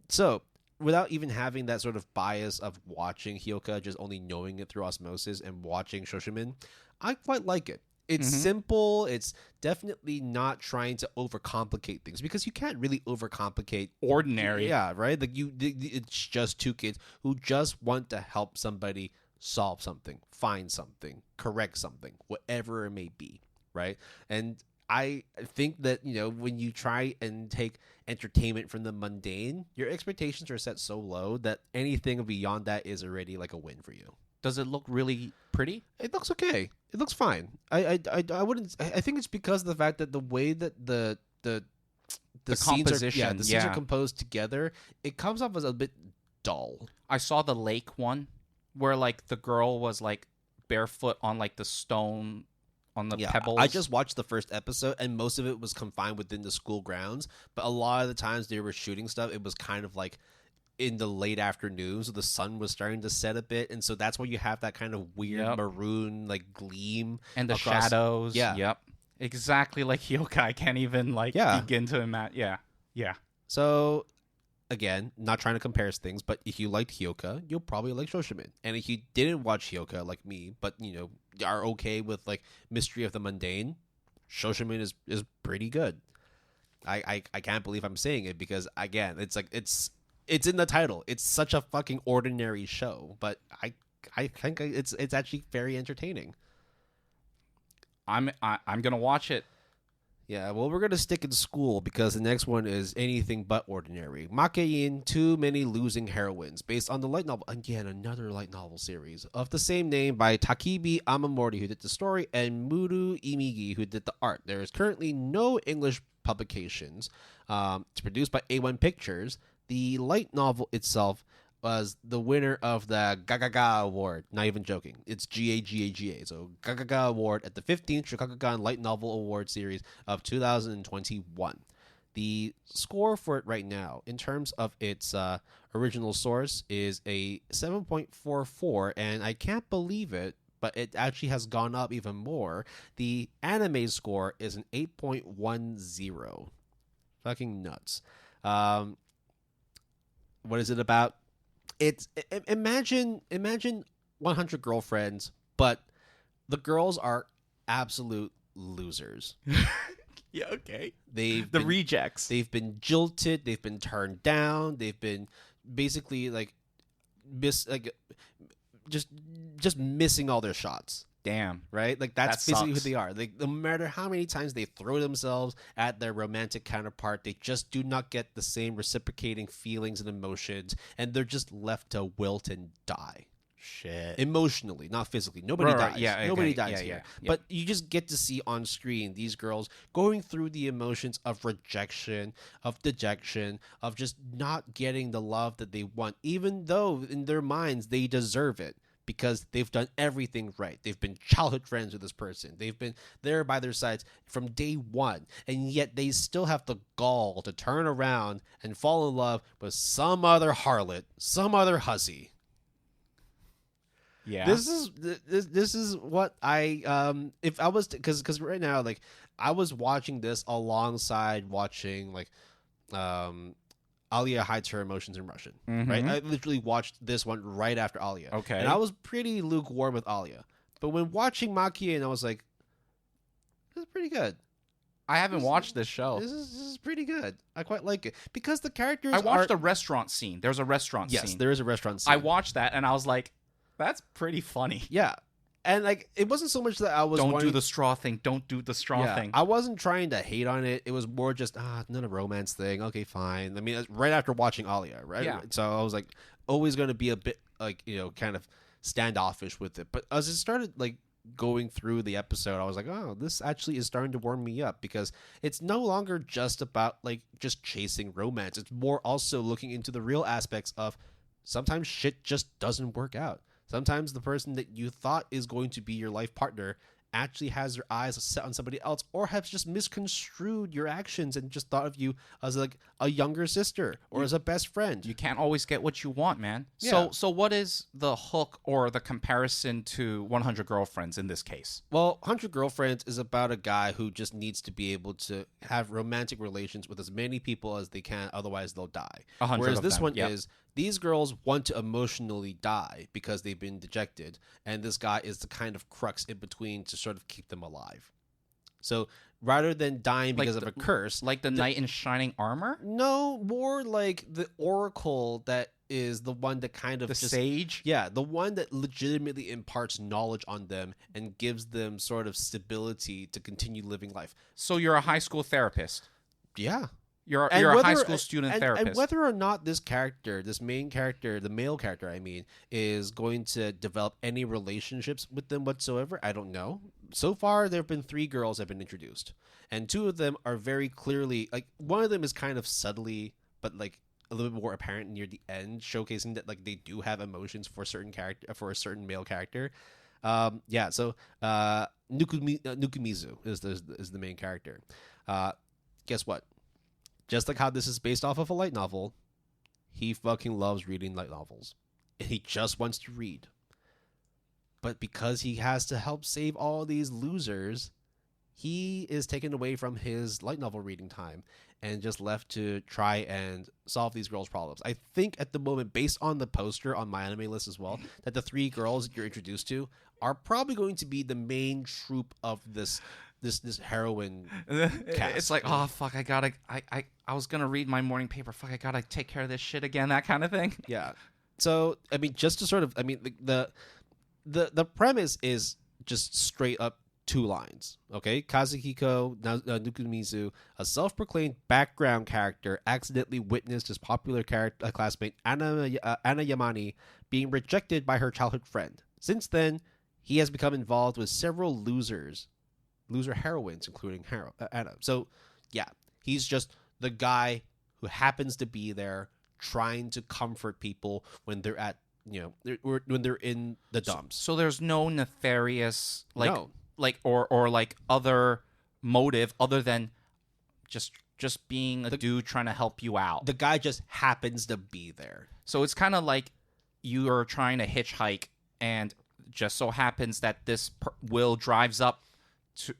So without even having that sort of bias of watching Hyoka, just only knowing it through osmosis and watching Shoshimin, I quite like it. It's simple. It's definitely not trying to overcomplicate things, because you can't really overcomplicate ordinary. Yeah, right? Like it's just two kids who just want to help somebody solve something, find something, correct something, whatever it may be, right? And I think that, when you try and take entertainment from the mundane, your expectations are set so low that anything beyond that is already like a win for you. Does it look really pretty? It looks okay. It looks fine. I wouldn't. I think it's because of the fact that the way that the scenes composition, the scenes are composed together, it comes off as a bit dull. I saw the lake one, where like the girl was like barefoot on like the stone on the pebbles. I just watched the first episode, and most of it was confined within the school grounds. But a lot of the times they were shooting stuff, it was kind of like in the late afternoon, so the sun was starting to set a bit, and so that's where you have that kind of weird maroon like gleam and the across. shadows. Yeah, yep, exactly like Hyoka. I can't even begin to imagine. Yeah. So again, not trying to compare things, but if you liked Hyoka, you'll probably like Shoshimin. And if you didn't watch Hyoka like me, but are okay with like Mystery of the Mundane, Shoshimin is pretty good. I can't believe I'm saying it, because again, it's like it's in the title. It's such a fucking ordinary show, but I think it's actually very entertaining. I'm gonna watch it. Yeah, well, we're gonna stick in school, because the next one is anything but ordinary. Makeine, Too Many Losing Heroines, based on the light novel, again another light novel series of the same name by Takebi Amamori, who did the story, and Muru Imigi, who did the art. There is currently no English publications. It's produced by A1 Pictures. The light novel itself was the winner of the Gagaga Award. Not even joking. It's Gaga. So Gagaga Award at the 15th Shogakukan Light Novel Award Series of 2021. The score for it right now, in terms of its original source, is a 7.44, and I can't believe it, but it actually has gone up even more. The anime score is an 8.10. Fucking nuts. What is it about? It's imagine 100 girlfriends, but the girls are absolute losers. Yeah, okay. The rejects. They've been jilted. They've been turned down. They've been basically just missing all their shots. Damn. Right? Like that's basically sucks. who they are. Like no matter how many times they throw themselves at their romantic counterpart, they just do not get the same reciprocating feelings and emotions, and they're just left to wilt and die. Shit. Emotionally, not physically. Nobody Right, dies. yeah, Nobody okay. dies Yeah, here. yeah. But you just get to see on screen these girls going through the emotions of rejection, of dejection, of just not getting the love that they want, even though in their minds they deserve it, because they've done everything right. They've been childhood friends with this person. They've been there by their sides from day one. And yet they still have the gall to turn around and fall in love with some other harlot, some other hussy. Yeah. This is what I if I was because right now, like, I was watching this alongside watching like Alya hides her emotions in Russian. Right, I literally watched this one right after Alya. Okay, and I was pretty lukewarm with Alya, but when watching Makeine, I was like, this is pretty good. I haven't watched this show. This is pretty good. I quite like it because the characters. I watched the restaurant scene. There's a restaurant scene. Yes, there is a restaurant scene. I watched that and I was like, that's pretty funny. Yeah. And like, it wasn't so much that I was do the straw thing. Don't do the straw thing. I wasn't trying to hate on it. It was more just another romance thing. Okay, fine. I mean, right after watching Alya, right? Yeah. So I was like, always going to be a bit like, kind of standoffish with it. But as it started like going through the episode, I was like, oh, this actually is starting to warm me up, because it's no longer just about like just chasing romance. It's more also looking into the real aspects of sometimes shit just doesn't work out. Sometimes the person that you thought is going to be your life partner actually has their eyes set on somebody else, or have just misconstrued your actions and just thought of you as like a younger sister or as a best friend. You can't always get what you want, man. Yeah. So what is the hook or the comparison to 100 Girlfriends in this case? Well, 100 Girlfriends is about a guy who just needs to be able to have romantic relations with as many people as they can, otherwise they'll die. 100 Whereas of this them, one yep. is, these girls want to emotionally die because they've been dejected, and this guy is the kind of crux in between to sort of keep them alive. So rather than dying because of a curse, like the knight in shining armor? no, more like the oracle that is the one that kind of The sage? Yeah, the one that legitimately imparts knowledge on them and gives them sort of stability to continue living life. So you're a high school therapist. Yeah. You're a high school student therapist. And whether or not this character, this main character, the male character, I mean, is going to develop any relationships with them whatsoever, I don't know. So far, there have been 3 girls that have been introduced. And 2 of them are very clearly, like, one of them is kind of subtly, but like a little bit more apparent near the end, showcasing that like they do have emotions for a certain character, for a certain male character. Yeah, so Nukumizu is the main character. Guess what? Just like how this is based off of a light novel, he fucking loves reading light novels. And he just wants to read. But because he has to help save all these losers, he is taken away from his light novel reading time and just left to try and solve these girls' problems. I think at the moment, based on the poster on my anime list as well, that the 3 girls that you're introduced to are probably going to be the main troupe of this heroine cast. It's like, oh fuck, I was gonna read my morning paper. Fuck, I gotta take care of this shit again. That kind of thing. Yeah. So I mean, just to sort of, I mean, the premise is just straight up 2 lines. Okay, Kazuhiko Nukumizu, a self-proclaimed background character, accidentally witnessed his popular classmate Anna Yamane being rejected by her childhood friend. Since then, he has become involved with several loser heroines, including Anna. So, yeah, he's just the guy who happens to be there trying to comfort people when they're at, when they're in the dumps. So there's no nefarious, like, No. like or like other motive other than just being a dude trying to help you out. The guy just happens to be there. So it's kind of like you are trying to hitchhike, and just so happens that this Will drives up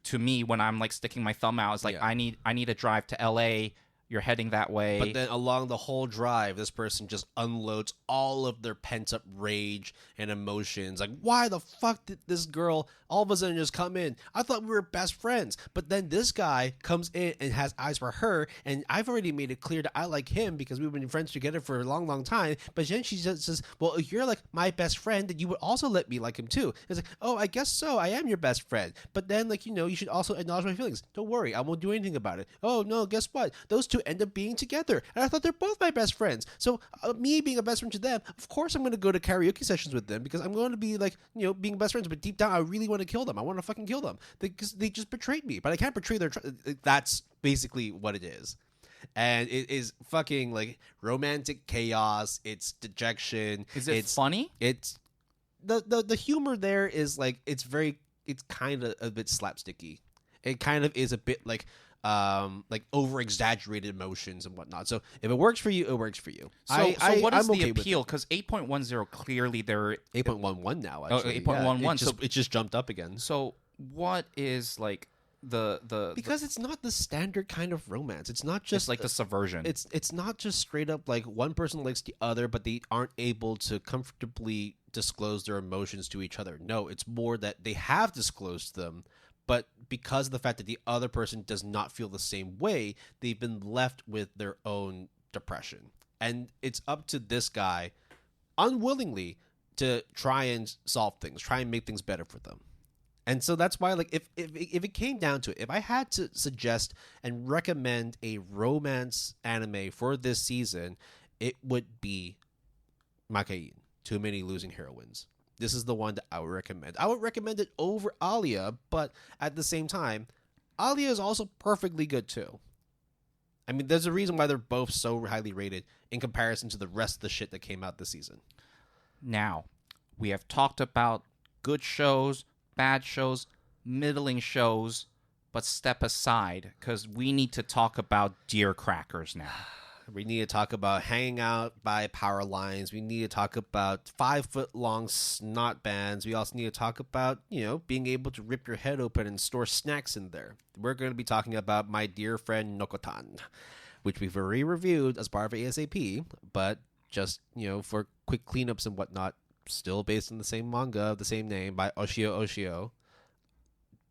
to me when I'm like sticking my thumb out. It's like, Yeah. I need a drive to LA. You're heading that way. But then along the whole drive, this person just unloads all of their pent-up rage and emotions. Like, why the fuck did this girl all of a sudden just come in? I thought we were best friends. But then this guy comes in and has eyes for her, and I've already made it clear that I like him because we've been friends together for a long, long time. But then she just says, well, if you're like my best friend, then you would also let me like him too. It's like, oh, I guess so. I am your best friend. But then, like, you should also acknowledge my feelings. Don't worry. I won't do anything about it. Oh, no, guess what? Those 2 end up being together, and I thought they're both my best friends. So me being a best friend to them, of course I'm going to go to karaoke sessions with them because I'm going to be like, being best friends. But deep down, I really want to kill them. I want to fucking kill them because they just betrayed me. But I can't betray their. That's basically what it is, and it is fucking like romantic chaos. It's dejection. Is it funny? It's the humor there is like it's kind of a bit slapsticky. It kind of is a bit like over exaggerated emotions and whatnot. So if it works for you, it works for you. So what is I'm the okay appeal? Because 8.10 clearly they're 8.11 now. Actually, 8.11. It just jumped up again. So what is like because it's not the standard kind of romance. It's not just like the subversion. It's not just straight up like one person likes the other, but they aren't able to comfortably disclose their emotions to each other. No, it's more that they have disclosed them, but because of the fact that the other person does not feel the same way, they've been left with their own depression. And it's up to this guy, unwillingly, to try and solve things, try and make things better for them. And so that's why, like, if it came down to it, if I had to suggest and recommend a romance anime for this season, it would be Makeine, Too Many Losing Heroines. This is the one that I would recommend. I would recommend it over Alya, but at the same time, Alya is also perfectly good too. I mean, there's a reason why they're both so highly rated in comparison to the rest of the shit that came out this season. Now, we have talked about good shows, bad shows. middling shows, but step aside because we need to talk about deer crackers now. We need to talk about hanging out by power lines. We need to talk about 5-foot-long snot bands. We also need to talk about, being able to rip your head open and store snacks in there. We're going to be talking about my dear friend Nokotan, which we've already reviewed as part of ASAP, but just, for quick cleanups and whatnot, still based on the same manga of the same name by Oshio.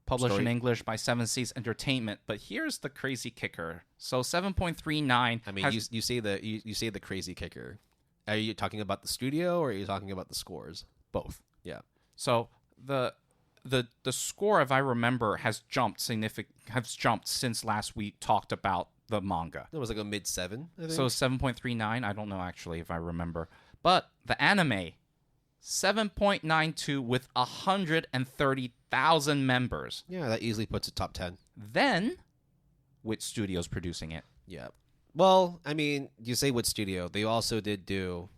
Published in English by Seven Seas Entertainment, but here's the crazy kicker. So 7.39. I mean, you say the crazy kicker. Are you talking about the studio or are you talking about the scores? Both. Yeah. So the score, if I remember, has jumped since last week talked about the manga. It was like a mid-7, I think. So 7.39. I don't know actually if I remember, but the anime 7.92 with 130,000 members. Yeah, that easily puts it top 10. Then, Wit Studios producing it. Yeah. Well, I mean, you say Wit Studio. They also did do,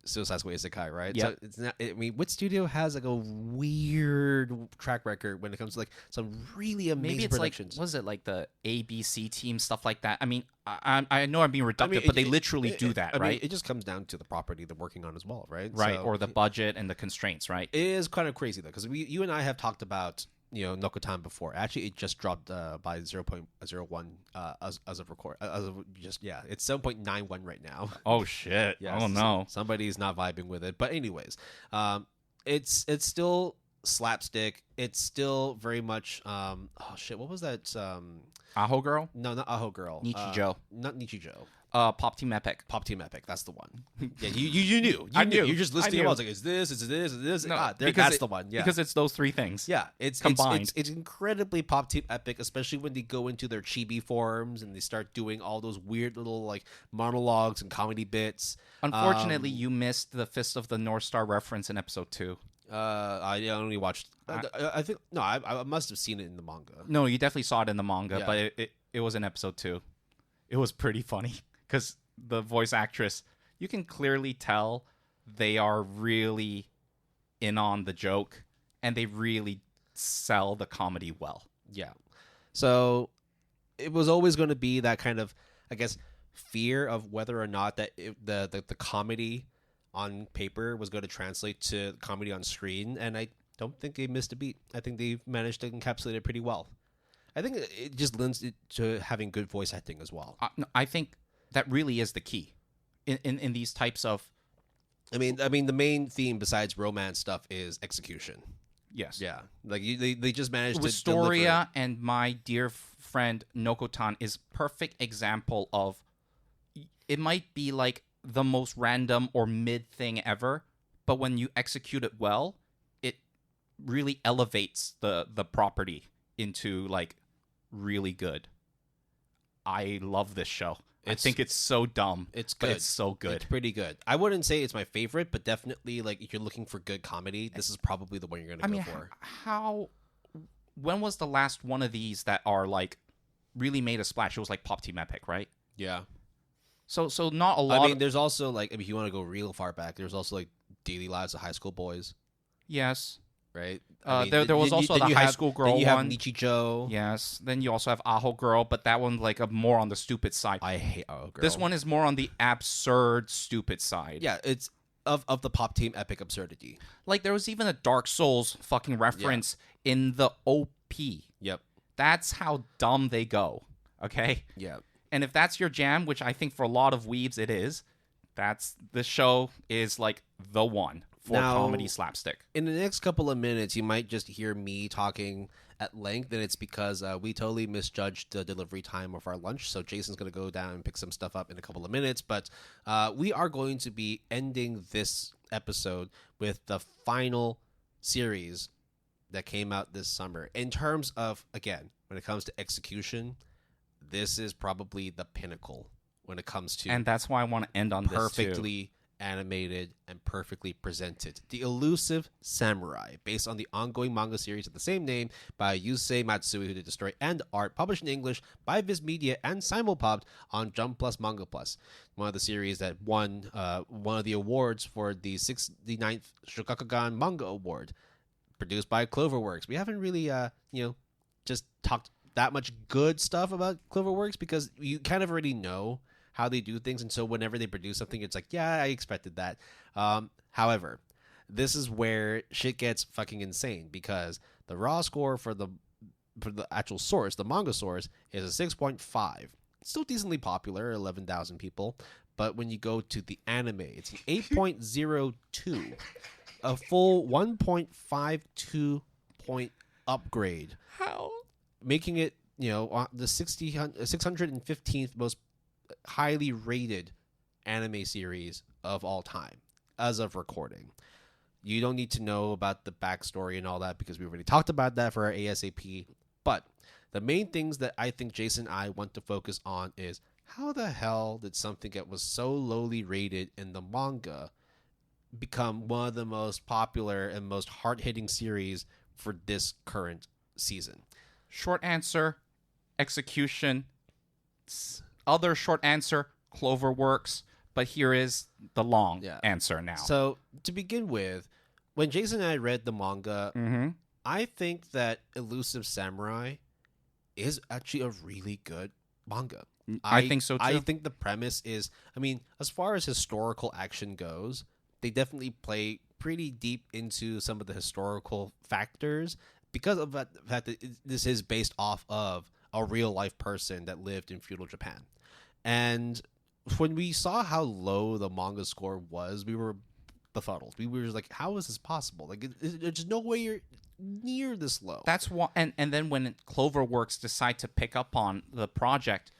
Suicide Squad Isekai, right? Yeah. So it's not. I mean, Wit Studio has like a weird track record when it comes to like some really amazing Maybe it's productions. like, was it like the ABC team, stuff like that? I mean, I know I'm being reductive, but they literally do that, right? I mean, it just comes down to the property they're working on as well, right? Right, So, or the budget and the constraints, right? it is kind of crazy though, because you and I have talked about Nokotan before. Actually, it just dropped by 0.01 as of record. It's 7.91 right now. Oh shit! Yes, oh no! Somebody's not vibing with it. But anyways, it's still slapstick. It's still very much what was that? Aho Girl? No, not Aho Girl. Nichijou. Not Nichijou. Pop Team Epic. Pop Team Epic. That's the one. Yeah, you knew. I knew. You just listened to it. I was like, is this? No, that's the one. Yeah, because it's those three things. Yeah, it's combined. It's incredibly Pop Team Epic, especially when they go into their chibi forms and they start doing all those weird little like monologues and comedy bits. Unfortunately, you missed the Fist of the North Star reference in episode 2. I only watched. I think no. I must have seen it in the manga. No, you definitely saw it in the manga, Yeah. but it was in episode 2. It was pretty funny because the voice actress, you can clearly tell they are really in on the joke and they really sell the comedy well. Yeah. So it was always going to be that kind of, I guess, fear of whether or not that the comedy on paper was going to translate to comedy on screen, and I don't think they missed a beat. I think they managed to encapsulate it pretty well. I think it just lends it to having good voice acting as well. I think that really is the key in these types of. I mean, the main theme besides romance stuff is execution. Yes. Yeah, like they just managed to Wistoria deliver. and my dear friend Nokotan is perfect example of. It might be like the most random or mid thing ever, but when you execute it well, it really elevates the property into like really good. I love this show. I think it's so dumb. It's but good. It's so good. It's pretty good. I wouldn't say it's my favorite, but definitely like if you're looking for good comedy, this is probably the one you're going to go for. When was the last one of these that are like really made a splash? It was like Pop Team Epic, right? Yeah. So not a lot. I mean, there's also like if you want to go real far back, there's also like Daily Lives of High School Boys, Yes. right? There was also the high school girl then you have one. Nichijou. Yes. Then you also have Aho Girl, but that one's like more on the stupid side. I hate Aho Girl. This one is more on the absurd, stupid side. Yeah, it's of the Pop Team Epic absurdity. Like there was even a Dark Souls fucking reference in the OP. Yep. That's how dumb they go. Okay. Yeah. And if that's your jam, which I think for a lot of weebs it is, this show is like the one for comedy slapstick. In the next couple of minutes, you might just hear me talking at length, and it's because we totally misjudged the delivery time of our lunch. So Jason's going to go down and pick some stuff up in a couple of minutes. But we are going to be ending this episode with the final series that came out this summer. In terms of, again, when it comes to execution, this is probably the pinnacle when it comes to... And that's why I want to end on perfectly animated and perfectly presented. The Elusive Samurai, based on the ongoing manga series of the same name by Yusei Matsui, who did the story and art, published in English by Viz Media and simulpubbed on Jump Plus Manga Plus. One of the series that won one of the awards for the 69th Shogakukan Manga Award. produced by Cloverworks. We haven't really, just talked that much good stuff about Cloverworks because you kind of already know how they do things, and so whenever they produce something, it's like, yeah, I expected that. However, this is where shit gets fucking insane because the raw score for the actual source, the manga source, is a 6.5. It's still decently popular, 11,000 people. But when you go to the anime, it's an 8.02, a full 1.52 point upgrade. How? Making it, the 615th most highly rated anime series of all time as of recording. You don't need to know about the backstory and all that because we already talked about that for our ASAP. But the main things that I think Jason and I want to focus on is how the hell did something that was so lowly rated in the manga become one of the most popular and most hard-hitting series for this current season? Short answer, execution. Other short answer, Cloverworks. But here is the long answer now. So, to begin with, when Jason and I read the manga, I think that Elusive Samurai is actually a really good manga. I think so, too. I think the premise is, as far as historical action goes, they definitely play pretty deep into some of the historical factors because of the fact that this is based off of a real-life person that lived in feudal Japan. And when we saw how low the manga score was, we were befuddled. We were just like, how is this possible? Like, there's no way you're near this low. That's why, and then when Cloverworks decide to pick up on the project,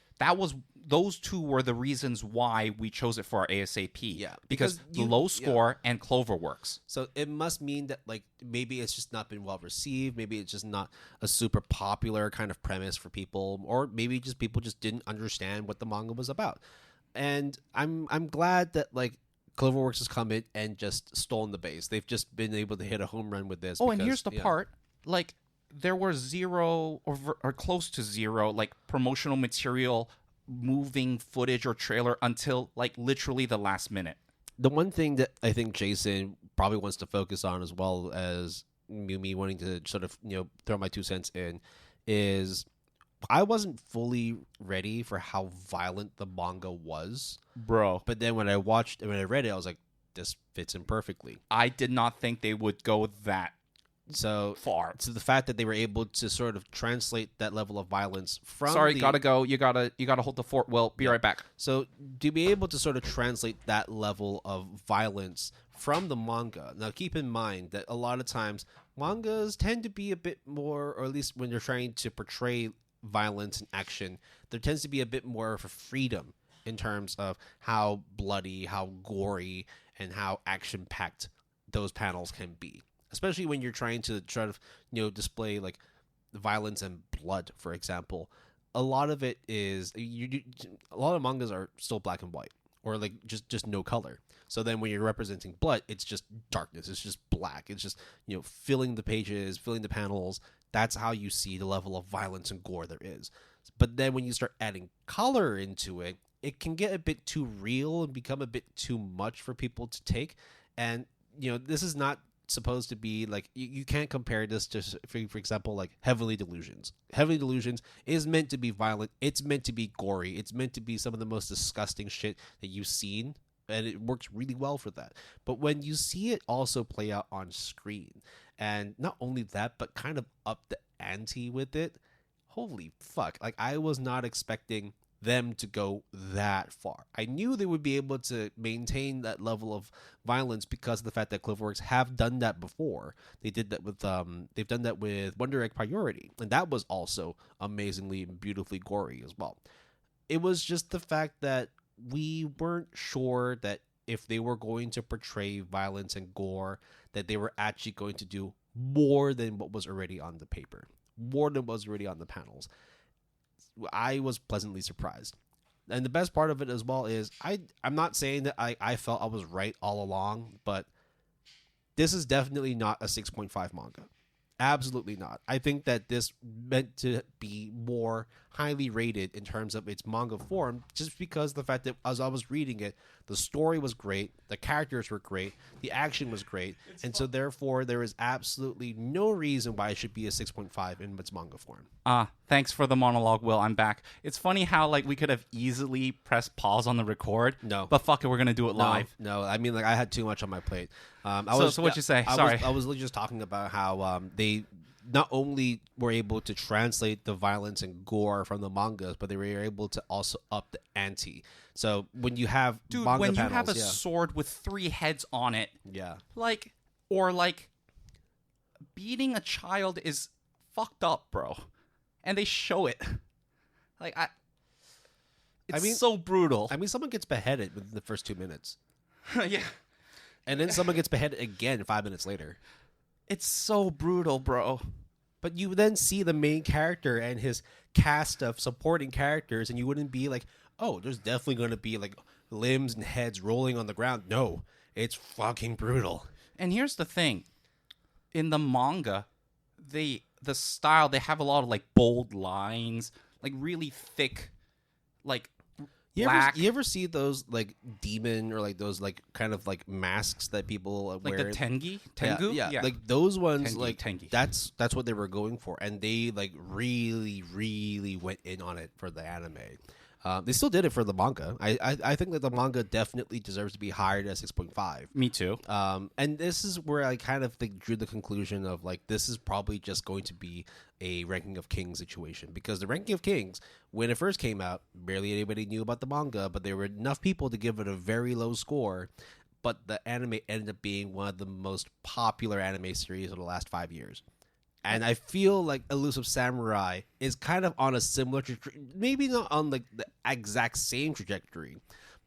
those two were the reasons why we chose it for our ASAP. Yeah, because the low score and Cloverworks. So it must mean that like maybe it's just not been well received. Maybe it's just not a super popular kind of premise for people, or maybe just people just didn't understand what the manga was about. And I'm glad that like Cloverworks has come in and just stolen the base. They've just been able to hit a home run with this. Oh, and here's the part. Like, there were zero or close to zero, like, promotional material, moving footage or trailer until, like, literally the last minute. The one thing that I think Jason probably wants to focus on, as well as me wanting to sort of, throw my 2 cents in, is I wasn't fully ready for how violent the manga was. Bro. But then when I read it, I was like, this fits in perfectly. I did not think they would go that far. So the fact that they were able to sort of translate that level of violence from gotta go. You gotta hold the fort. We'll be right back. So to be able to sort of translate that level of violence from the manga. Now keep in mind that a lot of times mangas tend to be a bit more, or at least when they're trying to portray violence and action, there tends to be a bit more of a freedom in terms of how bloody, how gory, and how action-packed those panels can be. Especially when you're trying to display like violence and blood, for example. A lot of it is a lot of mangas are still black and white, or like just no color. So then when you're representing blood, it's just darkness. It's just black. It's just filling the pages, filling the panels. That's how you see the level of violence and gore there is. But then when you start adding color into it, it can get a bit too real and become a bit too much for people to take. And this is not supposed to be like, you can't compare this to, for example, like Heavenly Delusions. Heavenly Delusions is meant to be violent. It's meant to be gory. It's meant to be some of the most disgusting shit that you've seen, and it works really well for that. But when you see it also play out on screen, and not only that, but kind of up the ante with it, holy fuck. Like, I was not expecting them to go that far. I knew they would be able to maintain that level of violence because of the fact that Cloverworks have done that before. They did that with they've done that with Wonder Egg Priority, and that was also amazingly and beautifully gory as well. It was just the fact that we weren't sure that if they were going to portray violence and gore, that they were actually going to do more than what was already on the paper, more than what was already on the panels. I was pleasantly surprised. And the best part of it as well is I'm not saying that I felt I was right all along, but this is definitely not a 6.5 manga. Absolutely not. I think that this meant to be more highly rated in terms of its manga form, just because the fact that as I was reading it, the story was great, the characters were great, the action was great, and so therefore there is absolutely no reason why it should be a 6.5 in its manga form. Thanks for the monologue, Will. I'm back. It's funny how like we could have easily pressed pause on the record. No. But fuck it, we're gonna do it live. No, I mean, like, I had too much on my plate. So what'd you say? Sorry. I was literally just talking about how they not only were able to translate the violence and gore from the mangas, but they were able to also up the ante. So when you have manga when panels, you have a sword with 3 heads on it, yeah, like beating a child is fucked up, bro. And they show it. Like it's so brutal. I mean, someone gets beheaded within the first 2 minutes. Yeah. And then someone gets beheaded again 5 minutes later. It's so brutal, bro. But you then see the main character and his cast of supporting characters, and you wouldn't be like, oh, there's definitely going to be like limbs and heads rolling on the ground. No, it's fucking brutal. And here's the thing. In the manga, the style, they have a lot of like bold lines, like really thick, like You ever see those like demon or like those like kind of like masks that people wear? Like the Tengu? Yeah. Like those ones, Tengi. That's what they were going for, and they like really, really went in on it for the anime. They still did it for the manga. I think that the manga definitely deserves to be higher than 6.5. Me too. And this is where I kind of drew the conclusion of like this is probably just going to be a Ranking of Kings situation, because the Ranking of Kings, when it first came out, barely anybody knew about the manga, but there were enough people to give it a very low score. But the anime ended up being one of the most popular anime series of the last 5 years. And I feel like Elusive Samurai is kind of on a similar trajectory, maybe not on like the exact same trajectory,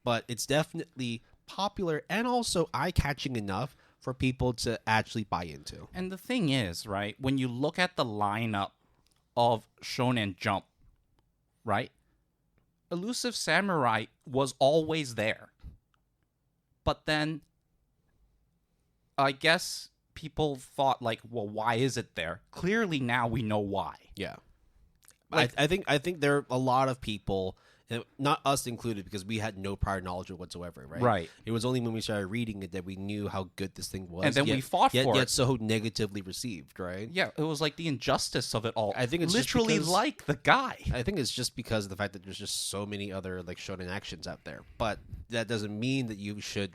but it's definitely popular and also eye-catching enough for people to actually buy into. And the thing is, right, when you look at the lineup of Shonen Jump, right, Elusive Samurai was always there. But then, I guess people thought like, well, why is it there? Clearly now we know why. Yeah. Like, I think there are a lot of people, not us included, because we had no prior knowledge of whatsoever, right? Right. It was only when we started reading it that we knew how good this thing was. And then we fought for it. Yet so negatively received, right? Yeah, it was like the injustice of it all. I think it's literally just because, like the guy. I think it's just because of the fact that there's just so many other like shonen actions out there. But that doesn't mean that you should,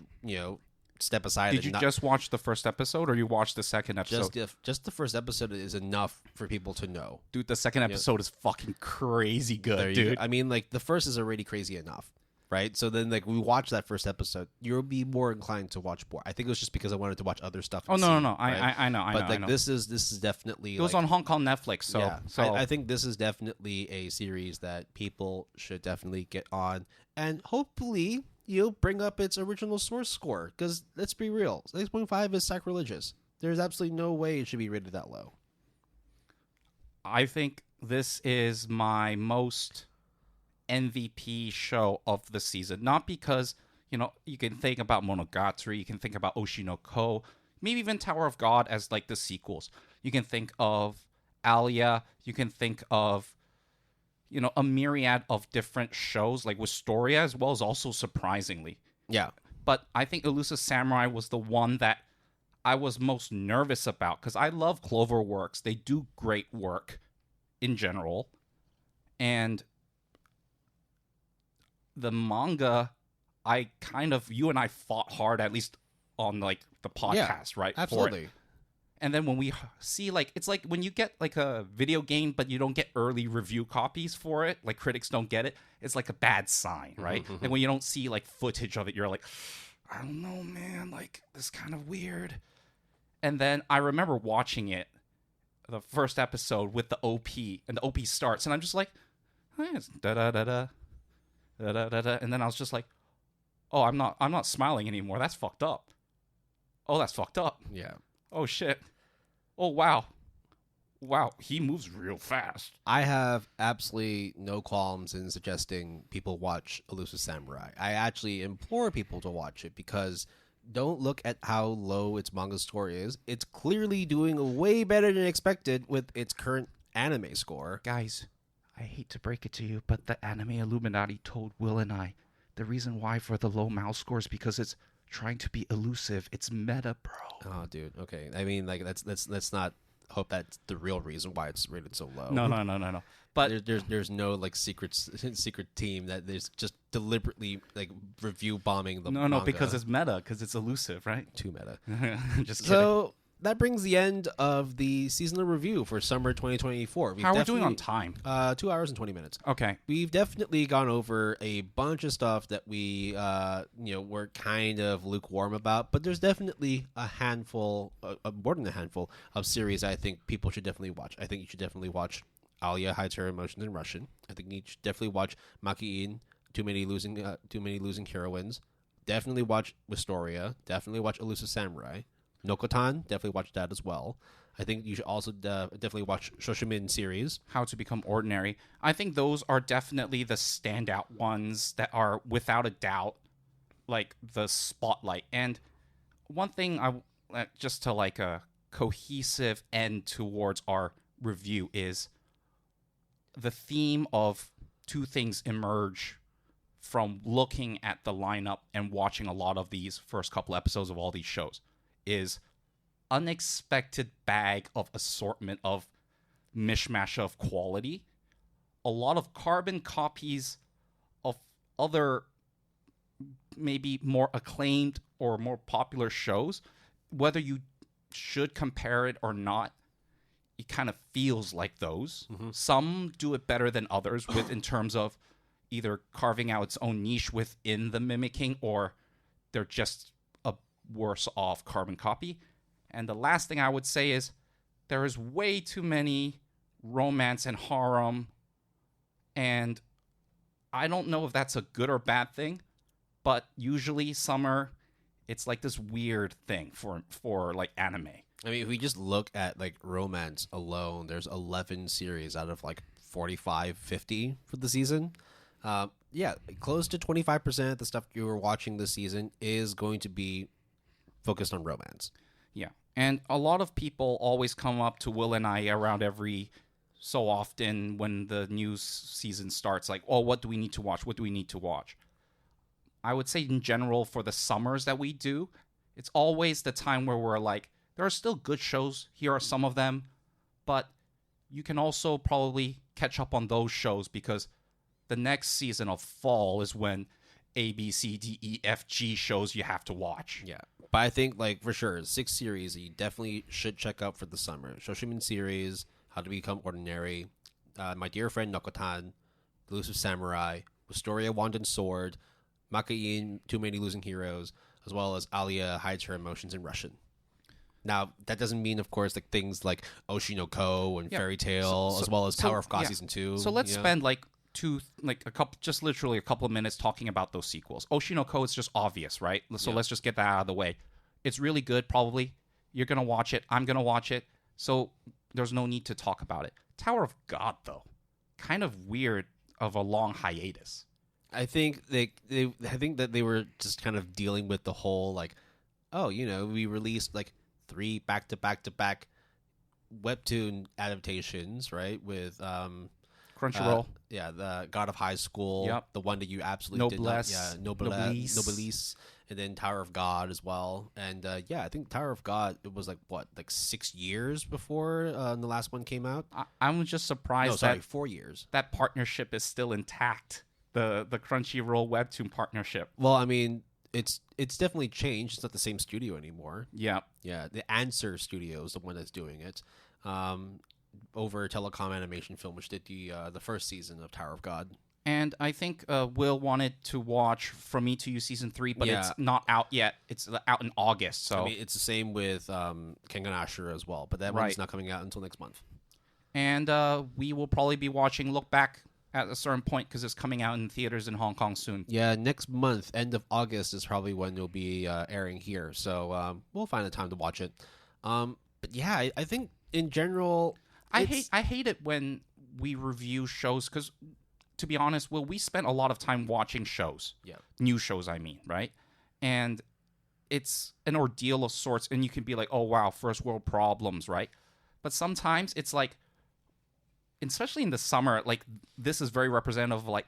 step aside. Did you just watch the first episode, or you watched the second episode? Just the first episode is enough for people to know. Dude, the second episode is fucking crazy good, dude. I mean, like, the first is already crazy enough, right? So then, like, we watch that first episode, you'll be more inclined to watch more. I think it was just because I wanted to watch other stuff. Oh, no. Right? I know. But, I know. this is definitely... It was on Hong Kong Netflix, so... Yeah, so I think this is definitely a series that people should definitely get on. And hopefully... bring up its original source score, because let's be real, 6.5 is sacrilegious. There's absolutely no way it should be rated that low. I think this is my most MVP show of the season. Not because, you can think about Monogatari, you can think about Oshinoko, maybe even Tower of God as like the sequels. You can think of Alya, you can think of a myriad of different shows like Wistoria, as well as also Surprisingly. Yeah. But I think Elusive Samurai was the one that I was most nervous about, because I love Cloverworks. They do great work in general. And the manga, you and I fought hard, at least on like the podcast, right? Absolutely. And then when we see, like, it's like when you get, like, a video game, but you don't get early review copies for it, like, critics don't get it, it's like a bad sign, right? Mm-hmm. And when you don't see, like, footage of it, you're like, I don't know, man, like, this is kind of weird. And then I remember watching it, the first episode with the OP, and the OP starts, and I'm just like, it's da-da-da-da, da-da-da-da, and then I was just like, oh, I'm not smiling anymore, that's fucked up. Oh, that's fucked up. Yeah. Oh, shit. Oh, wow. Wow, he moves real fast. I have absolutely no qualms in suggesting people watch Elusive Samurai. I actually implore people to watch it, because don't look at how low its manga score is. It's clearly doing way better than expected with its current anime score. Guys, I hate to break it to you, but the anime Illuminati told Will and I the reason why for the low mouse score is because it's trying to be elusive. It's meta, bro. Oh, dude. Okay. I mean, like let's not hope that's the real reason why it's rated so low. No. But there's no like secret team that is just deliberately like review bombing the no, manga. because it's meta, because it's elusive, right? Too meta. Just kidding. So that brings the end of the seasonal review for summer 2024. How are we doing on time? 2 hours and 20 minutes. Okay. We've definitely gone over a bunch of stuff that we, were kind of lukewarm about, but there's definitely a handful, more than a handful of series I think people should definitely watch. I think you should definitely watch Alya Hides Her Emotions in Russian. I think you should definitely watch Makeine, Too Many Losing Heroines. Definitely watch Wistoria. Definitely watch Elusive Samurai. Nokotan, definitely watch that as well. I think you should also definitely watch Shoshimin series. How to Become Ordinary. I think those are definitely the standout ones that are, without a doubt, like the spotlight. And one thing just to like a cohesive end towards our review is the theme of two things emerge from looking at the lineup and watching a lot of these first couple episodes of all these shows is unexpected bag of assortment of mishmash of quality. A lot of carbon copies of other maybe more acclaimed or more popular shows. Whether you should compare it or not, it kind of feels like those. Mm-hmm. Some do it better than others in terms of either carving out its own niche within the mimicking, or they're just a worse off carbon copy. And the last thing I would say is there is way too many romance and harem, and I don't know if that's a good or bad thing, but usually summer, it's like this weird thing for like anime. I mean, if we just look at like romance alone, there's 11 series out of like 45, 50 for the season. Yeah, close to 25% of the stuff you were watching this season is going to be focused on romance. Yeah, and a lot of people always come up to Will and I around every so often when the new season starts, like, oh, what do we need to watch? What do we need to watch? I would say in general for the summers that we do, it's always the time where we're like, there are still good shows. Here are some of them. But you can also probably catch up on those shows because the next season of fall is when A, B, C, D, E, F, G shows you have to watch. Yeah. But I think, like, for sure, 6 series you definitely should check out for the summer. Shoshimin series, How to Become Ordinary, My Dear Friend Nokotan, Elusive Samurai, Wistoria Wand and Sword, Makeine, Too Many Losing Heroes, as well as Alya Hides Her Emotions in Russian. Now, that doesn't mean, of course, like things like Oshinoko and Fairy Tail, as well as Tower of God Season 2. So let's spend literally a couple of minutes talking about those sequels. Oshinoko is just obvious, right? So let's just get that out of the way. It's really good, probably. You're going to watch it. I'm going to watch it. So there's no need to talk about it. Tower of God, though. Kind of weird of a long hiatus. I think I think that they were just kind of dealing with the whole, like, oh, we released, like, 3 back-to-back-to-back webtoon adaptations, right? With Crunchyroll. The God of High School, the one that you absolutely Noblesse, and then Tower of God as well. And I think Tower of God, it was like 6 years before the last one came out. I'm just surprised 4 years. That partnership is still intact. The Crunchyroll webtoon partnership. Well, I mean, it's definitely changed. It's not the same studio anymore. Yeah. Yeah, the Answer Studio is the one that's doing it. Over Telecom Animation Film, which did the first season of Tower of God. And I think Will wanted to watch From Me to You Season 3, but it's not out yet. It's out in August. So I mean, it's the same with Kengan Ashura as well, but that one's not coming out until next month. And we will probably be watching Look Back at a certain point because it's coming out in theaters in Hong Kong soon. Yeah, next month, end of August is probably when it'll be airing here. So we'll find a time to watch it. But yeah, I think in general, I hate it when we review shows because, to be honest, we spent a lot of time watching shows. Yeah, new shows, I mean, right? And it's an ordeal of sorts, and you can be like, oh wow, first world problems, right? But sometimes it's like, especially in the summer, like this is very representative of like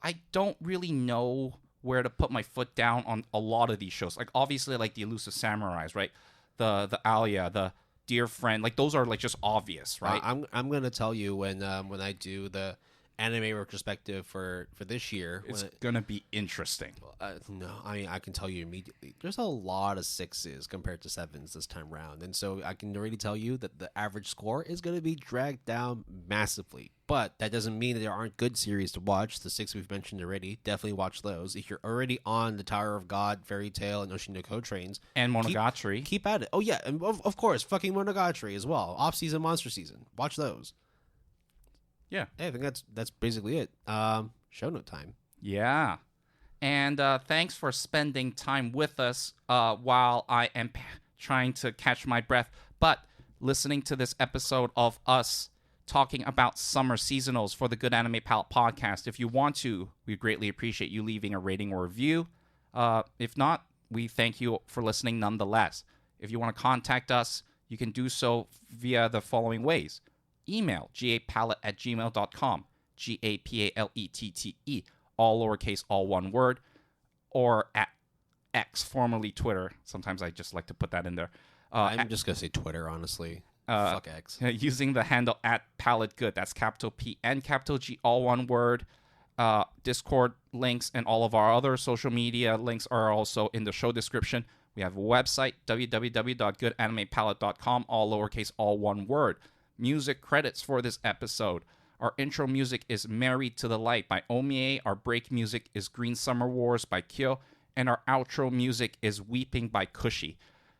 I don't really know where to put my foot down on a lot of these shows. Like obviously like the Elusive Samurais, right? The Alya, the Dear Friend, like those are like just obvious, right? I'm gonna tell you when I do the anime retrospective for this year. It's gonna be interesting. No, I mean I can tell you immediately. There's a lot of 6s compared to 7s this time round, and so I can already tell you that the average score is gonna be dragged down massively. But that doesn't mean that there aren't good series to watch. The 6 we've mentioned already, definitely watch those. If you're already on the Tower of God, Fairy Tail, and Oshinoko trains, And Monogatari. keep at it. Oh yeah, and of course, fucking Monogatari as well. Off season, monster season. Watch those. Yeah. I think that's basically it. Show note time. Yeah. And thanks for spending time with us while I am trying to catch my breath. But listening to this episode of us talking about summer seasonals for the Good Anime Palette podcast. If you want to, we greatly appreciate you leaving a rating or review. If not, we thank you for listening nonetheless. If you want to contact us, you can do so via the following ways. Email gapalette@gmail.com, GAPALETTE, all lowercase, all one word, or at X, formerly Twitter. Sometimes I just like to put that in there. I'm just going to say Twitter, honestly. Fuck X. Using the handle @PaletteGood. That's capital P and capital G, all one word. Discord links and all of our other social media links are also in the show description. We have a website, www.goodanimepalette.com, all lowercase, all one word. Music credits for this episode. Our intro music is Married to the Light by oomiee. Our break music is Green Summer Wars by Qeeo. And our outro music is Weeping by Cushy.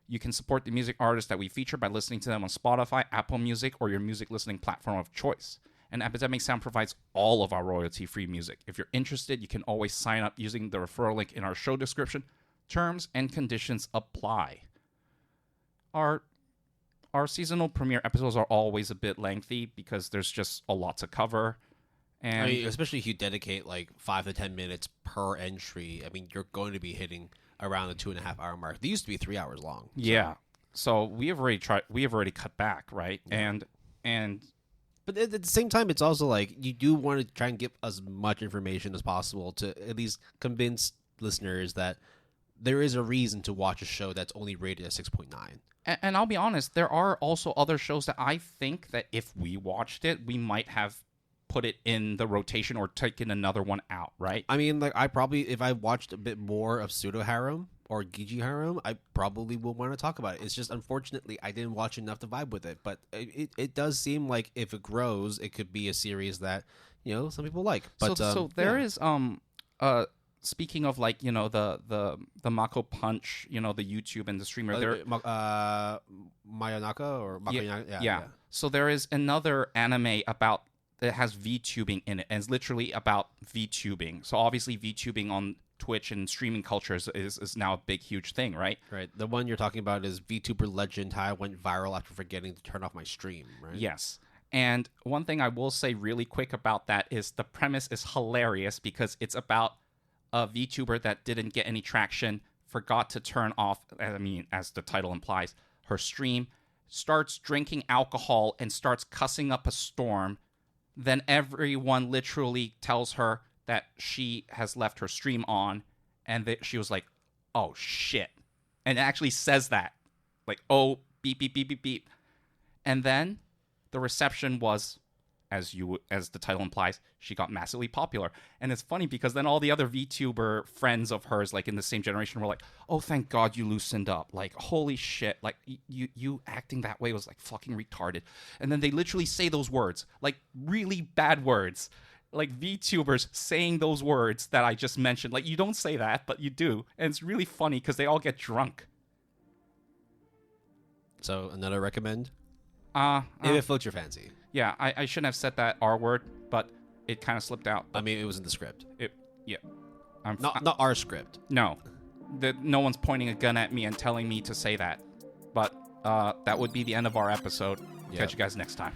You can support the music artists that we feature by listening to them on Spotify, Apple Music, or your music listening platform of choice. And Epidemic Sound provides all of our royalty-free music. If you're interested, you can always sign up using the referral link in our show description. Terms and conditions apply. Our seasonal premiere episodes are always a bit lengthy because there's just a lot to cover. And I mean, especially if you dedicate like 5 to 10 minutes per entry, I mean, you're going to be hitting around the 2.5 hour mark. They used to be 3 hours long. So. Yeah. So we have already cut back, right? Yeah. But at the same time, it's also like you do want to try and give as much information as possible to at least convince listeners that there is a reason to watch a show that's only rated at 6.9. And I'll be honest, there are also other shows that I think that if we watched it, we might have put it in the rotation or taken another one out, right? I mean, like I probably, if I watched a bit more of Pseudo Harem or Gigi Harem, I probably will want to talk about it. It's just, unfortunately, I didn't watch enough to vibe with it. But it does seem like if it grows, it could be a series that, you know, some people like. But, so there is speaking of like, you know, the Mayonaka Punch, you know, the YouTube and the streamer there, Mayonaka or Makeine, yeah. So there is another anime about that has VTubing in it, and it's literally about VTubing. So obviously VTubing on Twitch and streaming culture is now a big, huge thing, right? Right. The one you're talking about is VTuber Legend, how I went viral after forgetting to turn off my stream, right? Yes. And one thing I will say really quick about that is the premise is hilarious because it's about a VTuber that didn't get any traction, forgot to turn off, I mean, as the title implies, her stream, starts drinking alcohol and starts cussing up a storm. Then everyone literally tells her that she has left her stream on, and that she was like, oh shit. And it actually says that. Like, oh, beep, beep, beep, beep, beep. And then the reception was, as the title implies, she got massively popular. And it's funny because then all the other VTuber friends of hers, like in the same generation, were like, oh, thank God you loosened up. Like, holy shit. Like, you acting that way was like fucking retarded. And then they literally say those words, like really bad words. Like VTubers saying those words that I just mentioned. Like, you don't say that, but you do. And it's really funny because they all get drunk. So, another recommend? If it floats your fancy. Yeah, I shouldn't have said that R word, but it kind of slipped out. I mean, it was in the script. Yeah. Not our script. No. No one's pointing a gun at me and telling me to say that. But that would be the end of our episode. Catch you guys next time.